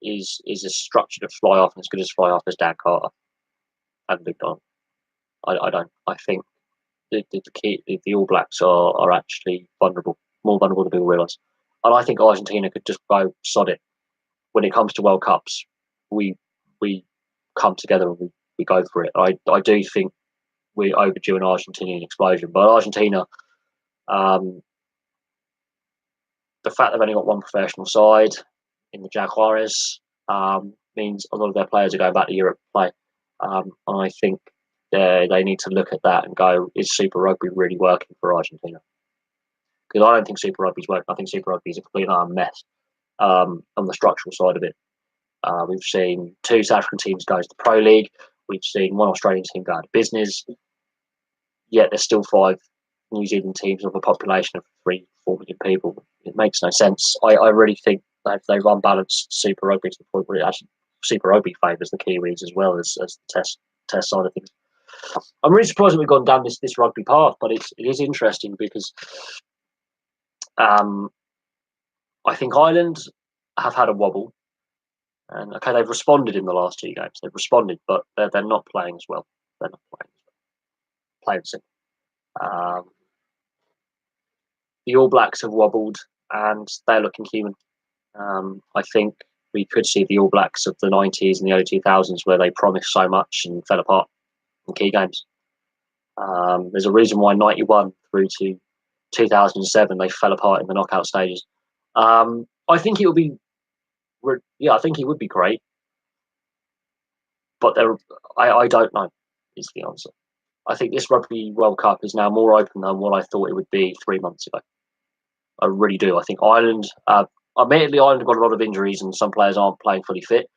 is as structured to fly off and as good as fly off as Dan Carter and Luke Donald. I don't. I think the All Blacks are actually vulnerable, more vulnerable than people realise. And I think Argentina could just go sod it. When it comes to World Cups, we come together and we go for it. I do think we're overdue an Argentinian explosion, but Argentina, the fact they've only got one professional side in the Jaguares means a lot of their players are going back to Europe to play. And I think they need to look at that and go, is Super Rugby really working for Argentina? Because I don't think Super Rugby's working. I think Super Rugby is a complete mess on the structural side of it. We've seen 2 South African teams go to the Pro League. We've seen 1 Australian team go into business. Yet there's still 5 New Zealand teams of a population of 3-4 million people. It makes no sense. I really think that they've unbalanced Super Rugby to the point where actually Super Rugby favours the Kiwis as well as the test side of things. I'm really surprised that we've gone down this rugby path, but it is interesting because I think Ireland have had a wobble. And okay, they've responded in the last 2 games. They've responded, but they're not playing as well. They're not playing as well. Plain simple. The All Blacks have wobbled, and they're looking human. I think we could see the All Blacks of the 90s and the early 2000s where they promised so much and fell apart in key games. There's a reason why 91 through to 2007 they fell apart in the knockout stages. I think it would be, I think it would be great, but I don't know is the answer. I think this Rugby World Cup is now more open than what I thought it would be 3 months ago. I really do. I think Ireland, admittedly, Ireland have got a lot of injuries and some players aren't playing fully fit.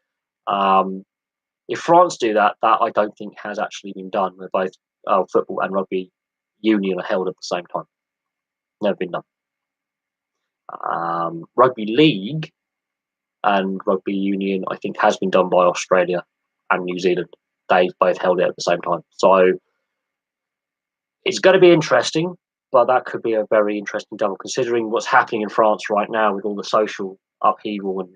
If France do that I don't think has actually been done, where both football and rugby union are held at the same time. Never been done. Rugby league and rugby union, I think, has been done by Australia and New Zealand. They've both held it at the same time. So it's going to be interesting, but that could be a very interesting double, considering what's happening in France right now with all the social upheaval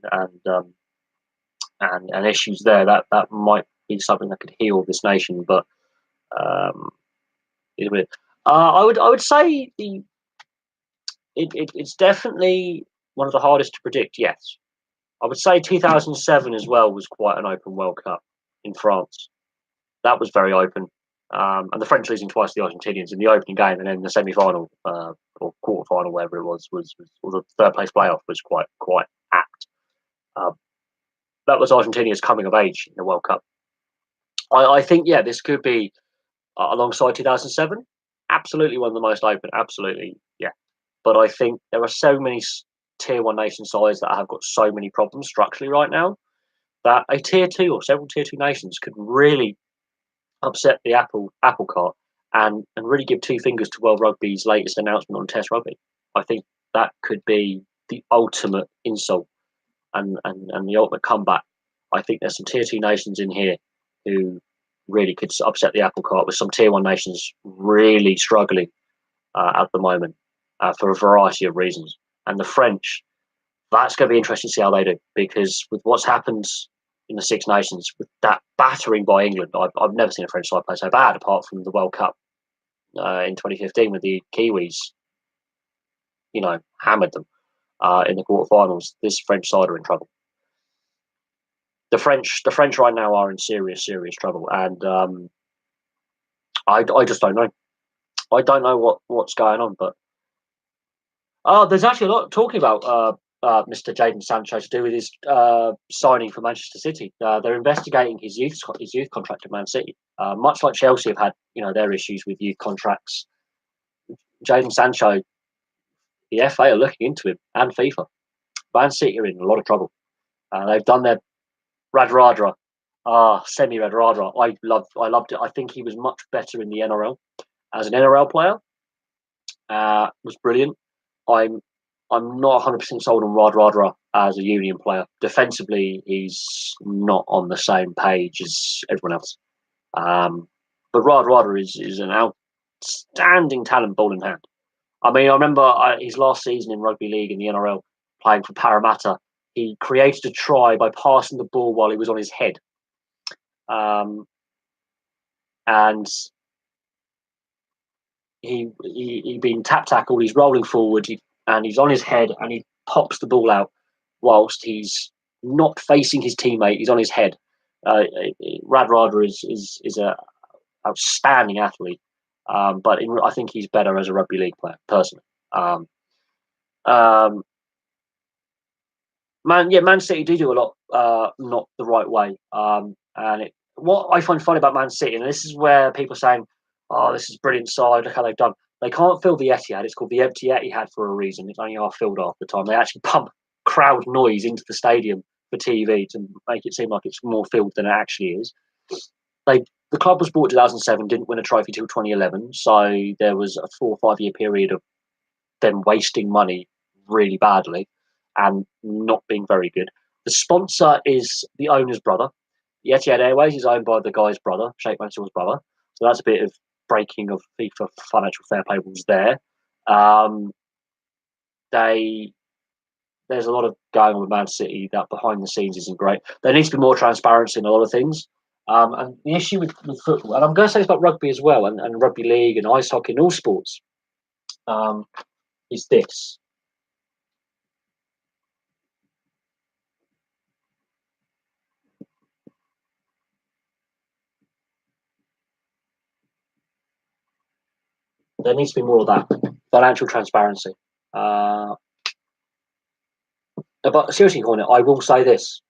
and issues there. That might be something that could heal this nation, but it's weird. I would say it's definitely one of the hardest to predict. Yes, I would say 2007 as well was quite an open World Cup in France. That was very open. And the French losing twice to the Argentinians in the opening game, and then the semi-final or quarter-final, whatever it was or the third place playoff was quite apt. That was Argentina's coming of age in the World Cup. I think, this could be alongside 2007. Absolutely one of the most open. Absolutely, yeah. But I think there are so many tier 1 nation sides that have got so many problems structurally right now that a tier 2 or several tier 2 nations could really upset the apple cart and really give 2 fingers to World Rugby's latest announcement on Test Rugby. I think that could be the ultimate insult and the ultimate comeback. I think there's some tier 2 nations in here who really could upset the apple cart, with some tier 1 nations really struggling at the moment for a variety of reasons. And the French, that's going to be interesting to see how they do, because with what's happened in the Six Nations, with that battering by England, I've never seen a French side play so bad, apart from the World Cup in 2015 with the Kiwis, hammered them in the quarterfinals. This French side are in trouble. The French right now are in serious trouble, and I just don't know. I don't know what's going on, but there's actually a lot talking about Mr. Jadon Sancho to do with his signing for Manchester City. They're investigating his youth contract at Man City, much like Chelsea have had their issues with youth contracts. Jadon Sancho, the FA are looking into him, and FIFA. Man City are in a lot of trouble. They've done their Radradra, Semi Radradra. I loved it. I think he was much better in the NRL as an NRL player. Was brilliant. I'm I'm not 100% sold on Radradra as a Union player. Defensively, he's not on the same page as everyone else. But Radradra is an outstanding talent, ball in hand. I mean, I remember his last season in rugby league in the NRL, playing for Parramatta. He created a try by passing the ball while he was on his head. And he been tackled. He's rolling forward, and he's on his head, and he pops the ball out whilst he's not facing his teammate. He's on his head. Radradra is a outstanding athlete, but I think he's better as a rugby league player personally. Man City do a lot not the right way, and what I find funny about Man City, and this is where people are saying, "Oh, this is brilliant side. Look how they've done." They can't fill the Etihad. It's called the empty Etihad for a reason. It's only half filled half the time. They actually pump crowd noise into the stadium for TV to make it seem like it's more filled than it actually is. The club was bought in 2007, didn't win a trophy till 2011, so there was a 4 or 5 year period of them wasting money really badly and not being very good. The sponsor is the owner's brother. The Etihad Airways is owned by the guy's brother, Sheikh Mansour's brother. So that's a bit of breaking of FIFA financial fair play rules there. There's a lot of going on with Man City that behind the scenes isn't great. There needs to be more transparency in a lot of things. And the issue with football, and I'm going to say this about rugby as well, and rugby league and ice hockey and all sports, is this. There needs to be more of that financial transparency. But seriously, Hornet, I will say this: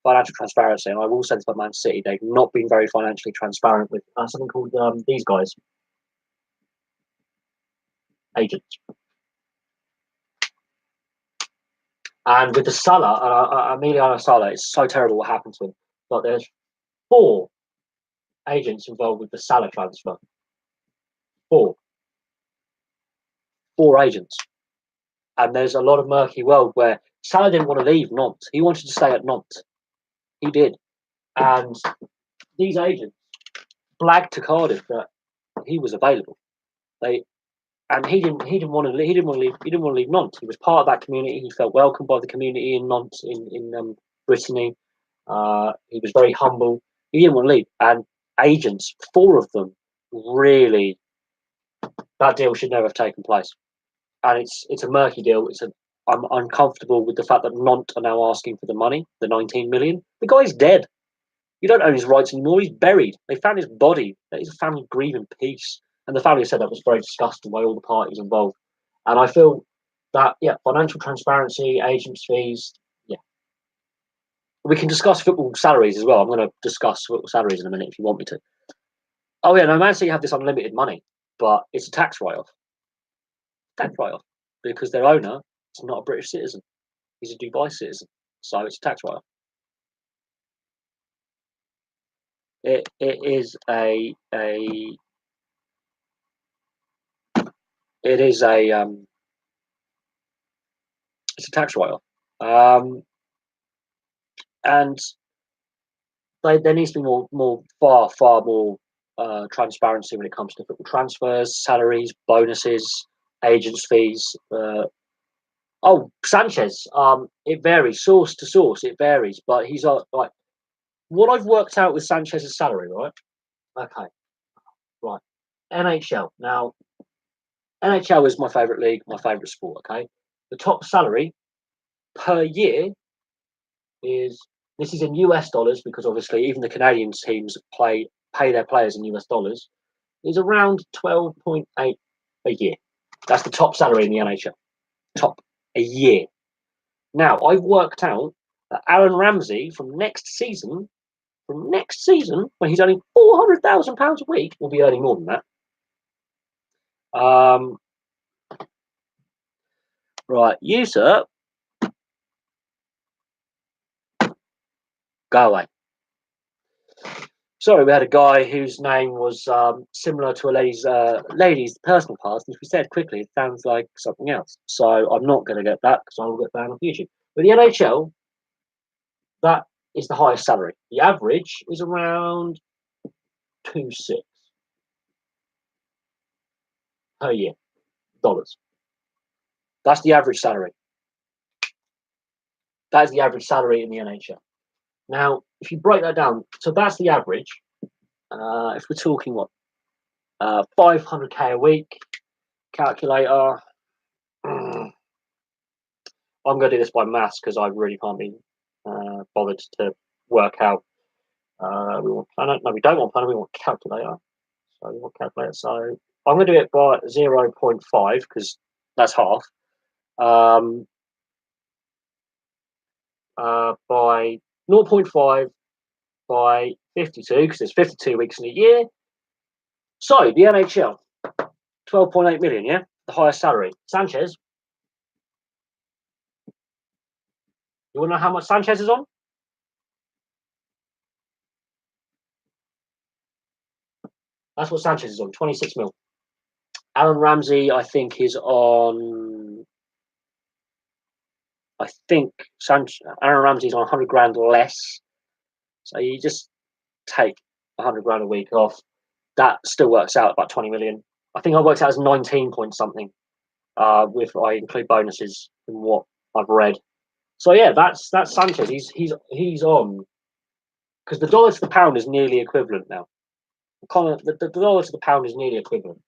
financial transparency, and I will say this about Man City. They've not been very financially transparent with something called these guys, agents. And with the Salah, Emiliano Salah, it's so terrible what happened to him. But there's 4 agents involved with the Salah transfer. 4 agents. And there's a lot of murky world where Salah didn't want to leave Nantes. He wanted to stay at Nantes. He did. And these agents blagged to Cardiff that he was available. He didn't want to leave. He didn't want to leave Nantes. He was part of that community. He felt welcomed by the community in Nantes in Brittany. He was very humble. He didn't want to leave. And agents, 4 of them, really, that deal should never have taken place. And it's a murky deal. I'm uncomfortable with the fact that Nantes are now asking for the money, the 19 million. The guy's dead. You don't own his rights anymore. He's buried. They found his body. That is a family grieve in peace. And the family said that was very disgusting by all the parties involved. And I feel that, financial transparency, agents' fees, we can discuss football salaries as well. I'm going to discuss football salaries in a minute if you want me to. Oh, yeah, no, Man City have this unlimited money, but it's a tax write-off. Because their owner is not a British citizen. He's a Dubai citizen. So it's a tax write-off. It is a it's a tax write-off. And there needs to be far more transparency when it comes to football transfers, salaries, bonuses, agents' fees. Sanchez. It varies source to source. It varies, but he's like what I've worked out with Sanchez's salary, right? Okay, right. NHL. Now, NHL is my favourite league, my favourite sport. Okay, the top salary per year is this is in US dollars because obviously even the Canadian teams pay their players in US dollars. Is around 12.8 a year. That's the top salary in the NHL. Top a year. Now I've worked out that Aaron Ramsey from next season, when he's earning £400,000 a week, will be earning more than that. Right, you sir, go away. Sorry, we had a guy whose name was similar to a lady's personal past. If we said quickly, it sounds like something else. So I'm not going to get that because I will get banned on YouTube. But the NHL, that is the highest salary. The average is around 2.6 per year, dollars. That's the average salary. That is the average salary in the NHL. Now, if you break that down, so that's the average. If we're talking 500k a week, calculator. I'm going to do this by maths because I really can't be bothered to work out. We want planet. No, we don't want planet. We want calculator. So we want calculator. So I'm going to do it by 0.5 because that's half. By 0.5 by 52 because there's 52 weeks in a year. So the NHL, 12.8 million. Yeah, the highest salary. Sanchez. You want to know how much Sanchez is on? That's what Sanchez is on, 26 mil. Aaron Ramsey, I think, is on. I think Aaron Ramsey's on 100 grand less. So you just take 100 grand a week off. That still works out about 20 million. I think I worked out as 19 point something. If I include bonuses from what I've read. So yeah, that's Sanchez. He's on because the dollar to the pound is nearly equivalent now. The dollar to the pound is nearly equivalent.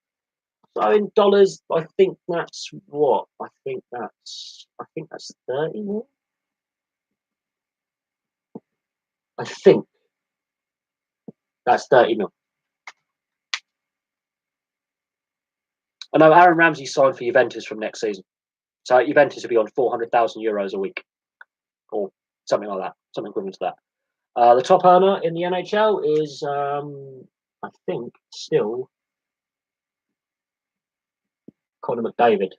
So in dollars, I think that's what? I think that's 30 more. I think that's 30 mil. I know Aaron Ramsey signed for Juventus from next season. So Juventus will be on 400,000 euros a week or something like that, something equivalent to that. The top earner in the NHL is, I think, still Connor McDavid.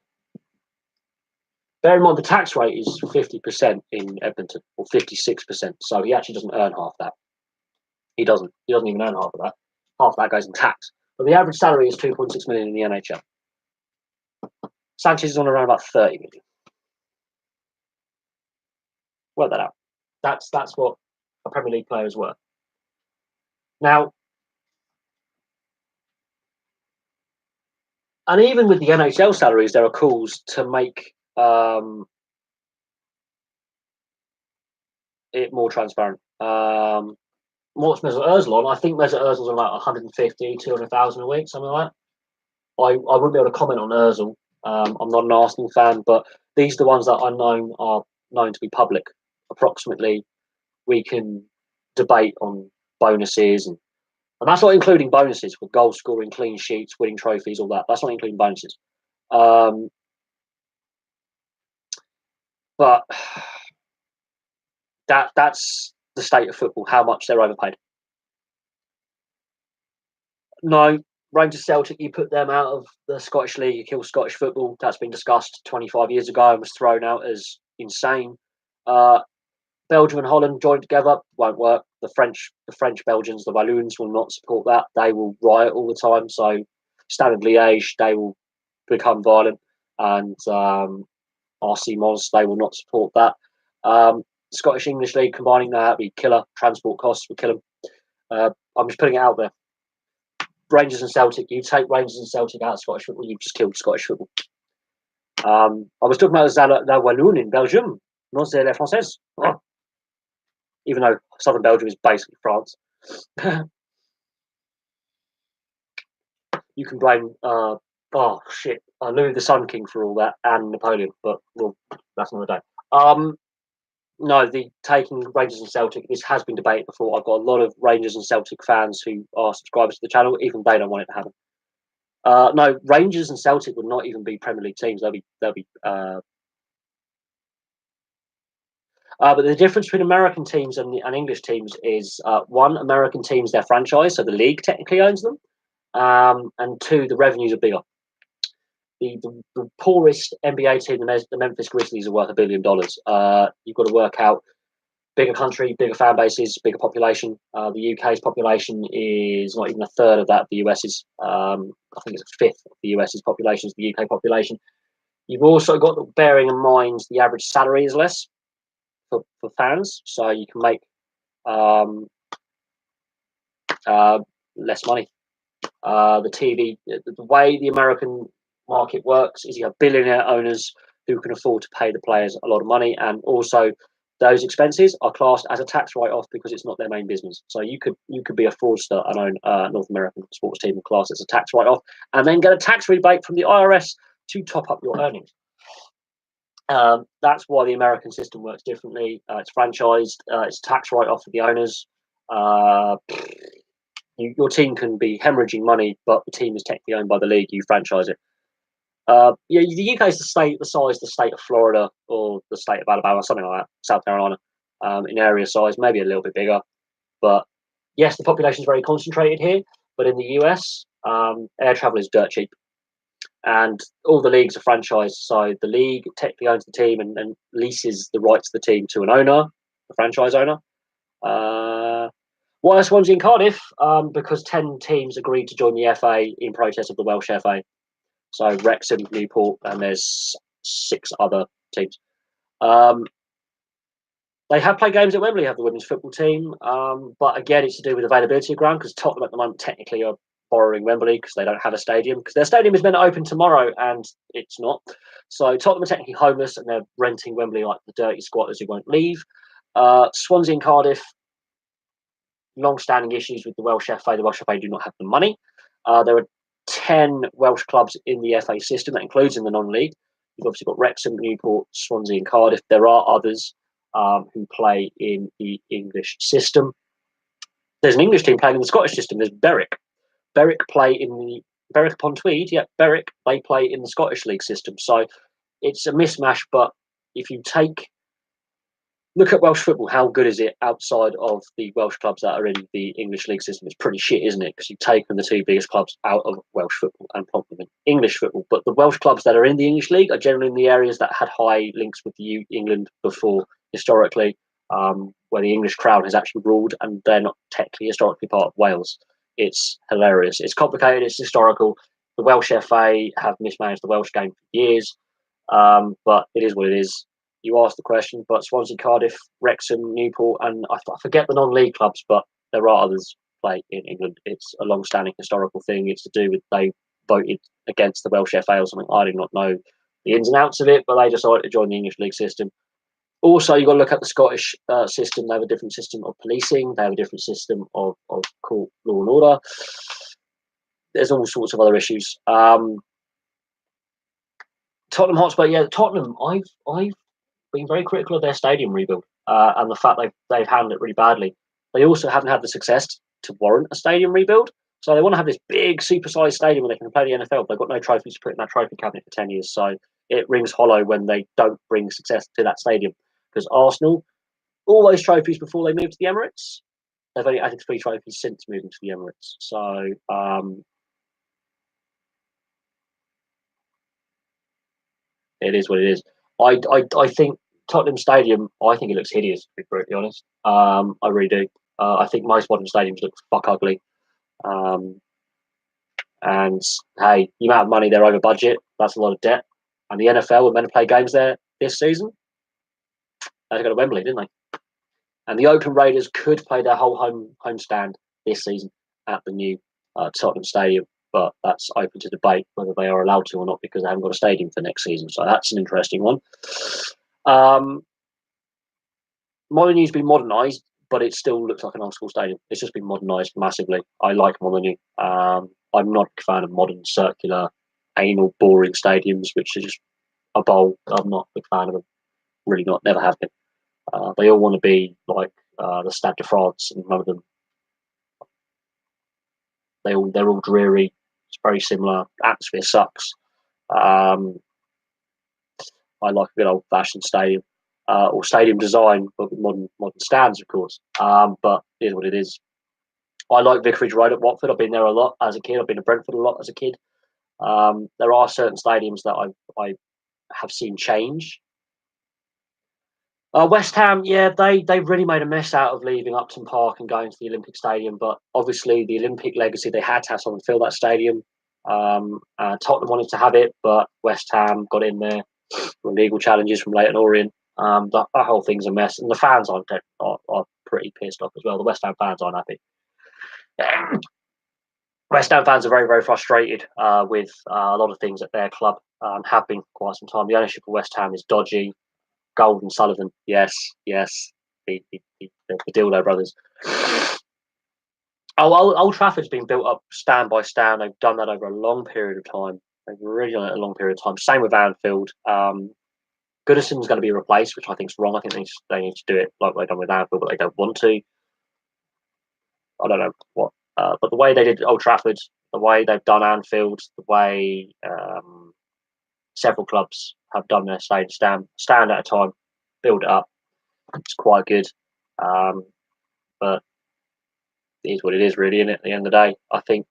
Bear in mind the tax rate is 50% in Edmonton, or 56%. So he actually doesn't earn half that. He doesn't. He doesn't even earn half of that. Half that goes in tax. But the average salary is 2.6 million in the NHL. Sanchez is on around about 30 million. Work that out. That's what a Premier League player is worth. Now, and even with the NHL salaries, there are calls to make it more transparent. What's Mesut Ozil on? I think Mesut Ozil's on like 150, 200,000 a week, something like that. I wouldn't be able to comment on Ozil. I'm not an Arsenal fan, but these are the ones that are known to be public. Approximately, we can debate on bonuses and that's not including bonuses for goal scoring, clean sheets, winning trophies, all that. That's not including bonuses. But that's the state of football, how much they're overpaid. No, Rangers Celtic, you put them out of the Scottish League, you kill Scottish football. That's been discussed 25 years ago and was thrown out as insane. Belgium and Holland joined together, won't work. The French Belgians, the Walloons will not support that. They will riot all the time. So Standard Liège, they will become violent. And RC Mons, they will not support that. Scottish English League, combining that, be killer. Transport costs would kill them. I'm just putting it out there. Rangers and Celtic, you take Rangers and Celtic out of Scottish football, you've just killed Scottish football. I was talking about the Walloon in Belgium, non c'est les Français. Oh. Even though southern Belgium is basically France. You can blame, Louis the Sun King for all that and Napoleon, but well, that's another day. No, the taking Rangers and Celtic, this has been debated before. I've got a lot of Rangers and Celtic fans who are subscribers to the channel, even they don't want it to happen. No, Rangers and Celtic would not even be Premier League teams. They'll be but the difference between American teams and English teams is one, American teams, their franchise, so the league technically owns them, and two, the revenues are bigger. The poorest NBA team, the Memphis Grizzlies, are worth $1 billion. You've got to work out Bigger country, bigger fan bases, bigger population. The UK's population is not even a third of that of the US's. I think it's a fifth of the US's population is the UK population. You've also got, bearing in mind, the average salary is less for fans, so you can make um, less money. The way the American market works is you have billionaire owners who can afford to pay the players a lot of money, and also those expenses are classed as a tax write-off because it's not their main business. So you could be a fraudster and own a North American sports team and class as a tax write-off, and then get a tax rebate from the IRS to top up your earnings. That's why the American system works differently. It's franchised. It's tax write-off for the owners. Your team can be hemorrhaging money, but the team is technically owned by the league. You franchise it. The UK is the size of the state of Florida or the state of Alabama, something like that, South Carolina, in area size, maybe a little bit bigger. But yes, the population is very concentrated here. But in the US, air travel is dirt cheap, and all the leagues are franchised. So the league technically owns the team and leases the rights of the team to an owner, the franchise owner. Why are Swansea in Cardiff? Because 10 teams agreed to join the FA in protest of the Welsh FA. So Wrexham, Newport, and there's 6 other teams. They have played games at Wembley, have the women's football team. But again, it's to do with availability of ground because Tottenham at the moment technically are borrowing Wembley because they don't have a stadium. Because their stadium is meant to open tomorrow and it's not. So Tottenham are technically homeless and they're renting Wembley like the dirty squatters who won't leave. Swansea and Cardiff, long-standing issues with the Welsh FA. The Welsh FA do not have the money. There are 10 Welsh clubs in the FA system. That includes in the non-league. You've obviously got Wrexham, Newport, Swansea and Cardiff. There are others who play in the English system. There's an English team playing in the Scottish system. There's Berwick. Berwick play in the Berwick upon Tweed. Yeah, Berwick, they play in the Scottish league system. So it's a mismatch. But if you look at Welsh football, how good is it outside of the Welsh clubs that are in the English league system? It's pretty shit, isn't it? Because you've taken the 2 biggest clubs out of Welsh football and put them in English football. But the Welsh clubs that are in the English league are generally in the areas that had high links with England before, historically, where the English crown has actually ruled, and they're not technically historically part of Wales. It's hilarious. It's complicated. It's historical. The Welsh FA have mismanaged the Welsh game for years, but it is what it is. You asked the question, but Swansea, Cardiff, Wrexham, Newport, and I forget the non-league clubs, but there are others play in England. It's a long-standing historical thing. It's to do with they voted against the Welsh FA or something. I do not know the ins and outs of it, but they decided to join the English league system. Also, you've got to look at the Scottish system. They have a different system of policing. They have a different system of court, law and order. There's all sorts of other issues. Tottenham Hotspur, yeah, Tottenham. I've been very critical of their stadium rebuild and the fact they've handled it really badly. They also haven't had the success to warrant a stadium rebuild. So they want to have this big, supersized stadium where they can play the NFL. But they've got no trophies to put in that trophy cabinet for 10 years. So it rings hollow when they don't bring success to that stadium. Because Arsenal, all those trophies before they moved to the Emirates, they've only added 3 trophies since moving to the Emirates. So it is what it is. I think Tottenham Stadium, I think it looks hideous, to be brutally honest. I really do. I think most modern stadiums look fuck ugly. Um, and hey, the amount of money they're over budget, that's a lot of debt. And the NFL were meant to play games there this season. They had to go to Wembley, didn't they? And the Oakland Raiders could play their whole home stand this season at the new Tottenham Stadium, but that's open to debate whether they are allowed to or not because they haven't got a stadium for next season. So that's an interesting one. Molineu's been modernised, but it still looks like an old school stadium. It's just been modernised massively. I like Molineux. I'm not a fan of modern, circular, anal, boring stadiums, which are just a bowl. I'm not a big fan of them. Really not. Never have been. They all want to be like the Stade de France, and none of them. They're all dreary. It's very similar. Atmosphere sucks. I like a good old fashioned stadium. Or stadium design, but with modern stands, of course. But it is what it is. I like Vicarage Road at Watford. I've been there a lot as a kid. I've been to Brentford a lot as a kid. There are certain stadiums that I have seen change. West Ham, yeah, they really made a mess out of leaving Upton Park and going to the Olympic Stadium. But obviously, the Olympic legacy, they had to have someone fill that stadium. Tottenham wanted to have it, but West Ham got in there with legal challenges from Leyton Orient. The whole thing's a mess, and the fans are pretty pissed off as well. The West Ham fans aren't happy. West Ham fans are very, very frustrated with a lot of things at their club. Have been for quite some time. The ownership of West Ham is dodgy. Gold and Sullivan, yes, yes, the Dildo brothers. Old Trafford's been built up stand by stand. They've done that over a long period of time. They've really done it a long period of time. Same with Anfield. Goodison's going to be replaced, which I think is wrong. I think they need to do it like they've done with Anfield, but they don't want to. I don't know what. But the way they did Old Trafford, the way they've done Anfield, the way several clubs have done their stand at a time, build it up. It's quite good. But it is what it is, really, isn't it? At the end of the day, I think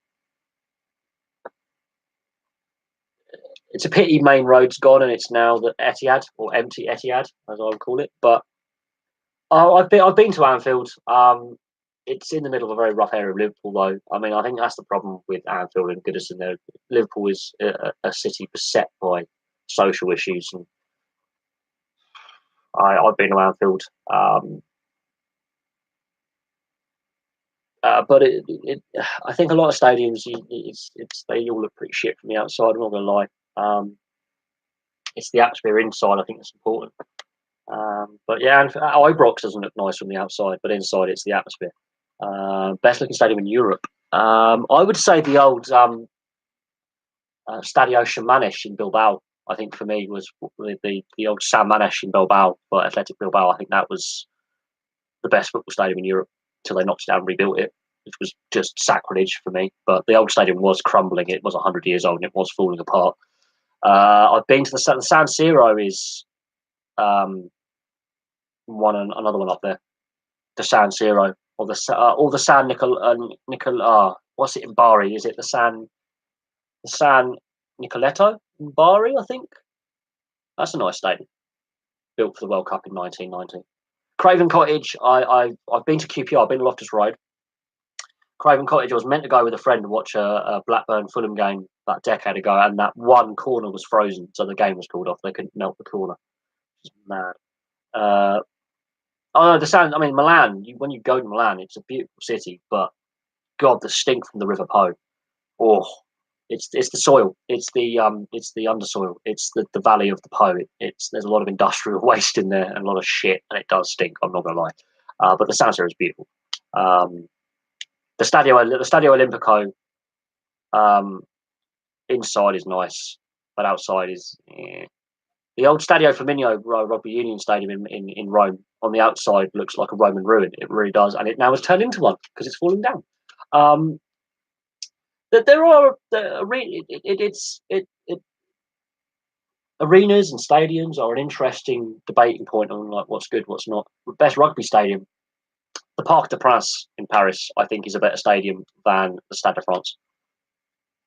it's a pity Main Road's gone and it's now the Etihad, or empty Etihad, as I would call it. But I've been to Anfield. It's in the middle of a very rough area of Liverpool, though. I mean, I think that's the problem with Anfield and Goodison. There, Liverpool is a city beset by social issues, and I've been to Anfield. But I think a lot of stadiums, they all look pretty shit from the outside. I'm not going to lie. It's the atmosphere inside, I think, that's important. But yeah, and Ibrox doesn't look nice from the outside, but inside it's the atmosphere. Best looking stadium in Europe. I would say the old Stadio Shamanish in Bilbao. I think for me was the old San Manesh in Bilbao for Athletic Bilbao. I think that was the best football stadium in Europe till they knocked it down and rebuilt it, which was just sacrilege for me. But the old stadium was crumbling. It was 100 years old and it was falling apart. I've been to the San Siro is another one up there. The San Siro or the San what's it in Bari? Is it the San Nicoletto in Bari? I think that's a nice stadium built for the World Cup in 1990. Craven Cottage. I've been to QPR. I've been to Loftus Road. Craven Cottage. I was meant to go with a friend and watch a Blackburn Fulham game about a decade ago, and that one corner was frozen, so the game was called off. They couldn't melt the corner. It's mad. Oh no, the sound. I mean, Milan. When you go to Milan, it's a beautiful city, but God, the stink from the River Po. Oh, it's the soil. It's the undersoil. It's the valley of the Po. There's a lot of industrial waste in there and a lot of shit, and it does stink. I'm not gonna lie. But the sound here is beautiful. The Stadio Olimpico. Inside is nice, but outside is. The old Stadio Flaminio Rugby Union Stadium in Rome on the outside looks like a Roman ruin. It really does, and it now has turned into one because it's falling down. There are arenas and stadiums are an interesting debating point on like what's good, what's not. The best rugby stadium, the Parc des Princes in Paris, I think is a better stadium than the Stade de France.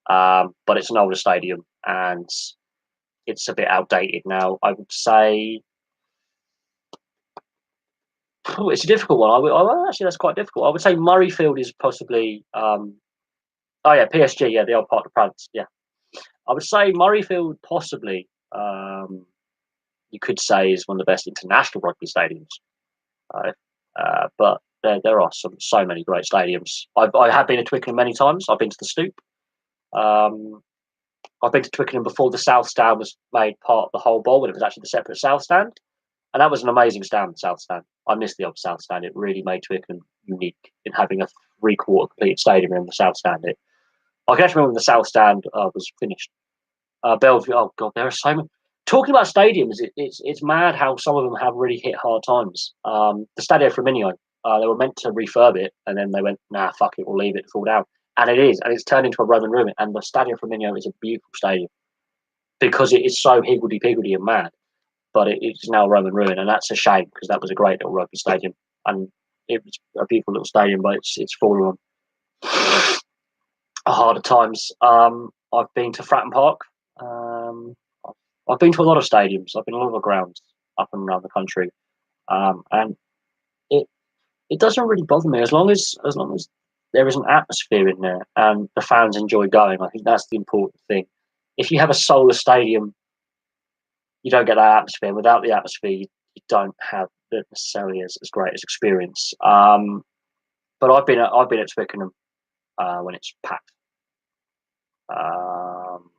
But it's an older stadium and it's a bit outdated now. I would say it's a difficult one. Actually, that's quite difficult. I would say Murrayfield is possibly. Oh yeah, PSG. Yeah, the old Parc des Princes. Yeah, I would say Murrayfield possibly. You could say is one of the best international rugby stadiums. But there are so many great stadiums. I have been to Twickenham many times. I've been to the Stoop. I've been to Twickenham before the South Stand was made part of the whole bowl, when it was actually the separate South Stand. And that was an amazing stand, the South Stand. I miss the old South Stand. It really made Twickenham unique in having a three-quarter complete stadium in the South Stand. I can actually remember when the South Stand was finished. Bellevue, oh God, there are so many. Talking about stadiums, it's mad how some of them have really hit hard times. The Stadio Flaminio, they were meant to refurb it, and then they went, nah, fuck it, we'll leave it to fall down. And it is, and it's turned into a Roman ruin. And the Stadio Flaminio is a beautiful stadium because it is so higgledy-piggledy and mad. But it's now a Roman ruin, and that's a shame because that was a great little rugby stadium, and it was a beautiful little stadium, but it's fallen on harder times. I've been to Fratton Park. I've been to a lot of stadiums. I've been to a lot of grounds up and around the country. And it it doesn't really bother me as long as there is an atmosphere in there and the fans enjoy going. I think that's the important thing. If you have a soulless stadium, you don't get that atmosphere. Without the atmosphere, you don't have necessarily as great as experience. But I've been at Twickenham when it's packed. Um,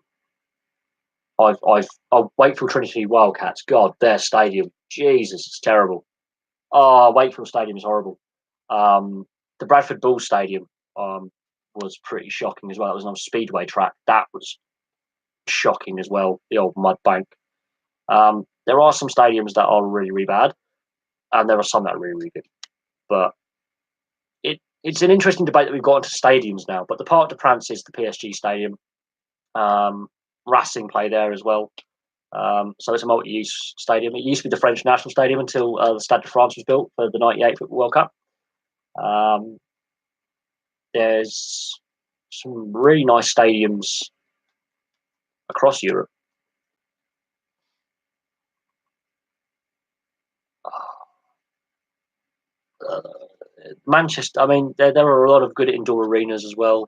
Wakefield Trinity Wildcats. God, their stadium, Jesus, it's terrible. Oh, Wakefield Stadium is horrible. The Bradford Bull Stadium was pretty shocking as well. It was on a speedway track. That was shocking as well. The old mud bank. There are some stadiums that are really, really bad, and there are some that are really, really good. But it's an interesting debate that we've got into stadiums now. But the Parc des Princes is the PSG stadium. Racing play there as well. So it's a multi-use stadium. It used to be the French national stadium until the Stade de France was built for the '98 Football World Cup. There's some really nice stadiums across Europe. Uh, Manchester. I mean, there are a lot of good indoor arenas as well.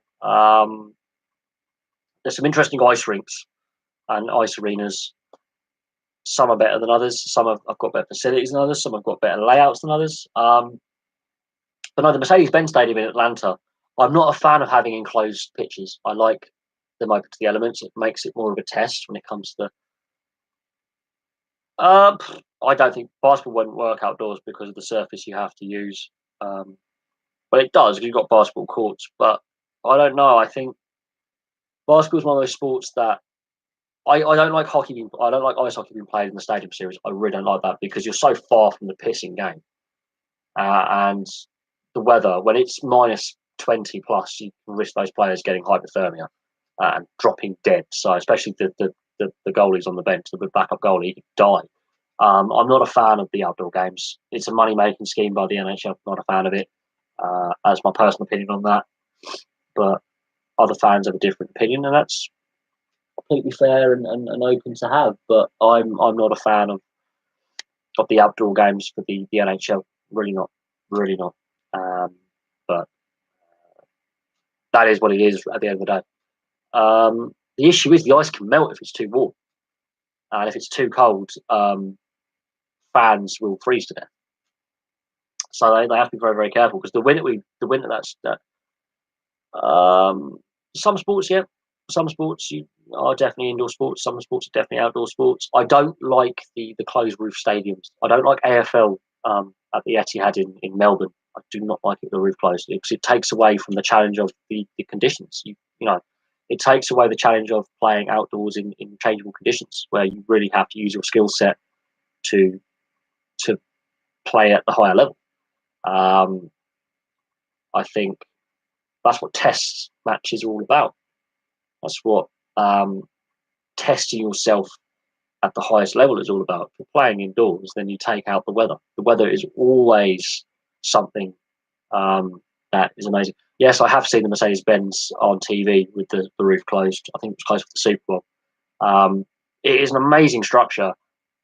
There's some interesting ice rinks and ice arenas. Some are better than others. Some have got better facilities than others. Some have got better layouts than others. But no, the Mercedes-Benz Stadium in Atlanta, I'm not a fan of having enclosed pitches. I like them open to the elements. It makes it more of a test when it comes to I don't think basketball won't work outdoors because of the surface you have to use. But it does because you've got basketball courts. But I don't know. I think basketball is one of those sports that I don't like hockey. I don't like ice hockey being played in the stadium series. I really don't like that because you're so far from the pissing game. And the weather, when it's -20 plus, you can risk those players getting hypothermia and dropping dead. So especially the goalies on the bench, the backup goalie, die. I'm not a fan of the outdoor games. It's a money making scheme by the NHL. I'm not a fan of it. That's my personal opinion on that. But other fans have a different opinion, and that's completely fair and open to have. But I'm not a fan of the outdoor games for the NHL. Really not. Really not. But that is what it is at the end of the day. The issue is the ice can melt if it's too warm, and if it's too cold, fans will freeze to death. So they have to be very, very careful because the winter that some sports, yeah, some sports you are definitely indoor sports. Some sports are definitely outdoor sports. I don't like the closed roof stadiums. I don't like AFL at the Etihad in Melbourne. I do not like it with the roof closed because it takes away from the challenge of the conditions. You know, it takes away the challenge of playing outdoors in changeable conditions where you really have to use your skill set to to play at the higher level. Um, I think that's what test matches are all about. That's what testing yourself at the highest level is all about. If you're playing indoors, then you take out the weather. The weather is always something that is amazing. Yes, I have seen the Mercedes Benz on TV with the roof closed. I think it was closed for the Super Bowl. It is an amazing structure.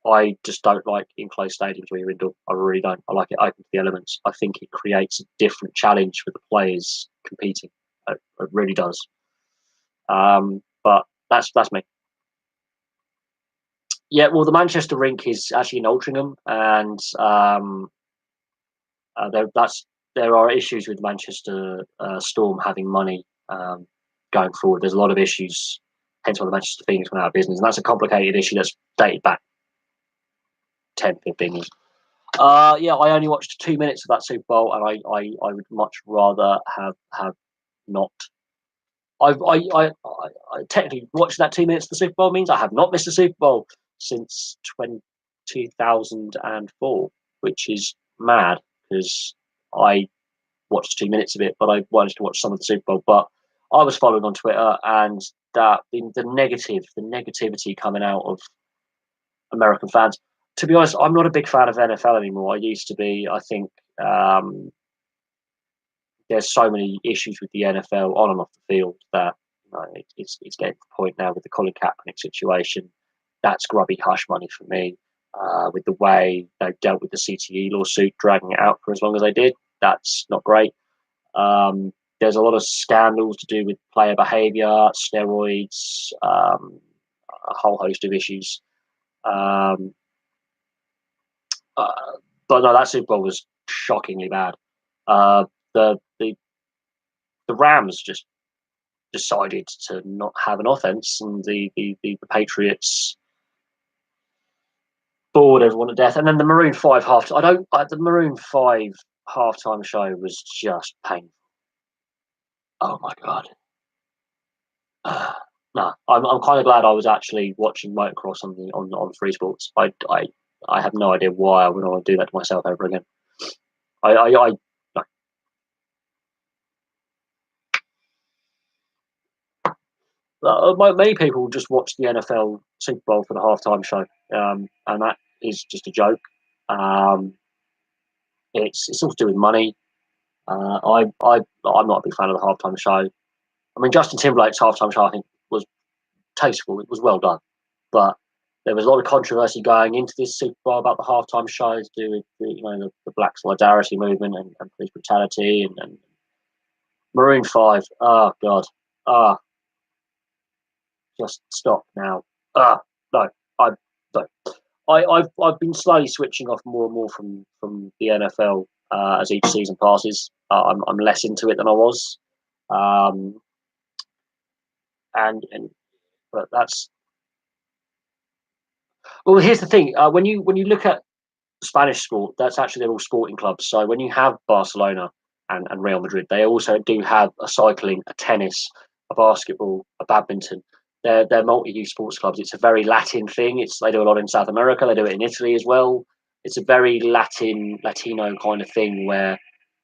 I just don't like enclosed stadiums where you're indoor. I really don't. I like it open to the elements. I think it creates a different challenge for the players competing. It really does. But that's me. Yeah, well, the Manchester rink is actually in Altrincham, and there are issues with Manchester Storm having money going forward. There's a lot of issues, hence why the Manchester Phoenix went out of business, and that's a complicated issue that's dated back 10, 15 years. Yeah, I only watched 2 minutes of that Super Bowl, and I would much rather have not. I technically watching that 2 minutes of the Super Bowl means I have not missed a Super Bowl since 2004, which is mad because I watched 2 minutes of it, but I wanted to watch some of the Super Bowl. But I was following on Twitter, and that the negativity coming out of American fans. To be honest, I'm not a big fan of NFL anymore. I used to be. I think there's so many issues with the NFL on and off the field that it's getting to the point now with the Colin Kaepernick situation. That's grubby hush money for me. with the way they dealt with the CTE lawsuit, dragging it out for as long as they did. That's not great. There's a lot of scandals to do with player behaviour, steroids, a whole host of issues. Um, uh, but no, that Super Bowl was shockingly bad. Uh, the Rams just decided to not have an offense, and the Patriots bored everyone to death. And then the Maroon Five the Maroon Five halftime show was just painful. Oh my god. No, I'm kind of glad I was actually watching motocross on Free Sports. I have no idea why I would want to do that to myself ever again. I many people just watch the NFL Super Bowl for the halftime show, and that is just a joke. Um, it's all to do with money. I'm not a big fan of the halftime show. I mean, Justin Timberlake's halftime show I think was tasteful. It was well done, but there was a lot of controversy going into this Super Bowl about the halftime show to do with the Black Solidarity movement and police brutality and Maroon Five. Oh God, ah, just stop now. No, I no. I've been slowly switching off more and more from the NFL as each season passes. I'm less into it than I was, um, and but that's well. Here's the thing: when you look at Spanish sport, that's actually they're all sporting clubs. So when you have Barcelona and Real Madrid, they also do have a cycling, a tennis, a basketball, a badminton. They're multi-use sports clubs. It's a very Latin thing. They do a lot in South America. They do it in Italy as well. It's a very Latino kind of thing where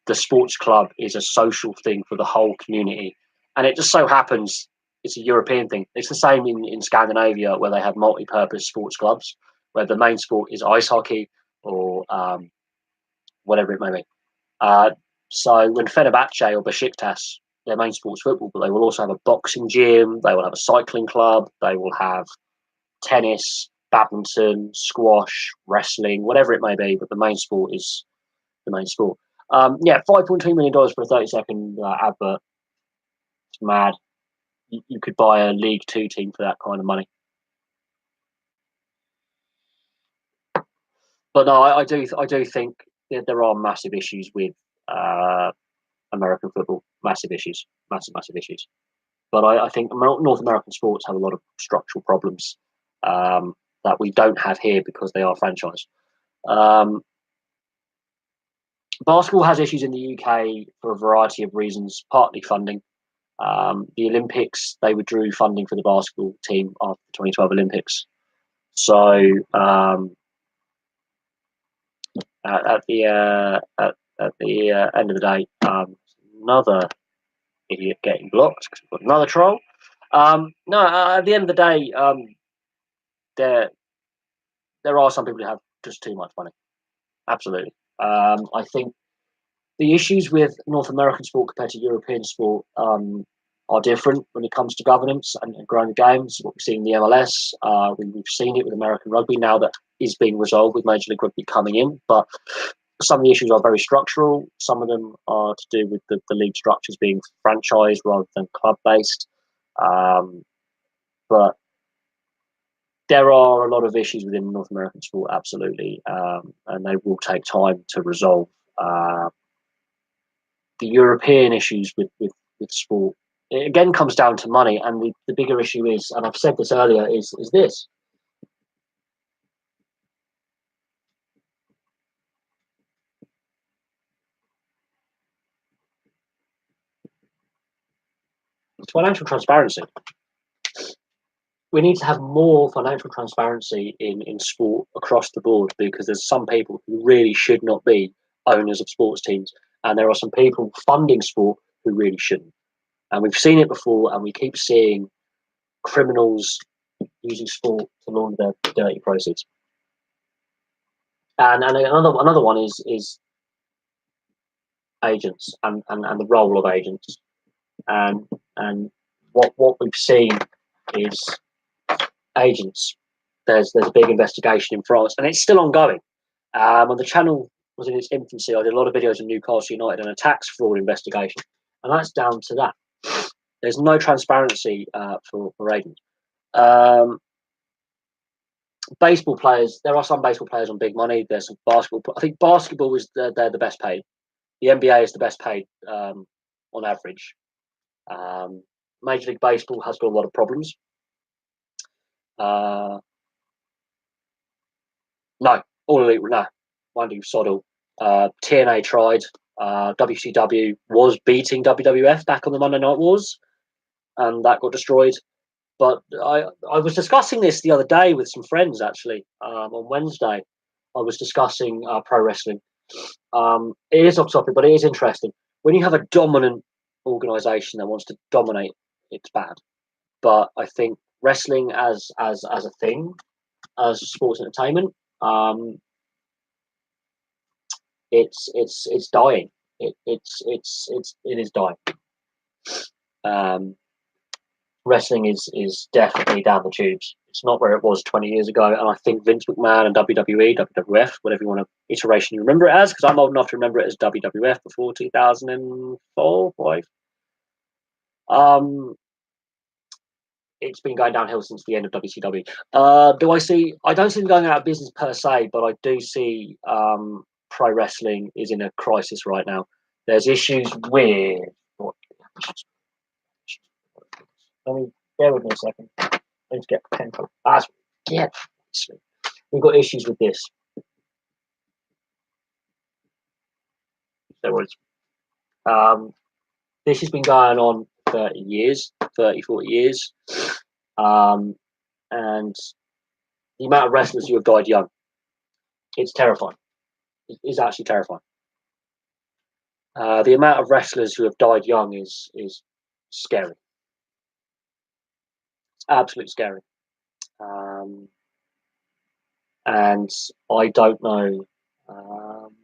the sports club is a social thing for the whole community. And it just so happens it's a European thing. It's the same in Scandinavia where they have multi-purpose sports clubs where the main sport is ice hockey or whatever it may be. Uh, so when Fenerbahce or Besiktas, their main sport's football, but they will also have a boxing gym, they will have a cycling club, they will have tennis, badminton, squash, wrestling, whatever it may be, but the main sport is the main sport. Yeah, $5.2 million for a 30-second advert. It's mad. You could buy a League Two team for that kind of money. But no, I do think that there are massive issues with uh, American football. Massive issues, massive issues. But I think North American sports have a lot of structural problems that we don't have here because they are franchised. Um, Basketball has issues in the UK for a variety of reasons, partly funding. The Olympics, they withdrew funding for the basketball team after the 2012 Olympics. So at the end of the day, another idiot getting blocked because we've got another troll. No, at the end of the day, there are some people who have just too much money. Absolutely. I think the issues with North American sport compared to European sport are different when it comes to governance and growing the games. What we've seen in the MLS, we've seen it with American rugby now that is being resolved with Major League Rugby coming in. But some of the issues are very structural. Some of them are to do with the league structures being franchise rather than club based. But there are a lot of issues within North American sport, absolutely, and they will take time to resolve. The European issues with sport, it again comes down to money, and the bigger issue is, and I've said this earlier, is this. It's financial transparency. We need to have more financial transparency in sport across the board because there's some people who really should not be owners of sports teams, and there are some people funding sport who really shouldn't. And we've seen it before, and we keep seeing criminals using sport to launder their dirty proceeds. And another one is agents and the role of agents. And what we've seen is agents. there's a big investigation in France, and it's still ongoing. When the channel was in its infancy, I did a lot of videos on Newcastle United and a tax fraud investigation, and that's down to that. There's no transparency for agents. Baseball players, there are some baseball players on big money. There's some basketball. I think basketball is they're the best paid. The NBA is the best paid on average. Major League Baseball has got a lot of problems. No, All Elite, no. Winding Soddle. TNA tried. WCW was beating WWF back on the Monday Night Wars, and that got destroyed. But I was discussing this the other day with some friends, actually, on Wednesday. I was discussing pro wrestling. It is off topic, but it is interesting. When you have a dominant organisation that wants to dominate, it's bad. But I think wrestling as a thing, as sports entertainment, it's dying. It is dying. Wrestling is definitely down the tubes. It's not where it was 20 years ago, and I think Vince McMahon and WWE, WWF, whatever you want to iteration you remember it as, because I'm old enough to remember it as WWF before 2004, 5. It's been going downhill since the end of WCW. I don't see them going out of business per se, but I do see pro wrestling is in a crisis right now. There's issues with bear with me a second. I need to get a pen. We've got issues with this. This has been going on 30 years, 30, 40 years. And the amount of wrestlers who have died young, it's terrifying. It is actually terrifying. The amount of wrestlers who have died young is scary. It's absolutely scary. And I don't know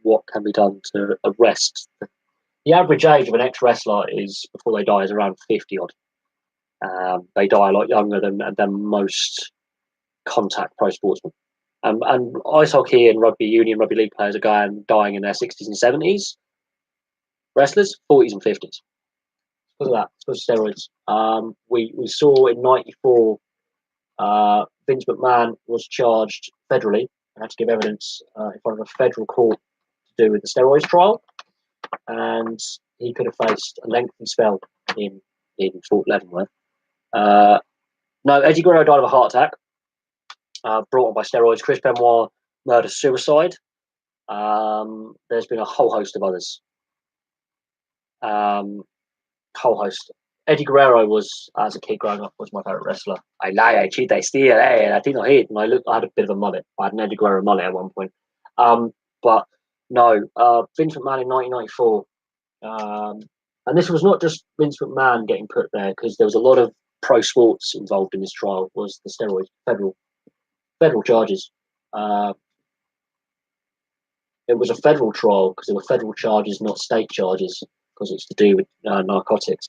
what can be done to arrest. The average age of an ex-wrestler is, before they die, is around 50 odd. They die a lot younger than most contact pro sportsmen. And ice hockey and rugby union, rugby league players are dying in their 60s and 70s. Wrestlers, 40s and 50s. It's because of that. It's because of steroids. We saw in '94, Vince McMahon was charged federally and had to give evidence in front of a federal court to do with the steroids trial. And he could have faced a lengthy spell in Fort Leavenworth. No, Eddie Guerrero died of a heart attack brought on by steroids. Chris Benoit murder-suicide. There's been a whole host of others. Whole host. Eddie Guerrero was, as a kid growing up, was my favourite wrestler. I lie, I cheat, I steal, I did not hit. And I had a bit of a mullet. I had an Eddie Guerrero mullet at one point. But no, Vince McMahon in 1994. And this was not just Vince McMahon getting put there, because there was a lot of pro sports involved in this trial. Was the steroids, federal charges. It was a federal trial because there were federal charges, not state charges, because it's to do with narcotics.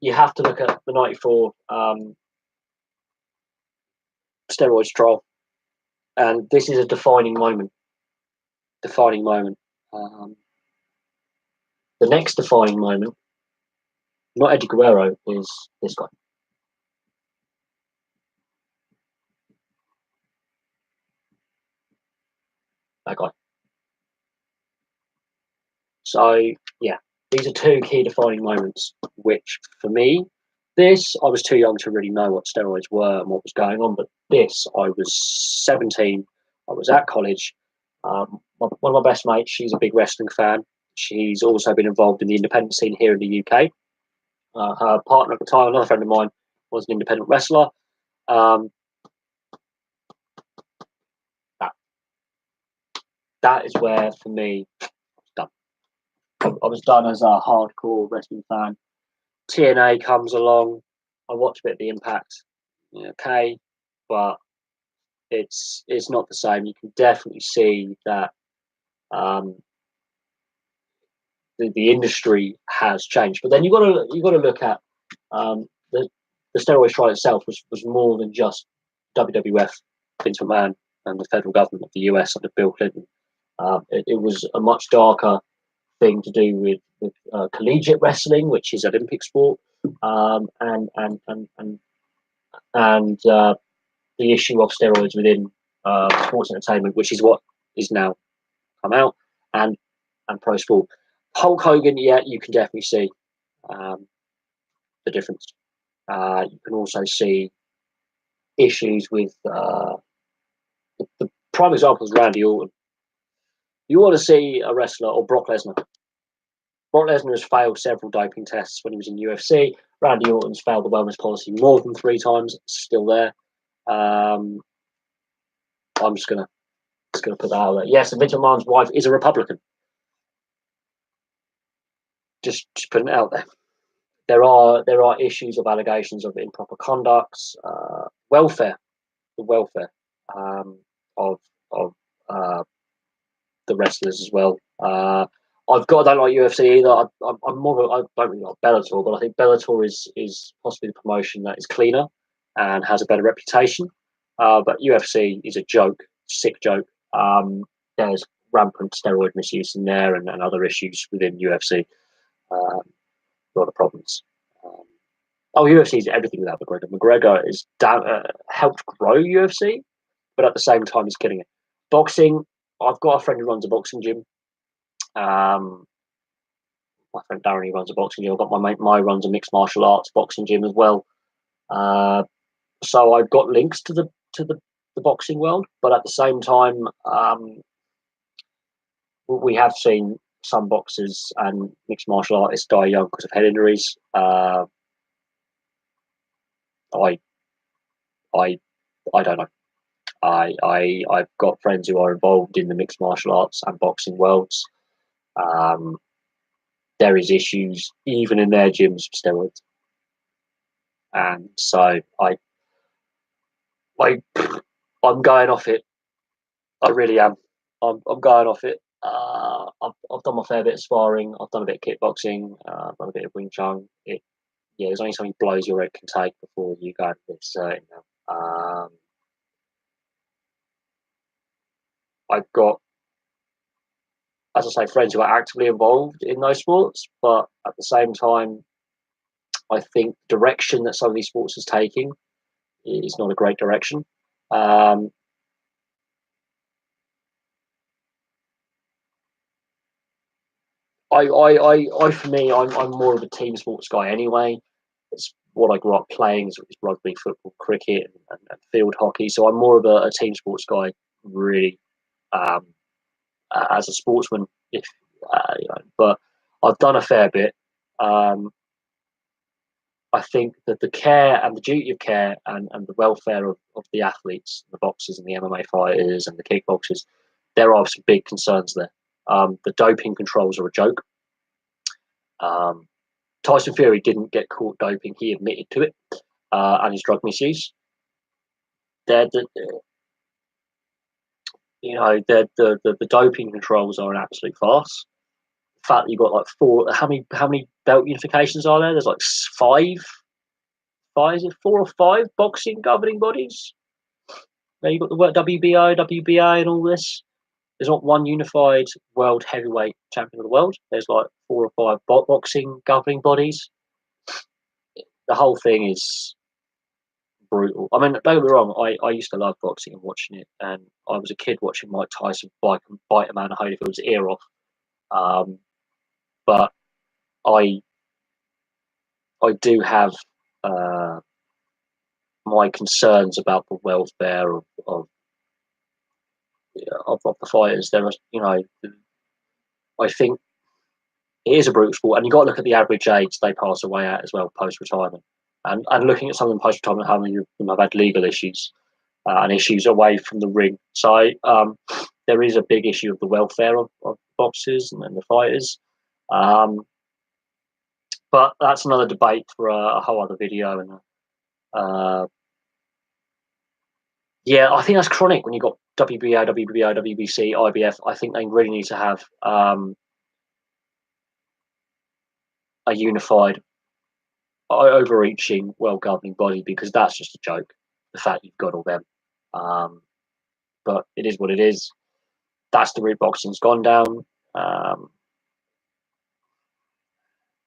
You have to look at the '94 steroids trial, and this is a defining moment. The next defining moment, not Eddie Guerrero, is this guy. That guy. So, yeah, these are two key defining moments, which for me, I was too young to really know what steroids were and what was going on, but this, I was 17, I was at college. One of my best mates, she's a big wrestling fan. She's also been involved in the independent scene here in the UK. Her partner at the time, another friend of mine, was an independent wrestler. That is where, for me, I was done as a hardcore wrestling fan. TNA comes along. I watch a bit of the Impact. Okay, but it's not the same. You can definitely see that the industry has changed. But then you got to look at the steroid trial itself was more than just WWF, Vince McMahon, and the federal government of the US under Bill Clinton. It was a much darker thing to do with collegiate wrestling, which is Olympic sport, and the issue of steroids within sports entertainment, which is what is now come out, and pro sport. Hulk Hogan, yeah, you can definitely see the difference. You can also see issues with the prime example is Randy Orton. You want to see a wrestler, or Brock Lesnar. Brock Lesnar has failed several doping tests when he was in UFC. Randy Orton's failed the wellness policy more than 3 times. It's still there. I'm just gonna put that out there. Yes, and Vince McMahon's wife is a Republican. Just putting it out there. There are issues of allegations of improper conducts, welfare, the welfare of the wrestlers as well. I don't like UFC either. I'm more. I don't really like Bellator, but I think Bellator is possibly the promotion that is cleaner and has a better reputation. But UFC is a joke, sick joke. There's rampant steroid misuse in there, and other issues within UFC. A lot of problems. UFC is everything without McGregor. McGregor is helped grow UFC, but at the same time, he's killing it. Boxing. I've got a friend who runs a boxing gym. My friend Darren, he runs a boxing gym. I've got my mate Mai runs a mixed martial arts boxing gym as well. So I've got links to the boxing world, but at the same time, we have seen some boxers and mixed martial artists die young because of head injuries. I don't know. I've got friends who are involved in the mixed martial arts and boxing worlds. There is issues even in their gyms with steroids, and so I'm going off it. I really am. I'm going off it. I've done my fair bit of sparring. I've done a bit of kickboxing. I've done a bit of Wing Chun. There's only so many blows your head can take before you go to this. I've got, as I say, friends who are actively involved in those sports, but at the same time, I think the direction that some of these sports is taking is not a great direction. For me, I'm more of a team sports guy anyway. It's what I grew up playing is rugby, football, cricket, and field hockey. So I'm more of a team sports guy, really, as a sportsman. But I've done a fair bit. I think that the care and the duty of care and the welfare of the athletes, the boxers and the MMA fighters and the kickboxers, there are some big concerns there. The doping controls are a joke. Tyson Fury didn't get caught doping; he admitted to it, and his drug misuse. The doping controls are an absolute farce. The fact that you've got like how many belt unifications are there? There's like is it 4 or 5 boxing governing bodies? Now you've got the word WBO, WBA, and all this. There's not one unified world heavyweight champion of the world. There's like 4 or 5 boxing governing bodies. The whole thing is brutal. I mean, don't get me wrong. I used to love boxing and watching it, and I was a kid watching Mike Tyson bite Amanda Holyfield's ear off. But I do have my concerns about the welfare of the fighters. There are, I think it is a brutal sport, and you've got to look at the average age they pass away at as well post retirement. And looking at some of them post retirement, how many of them have had legal issues and issues away from the ring. So there is a big issue of the welfare of boxers and the fighters. But that's another debate for a whole other video. And I think that's chronic when you've got WBA, WBO, WBC, IBF. I think they really need to have a unified overreaching, well-governing body, because that's just a joke. The fact you've got all them, but it is what it is. That's the route boxing's gone down.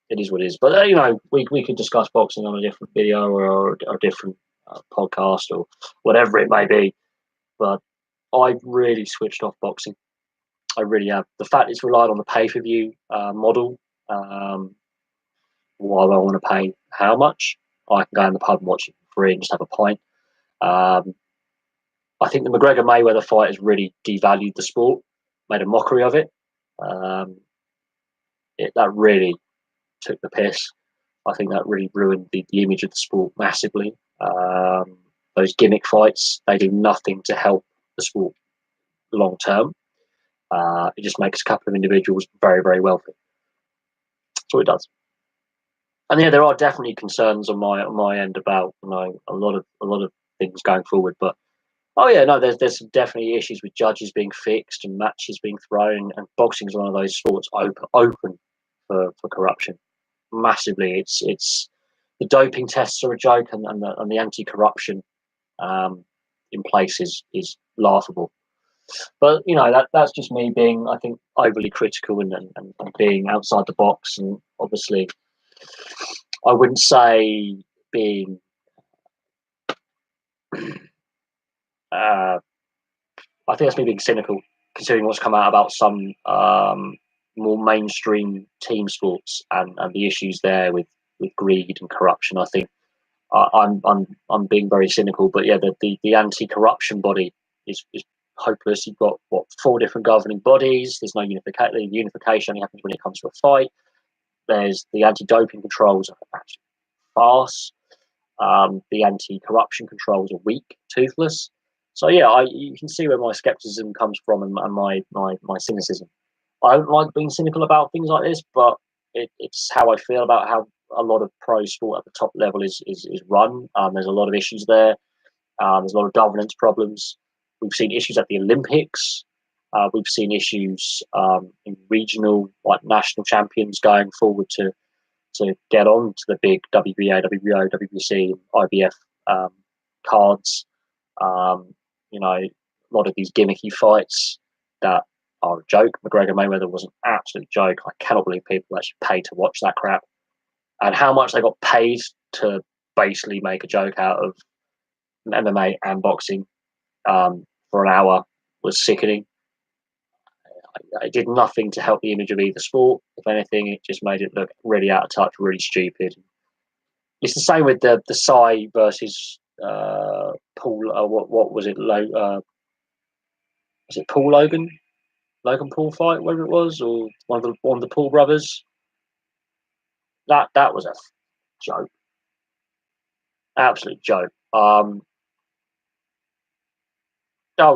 It is what it is. But we could discuss boxing on a different video or a different podcast or whatever it may be. But I've really switched off boxing. I really have. The fact it's relied on the pay-per-view model. Why do I want to pay how much? I can go in the pub and watch it for free and just have a pint. I think the McGregor Mayweather fight has really devalued the sport, made a mockery of it. That really took the piss. I think that really ruined the image of the sport massively. Those gimmick fights, they do nothing to help the sport long term. It just makes a couple of individuals very, very wealthy. That's what it does. And yeah, there are definitely concerns on my end about a lot of things going forward. But there's definitely issues with judges being fixed and matches being thrown, and boxing is one of those sports open for corruption massively. It's the doping tests are a joke, and the anti-corruption in place is laughable. But that's just me being, I think, overly critical and being outside the box. And obviously, I wouldn't say being I think that's me being cynical, considering what's come out about some more mainstream team sports and the issues there with greed and corruption. I think I'm being very cynical, but yeah, the anti-corruption body is hopeless. You've got 4 different governing bodies. There's no unification. The unification only happens when it comes to a fight. There's the anti-doping controls are actually farce. The anti-corruption controls are weak, toothless. So yeah, you can see where my skepticism comes from and my cynicism. I don't like being cynical about things like this, but it's how I feel about how a lot of pro sport at the top level is run. There's a lot of issues there. There's a lot of governance problems. We've seen issues at the Olympics. We've seen issues in regional, like national champions going forward to get on to the big WBA, WBO, WBC, IBF cards. A lot of these gimmicky fights that are a joke. McGregor Mayweather was an absolute joke. I cannot believe people actually paid to watch that crap. And how much they got paid to basically make a joke out of MMA and boxing for an hour was sickening. It did nothing to help the image of either sport. If anything, it just made it look really out of touch, really stupid. It's the same with the Sai versus Paul. What was it? Was it Paul Logan Paul fight, whatever it was, or one of the Paul brothers? That was a joke, absolute joke. Oh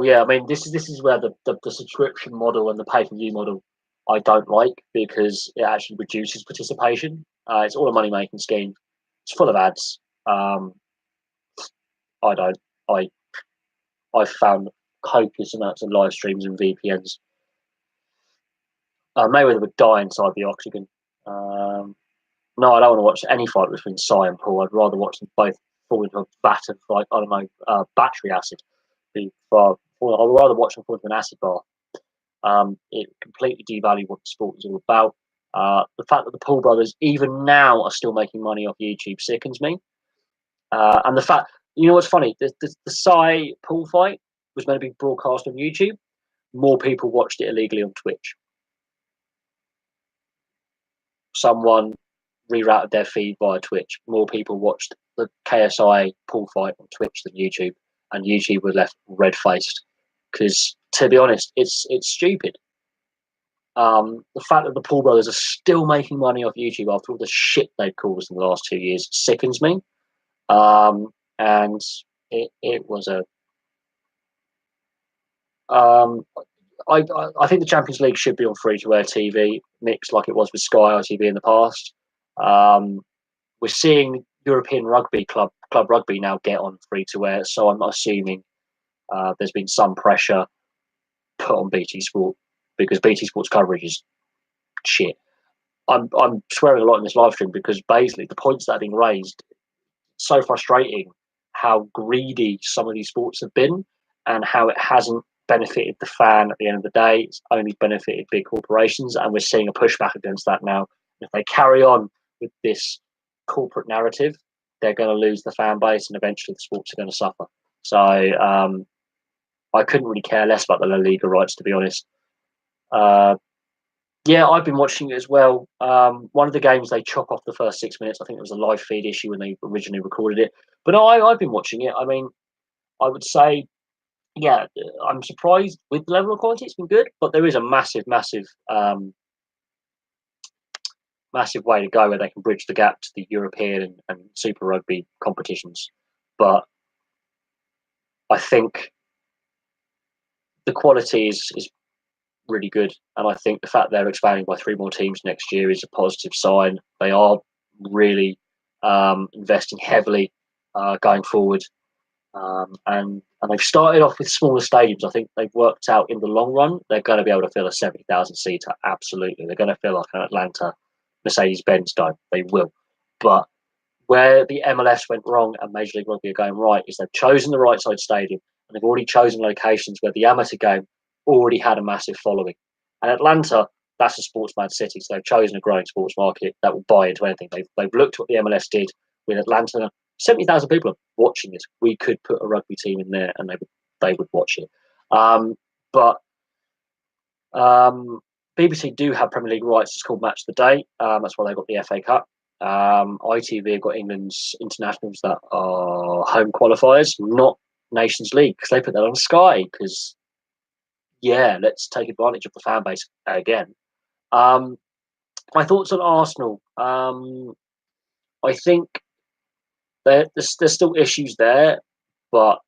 yeah, I mean this is where the subscription model and the pay-per-view model I don't like, because it actually reduces participation. It's all a money making scheme. It's full of ads. I've found copious amounts of live streams and VPNs. Mayweather would die inside the octagon. No, I don't want to watch any fight between Sai and Paul. I'd rather watch them both fall into a vat of, like, I don't know, battery acid. I'd rather watch them fall into an acid bath. It completely devalued what the sport was all about. The fact that the Paul brothers, even now, are still making money off YouTube sickens me. And the fact, what's funny? The Sai Paul fight was meant to be broadcast on YouTube. More people watched it illegally on Twitch. Someone rerouted their feed via Twitch. More people watched the KSI Paul fight on Twitch than YouTube, and YouTube was left red-faced. Because, to be honest, it's stupid. The fact that the Paul brothers are still making money off YouTube after all the shit they've caused in the last 2 years sickens me. And it was a. I think the Champions League should be on free-to-air TV, mixed like it was with Sky ITV in the past. We're seeing European rugby club rugby now get on free-to-air, so I'm assuming there's been some pressure put on BT Sport, because BT Sport's coverage is shit. I'm swearing a lot in this live stream because basically the points that are being raised, so frustrating how greedy some of these sports have been and how it hasn't benefited the fan at the end of the day. It's only benefited big corporations, and we're seeing a pushback against that now. If they carry on with this corporate narrative, they're going to lose the fan base, and eventually the sports are going to suffer. So I couldn't really care less about the La Liga rights, to be honest. Yeah, I've been watching it as well. One of the games they chop off the first 6 minutes. I think it was a live feed issue when they originally recorded it. But no, I've been watching it. I mean, I would say, yeah, I'm surprised with the level of quality. It's been good, but there is a massive way to go where they can bridge the gap to the European and Super Rugby competitions. But I think the quality is really good, and I think the fact they're expanding by 3 more teams next year is a positive sign. They are really investing heavily going forward, and they've started off with smaller stadiums. I think they've worked out in the long run they're going to be able to fill a 70,000 seater. Absolutely, they're going to feel like an Atlanta Mercedes-Benz Dome. They will, but where the MLS went wrong and Major League Rugby are going right is they've chosen the right side stadium and they've already chosen locations where the amateur game already had a massive following. And Atlanta, that's a sportsman city, so they've chosen a growing sports market that will buy into anything. They've looked at what the MLS did with Atlanta. 70,000 people are watching this. We could put a rugby team in there and they would watch it. But BBC do have Premier League rights. It's called Match of the Day. That's why they got the FA Cup. ITV have got England's internationals that are home qualifiers, not Nations League, because they put that on Sky. Because let's take advantage of the fan base again. My thoughts on Arsenal. I think there's still issues there, but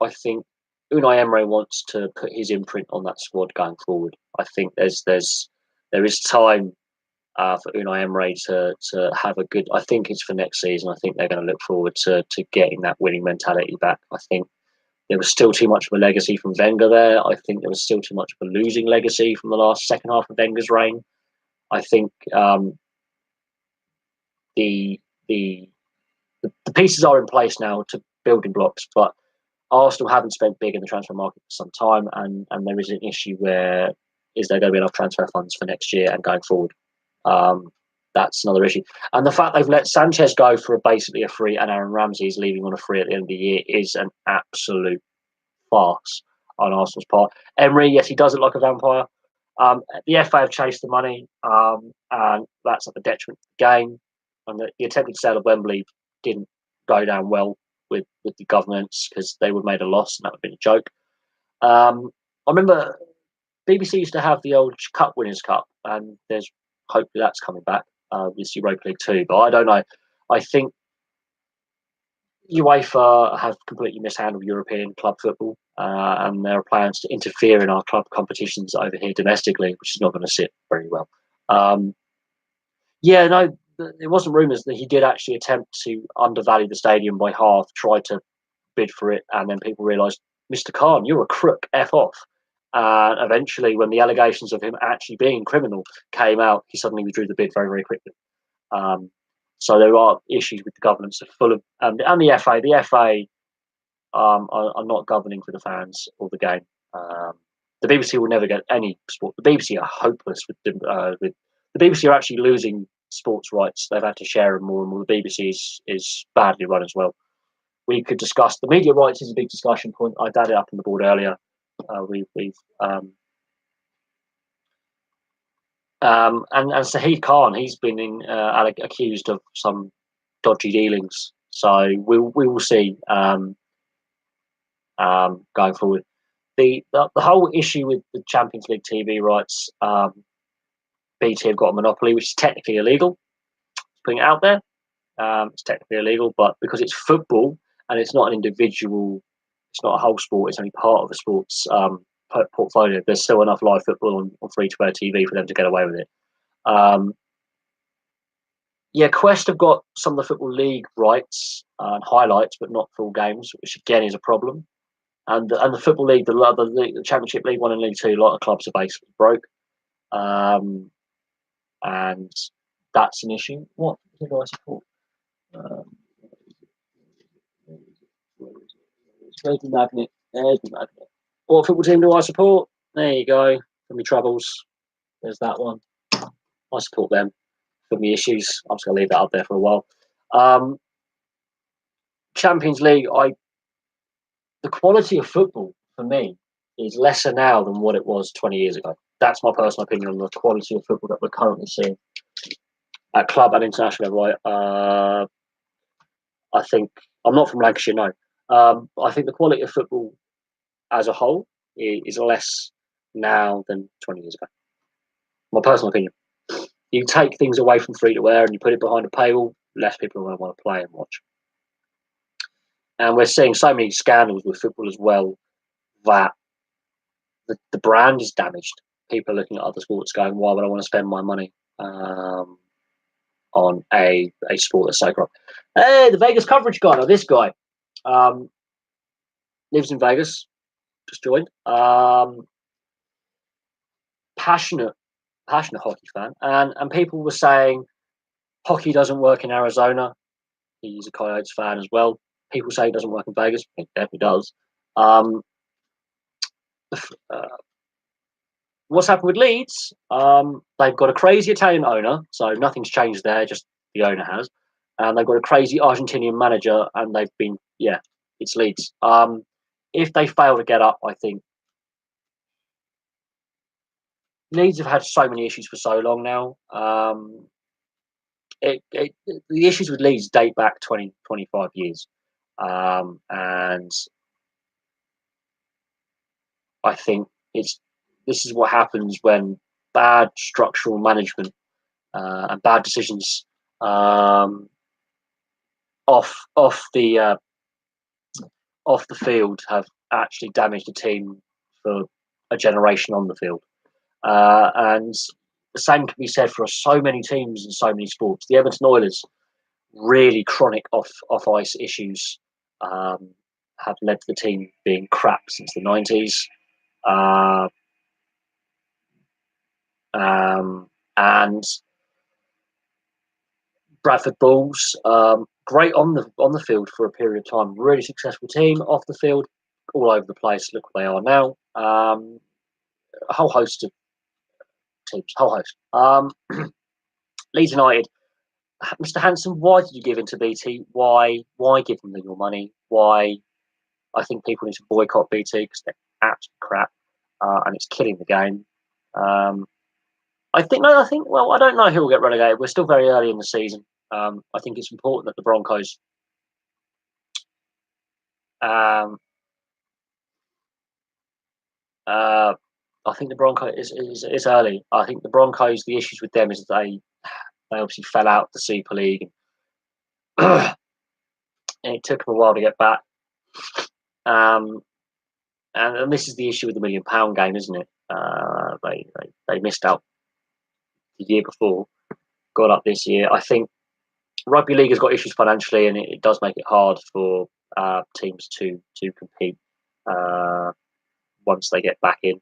I think Unai Emery wants to put his imprint on that squad going forward. I think there is time for Unai Emery to have a good. I think it's for next season. I think they're going to look forward to getting that winning mentality back. I think there was still too much of a legacy from Wenger there. I think there was still too much of a losing legacy from the second half of Wenger's reign. I think the pieces are in place now to building blocks, but Arsenal haven't spent big in the transfer market for some time, and there is an issue where is there going to be enough transfer funds for next year and going forward? That's another issue. And the fact they've let Sanchez go for basically a free and Aaron Ramsey is leaving on a free at the end of the year is an absolute farce on Arsenal's part. Emery, yes, he does look like a vampire. The FA have chased the money, and that's at the detriment of the game. And the attempted sale of Wembley didn't go down well with the governments because they would have made a loss, and that would have been a joke. I remember BBC used to have the old Cup Winners' Cup, and there's hopefully that's coming back with Europa League 2. But I don't know. I think UEFA have completely mishandled European club football, and there are plans to interfere in our club competitions over here domestically, which is not going to sit very well. It wasn't rumours that he did actually attempt to undervalue the stadium by half, try to bid for it, and then people realised, Mr. Khan, you're a crook, F off. Eventually, when the allegations of him actually being criminal came out, he suddenly withdrew the bid very, very quickly. So there are issues with the governance are full of, and the FA. The FA are not governing for the fans or the game. The BBC will never get any sport. The BBC are hopeless with the BBC are actually losing sports rights. They've had to share them more and more. The BBC is badly run as well. We could discuss the media rights is a big discussion point. I had it up on the board earlier. And Sahid Khan, he's been accused of some dodgy dealings. So we will see going forward. The whole issue with the Champions League TV rights, BT have got a monopoly, which is technically illegal. Putting it out there, it's technically illegal, but because it's football and it's not an individual, it's not a whole sport, it's only part of the sports portfolio. There's still enough live football on free-to-air TV for them to get away with it. Quest have got some of the Football League rights and highlights, but not full games, which again is a problem. And the Football League, the Championship League 1 and League 2, a lot of clubs are basically broke. and that's an issue. What do I support? Um, Where's the magnet? There's the magnet. What football team do I support? There you go. For me troubles, there's that one. I support them. For me issues, I'm just going to leave that up there for a while. Champions League, the quality of football for me is lesser now than what it was 20 years ago. That's my personal opinion on the quality of football that we're currently seeing at club and international level. I think I'm not from Lancashire, no. I think the quality of football as a whole is less now than 20 years ago. My personal opinion. You take things away from free to wear and you put it behind a paywall, less people are going to want to play and watch. And we're seeing so many scandals with football as well that the brand is damaged. People are looking at other sports going, why would I want to spend my money on a sport that's so corrupt? Hey, the Vegas coverage guy, or this guy, lives in Vegas, just joined. Passionate hockey fan. And people were saying hockey doesn't work in Arizona. He's a Coyotes fan as well. People say it doesn't work in Vegas. It definitely does. What's happened with Leeds? They've got a crazy Italian owner, so nothing's changed there, just the owner has. And they've got a crazy Argentinian manager, and they've been, it's Leeds. If they fail to get up, I think Leeds have had so many issues for so long now. The issues with Leeds date back 20, 25 years. And I think this is what happens when bad structural management and bad decisions off the field have actually damaged the team for a generation on the field. And the same can be said for so many teams in so many sports. The Edmonton Oilers, really chronic off ice issues, have led to the team being crap since the 90s. And Bradford Bulls, great on the field for a period of time, really successful team. Off the field, all over the place. Look what they are now. A whole host of teams, whole host. Leeds United, Mr. Hanson, why did you give in to BT? Why give them your money? Why? I think people need to boycott BT because they're absolute crap, and it's killing the game. I think. Well, I don't know who will get relegated. We're still very early in the season. I think it's important that the Broncos. I think the Broncos is early. I think the Broncos. The issues with them is that they obviously fell out the Super League, and it took them a while to get back. And this is the issue with the £1 million game, isn't it? They missed out the year before, got up this year. I think rugby league has got issues financially, and it does make it hard for teams to compete once they get back in.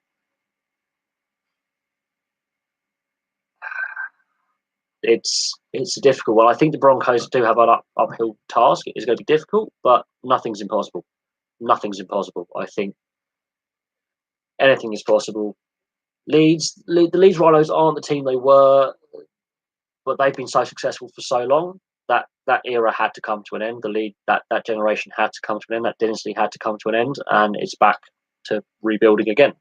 It's a difficult one. I think the Broncos do have an uphill task. It is going to be difficult, but nothing's impossible. Nothing's impossible. I think anything is possible. The Leeds Rhinos aren't the team they were, but they've been so successful for so long that era had to come to an end. That generation had to come to an end. That dynasty had to come to an end, and it's back to rebuilding again.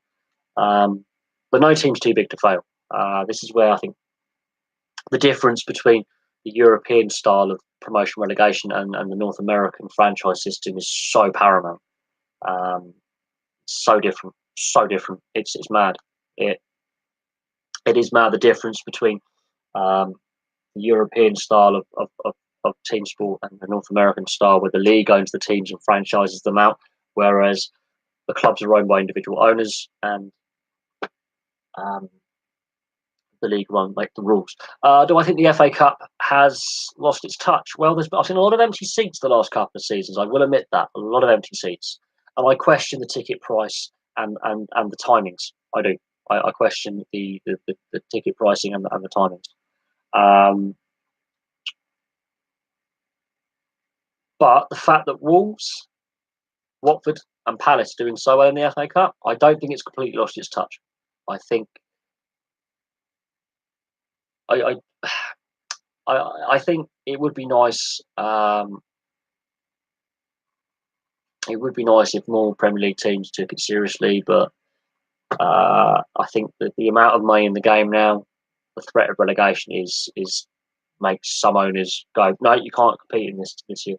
But no team's too big to fail. This is where I think the difference between the European style of promotion relegation and the North American franchise system is so paramount. So different. It's mad. It is mad, the difference between the European style of team sport and the North American style, where the league owns the teams and franchises them out, whereas the clubs are owned by individual owners and the league won't make the rules. Do I think the FA Cup has lost its touch? Well, I've seen a lot of empty seats the last couple of seasons. I will admit that, a lot of empty seats, and I question the ticket price and the timings. I do. I question the ticket pricing and the timings. Um, but the fact that Wolves, Watford, and Palace are doing so well in the FA Cup, I don't think it's completely lost its touch. I think I I think it would be nice. It would be nice if more Premier League teams took it seriously, but I think that the amount of money in the game now, the threat of relegation is makes some owners go, no, you can't compete in this year.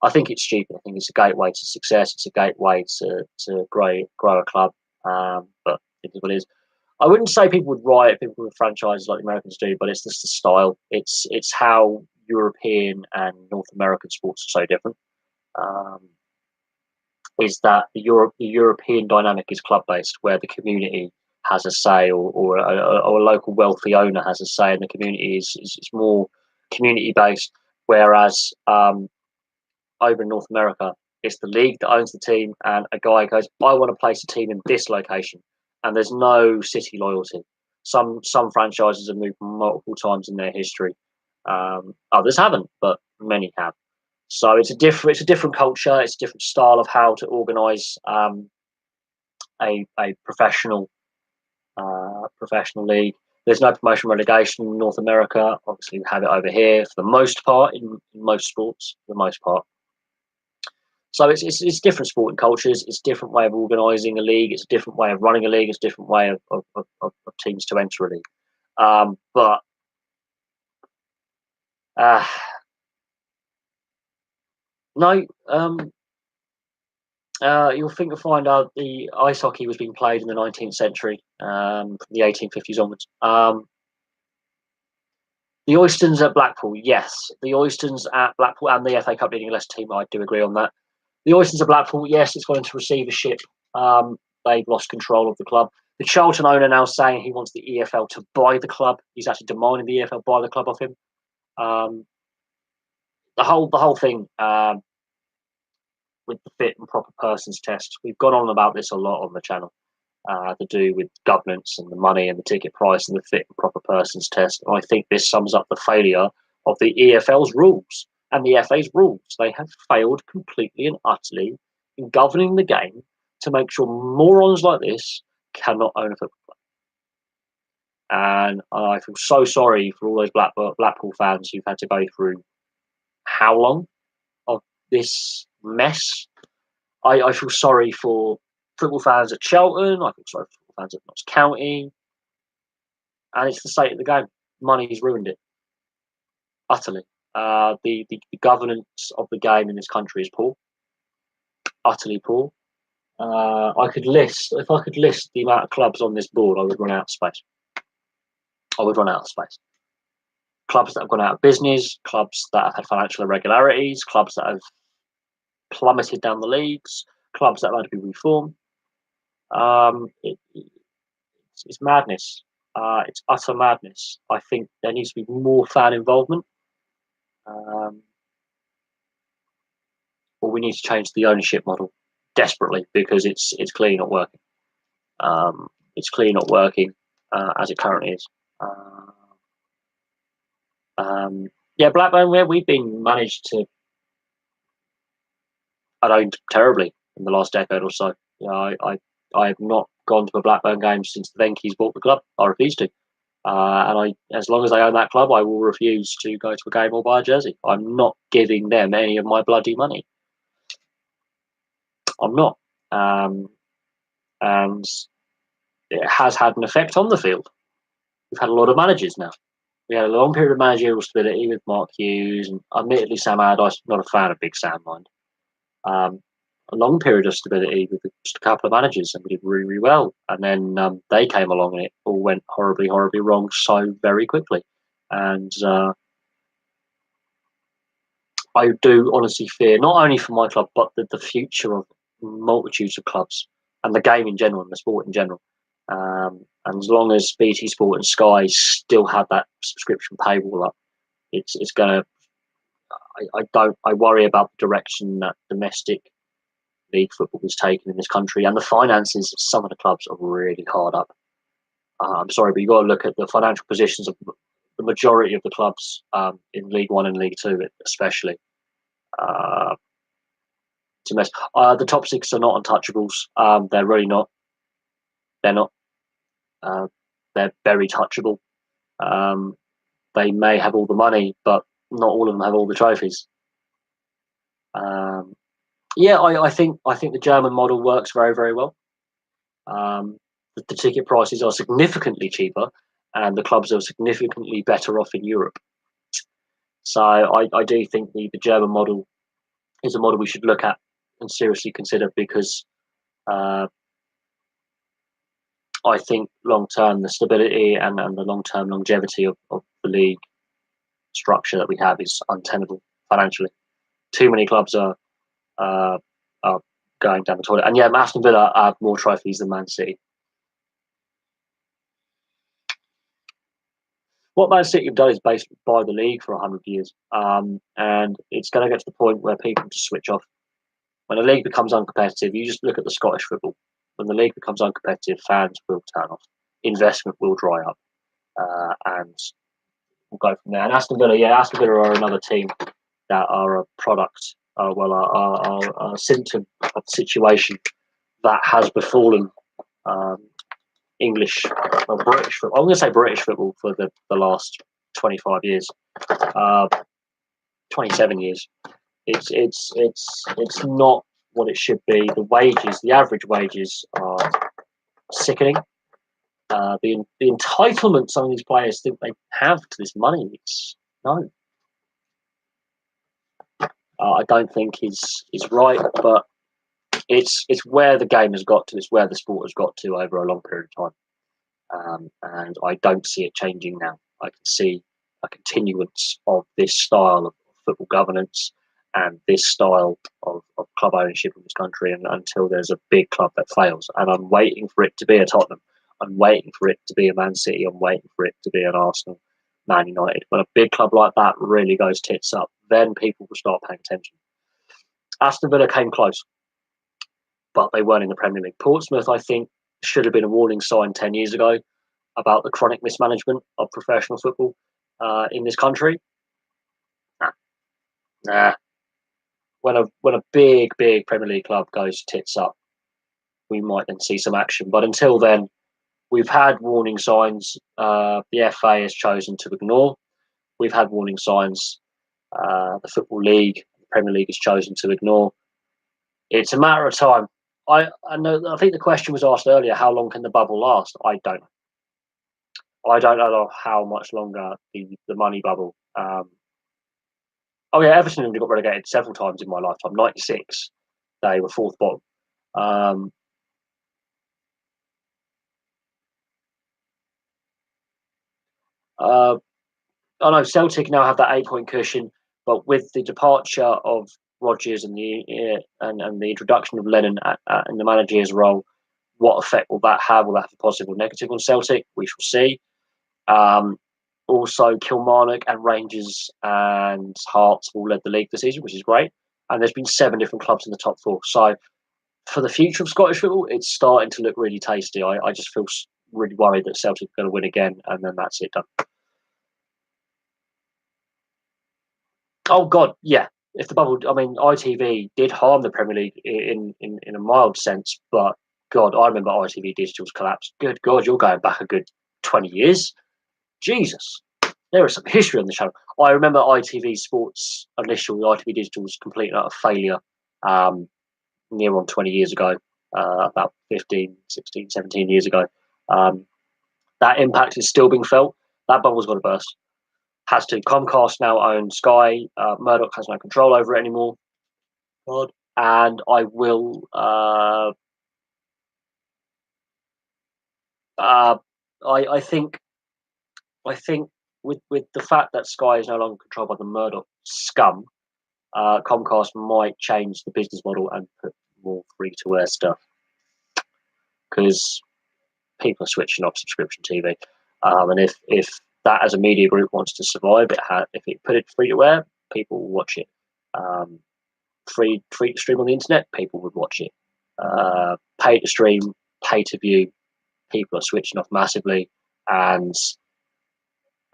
I think it's stupid. I think it's a gateway to success. It's a gateway to grow a club. But it is what it is. I wouldn't say people would riot, people with franchises like the Americans do, but it's just the style. It's how European and North American sports are so different. Um, is that the European dynamic is club based, where the community has a say, or a local wealthy owner has a say, and the community is more community based. Whereas over in North America, it's the league that owns the team, and a guy goes, "I want to place a team in this location," and there's no city loyalty. Some franchises have moved multiple times in their history. Others haven't, but many have. So it's a different culture. It's a different style of how to organise a professional league. There's no promotion relegation in North America. Obviously, we have it over here for the most part in most sports, for the most part. So it's different sporting cultures. It's a different way of organising a league. It's a different way of running a league. It's a different way of teams to enter a league. But uh, no, you'll think to find out the ice hockey was being played in the 19th century, from the 1850s onwards. The Oystons at Blackpool, yes. The Oystons at Blackpool and the FA Cup leading Leicester team, I do agree on that. The Oystons at Blackpool, yes, it's gone into receivership. They've lost control of the club. The Charlton owner now saying he wants the EFL to buy the club. He's actually demanding the EFL buy the club off him. The whole thing with the fit and proper persons test. We've gone on about this a lot on the channel. To do with governance and the money and the ticket price and the fit and proper persons test. And I think this sums up the failure of the EFL's rules and the FA's rules. They have failed completely and utterly in governing the game to make sure morons like this cannot own a football club. And I feel so sorry for all those Blackpool fans who've had to go through how long of this mess. I feel sorry for football fans at Charlton. I feel sorry for football fans at Notts County. And it's the state of the game. Money's ruined it utterly. The governance of the game in this country is poor, utterly poor. If I could list the amount of clubs on this board, I would run out of space. I would run out of space. Clubs that have gone out of business, clubs that have had financial irregularities, clubs that have plummeted down the leagues, clubs that have had to be reformed. It's madness. It's utter madness. I think there needs to be more fan involvement, or we need to change the ownership model desperately because it's clearly not working. It's clearly not working as it currently is. Yeah, Blackburn, where we've been managed to owned terribly in the last decade or so. I have not gone to a Blackburn game since the Venky's bought the club. I refuse to. As long as they own that club, I will refuse to go to a game or buy a jersey. I'm not giving them any of my bloody money. I'm not. And it has had an effect on the field. We've had a lot of managers now. We had a long period of managerial stability with Mark Hughes, and admittedly Sam Allardyce, not a fan of Big Sam, mind. A long period of stability with just a couple of managers, and we did really, really well. And then they came along, and it all went horribly, horribly wrong so very quickly. And I do honestly fear, not only for my club, but the future of multitudes of clubs and the game in general and the sport in general. And as long as BT Sport and Sky still have that subscription paywall up, it's going to. I worry about the direction that domestic league football is taken in this country, and the finances of some of the clubs are really hard up. I'm sorry, but you've got to look at the financial positions of the majority of the clubs in League One and League Two, especially. To mess. The top six are not untouchables. They're really not. They're not. They're very touchable. They may have all the money, but not all of them have all the trophies. I think the German model works very, very well. The ticket prices are significantly cheaper, and the clubs are significantly better off in Europe. So I do think the German model is a model we should look at and seriously consider, because I think long term the stability and the long term longevity of the league structure that we have is untenable financially. Too many clubs are going down the toilet, and yeah, Aston Villa have more trophies than Man City. What Man City have done is basically buy the league for 100 years, and it's going to get to the point where people just switch off. When a league becomes uncompetitive, you just look at the Scottish football. When the league becomes uncompetitive, fans will turn off, investment will dry up, and we'll go from there. And Aston Villa are another team that are a product, are a symptom of the situation that has befallen English or British football. I'm going to say British football for the last 25 years, 27 years. It's not what it should be. The wages, the average wages, are sickening. The entitlement some of these players think they have to this money, no. I don't think is right, but it's where the game has got to. It's where the sport has got to over a long period of time, and I don't see it changing now. I can see a continuance of this style of football governance and this style of club ownership in this country, and until there's a big club that fails. And I'm waiting for it to be a Tottenham. I'm waiting for it to be a Man City. I'm waiting for it to be an Arsenal, Man United. When a big club like that really goes tits up, then people will start paying attention. Aston Villa came close, but they weren't in the Premier League. Portsmouth, I think, should have been a warning sign 10 years ago about the chronic mismanagement of professional football in this country. Nah. When a big Premier League club goes tits up, we might then see some action. But until then, we've had warning signs. The FA has chosen to ignore. We've had warning signs. The Football League, the Premier League, has chosen to ignore. It's a matter of time. I think the question was asked earlier: how long can the bubble last? I don't know. I don't know how much longer the money bubble. Everton only got relegated several times in my lifetime. 96, they were fourth bottom. I know Celtic now have that 8-point cushion, but with the departure of Rodgers and the introduction of Lennon in the manager's role, what effect will that have? Will that have a positive or negative on Celtic? We shall see. Also, Kilmarnock and Rangers and Hearts all led the league this season, which is great. And there's been 7 different clubs in the top 4. So for the future of Scottish football, it's starting to look really tasty. I just feel really worried that Celtic are going to win again, and then that's it done. Oh God, yeah. If the bubble, ITV did harm the Premier League in a mild sense, but God, I remember ITV Digital's collapse. Good God, you're going back a good 20 years. Jesus, there is some history on the channel. I remember ITV Sports initial, ITV Digital was complete and utter failure near on 20 years ago, about 15, 16, 17 years ago. That impact is still being felt. That bubble's got to burst. Has to. Comcast now owns Sky. Murdoch has no control over it anymore. God. And I will. I think with the fact that Sky is no longer controlled by the Murdoch scum, Comcast might change the business model and put more free-to-air stuff, because people are switching off subscription TV, and if that as a media group wants to survive, if it put it free to air, people will watch it. Free to stream on the internet, people would watch it. Pay to stream, pay to view, people are switching off massively, and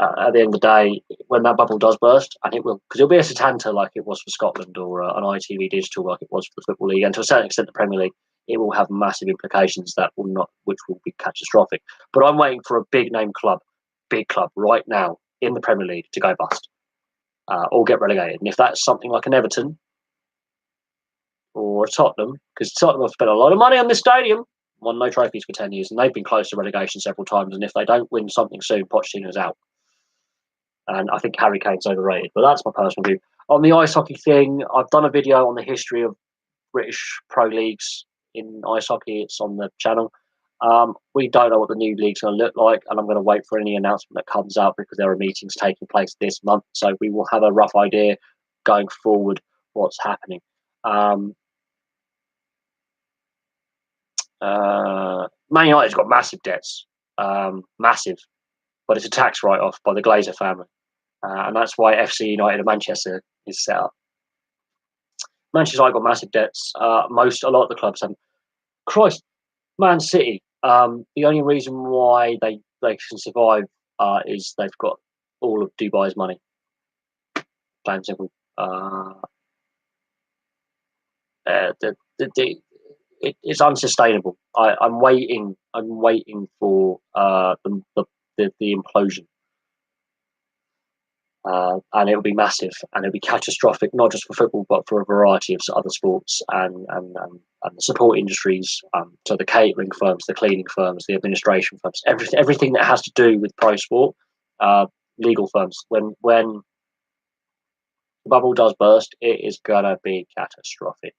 at the end of the day, when that bubble does burst, and it will, because it'll be a Setanta like it was for Scotland, or an ITV Digital like it was for the Football League, and to a certain extent the Premier League, it will have massive implications which will be catastrophic. But I'm waiting for a big club right now in the Premier League to go bust, or get relegated. And if that's something like an Everton or a Tottenham, because Tottenham have spent a lot of money on this stadium, won no trophies for 10 years, and they've been close to relegation several times. And if they don't win something soon, Pochettino's out. And I think Harry Kane's overrated, but that's my personal view. On the ice hockey thing, I've done a video on the history of British pro leagues in ice hockey. It's on the channel. We don't know what the new league's going to look like, and I'm going to wait for any announcement that comes out because there are meetings taking place this month. So we will have a rough idea going forward what's happening. Man United's got massive debts, massive, but it's a tax write-off by the Glazer family, and that's why FC United of Manchester is set up. Manchester United got massive debts. A lot of the clubs have. Christ, Man City. The only reason why they can survive is they've got all of Dubai's money. Plain and simple. It's unsustainable. I'm waiting for the implosion, and it'll be massive, and it'll be catastrophic, not just for football but for a variety of other sports and the support industries. So the catering firms, the cleaning firms, the administration firms, everything that has to do with pro sport, legal firms. When the bubble does burst, it is gonna be catastrophic.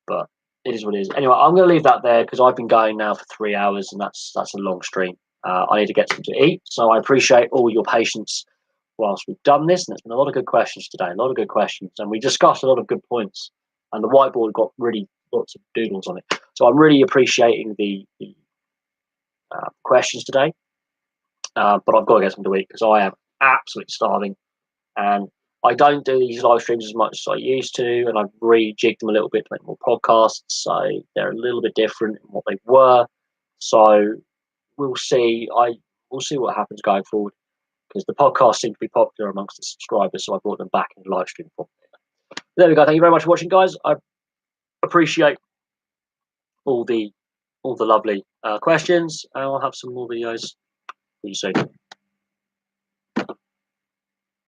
But it is what it is. Anyway, I'm going to leave that there because I've been going now for 3 hours, and that's a long stream. I need to get something to eat, so I appreciate all your patience whilst we've done this. And there's been a lot of good questions today, a lot of good questions, and we discussed a lot of good points. And the whiteboard got really lots of doodles on it, so I'm really appreciating the questions today. But I've got to get something to eat because I am absolutely starving, and I don't do these live streams as much as I used to, and I've rejigged them a little bit to make more podcasts, so they're a little bit different from what they were. So we'll see. We'll see what happens going forward, because the podcast seemed to be popular amongst the subscribers, so I brought them back in the live stream form. There we go. Thank you very much for watching, guys. I appreciate all the lovely questions, and I'll have some more videos for you soon.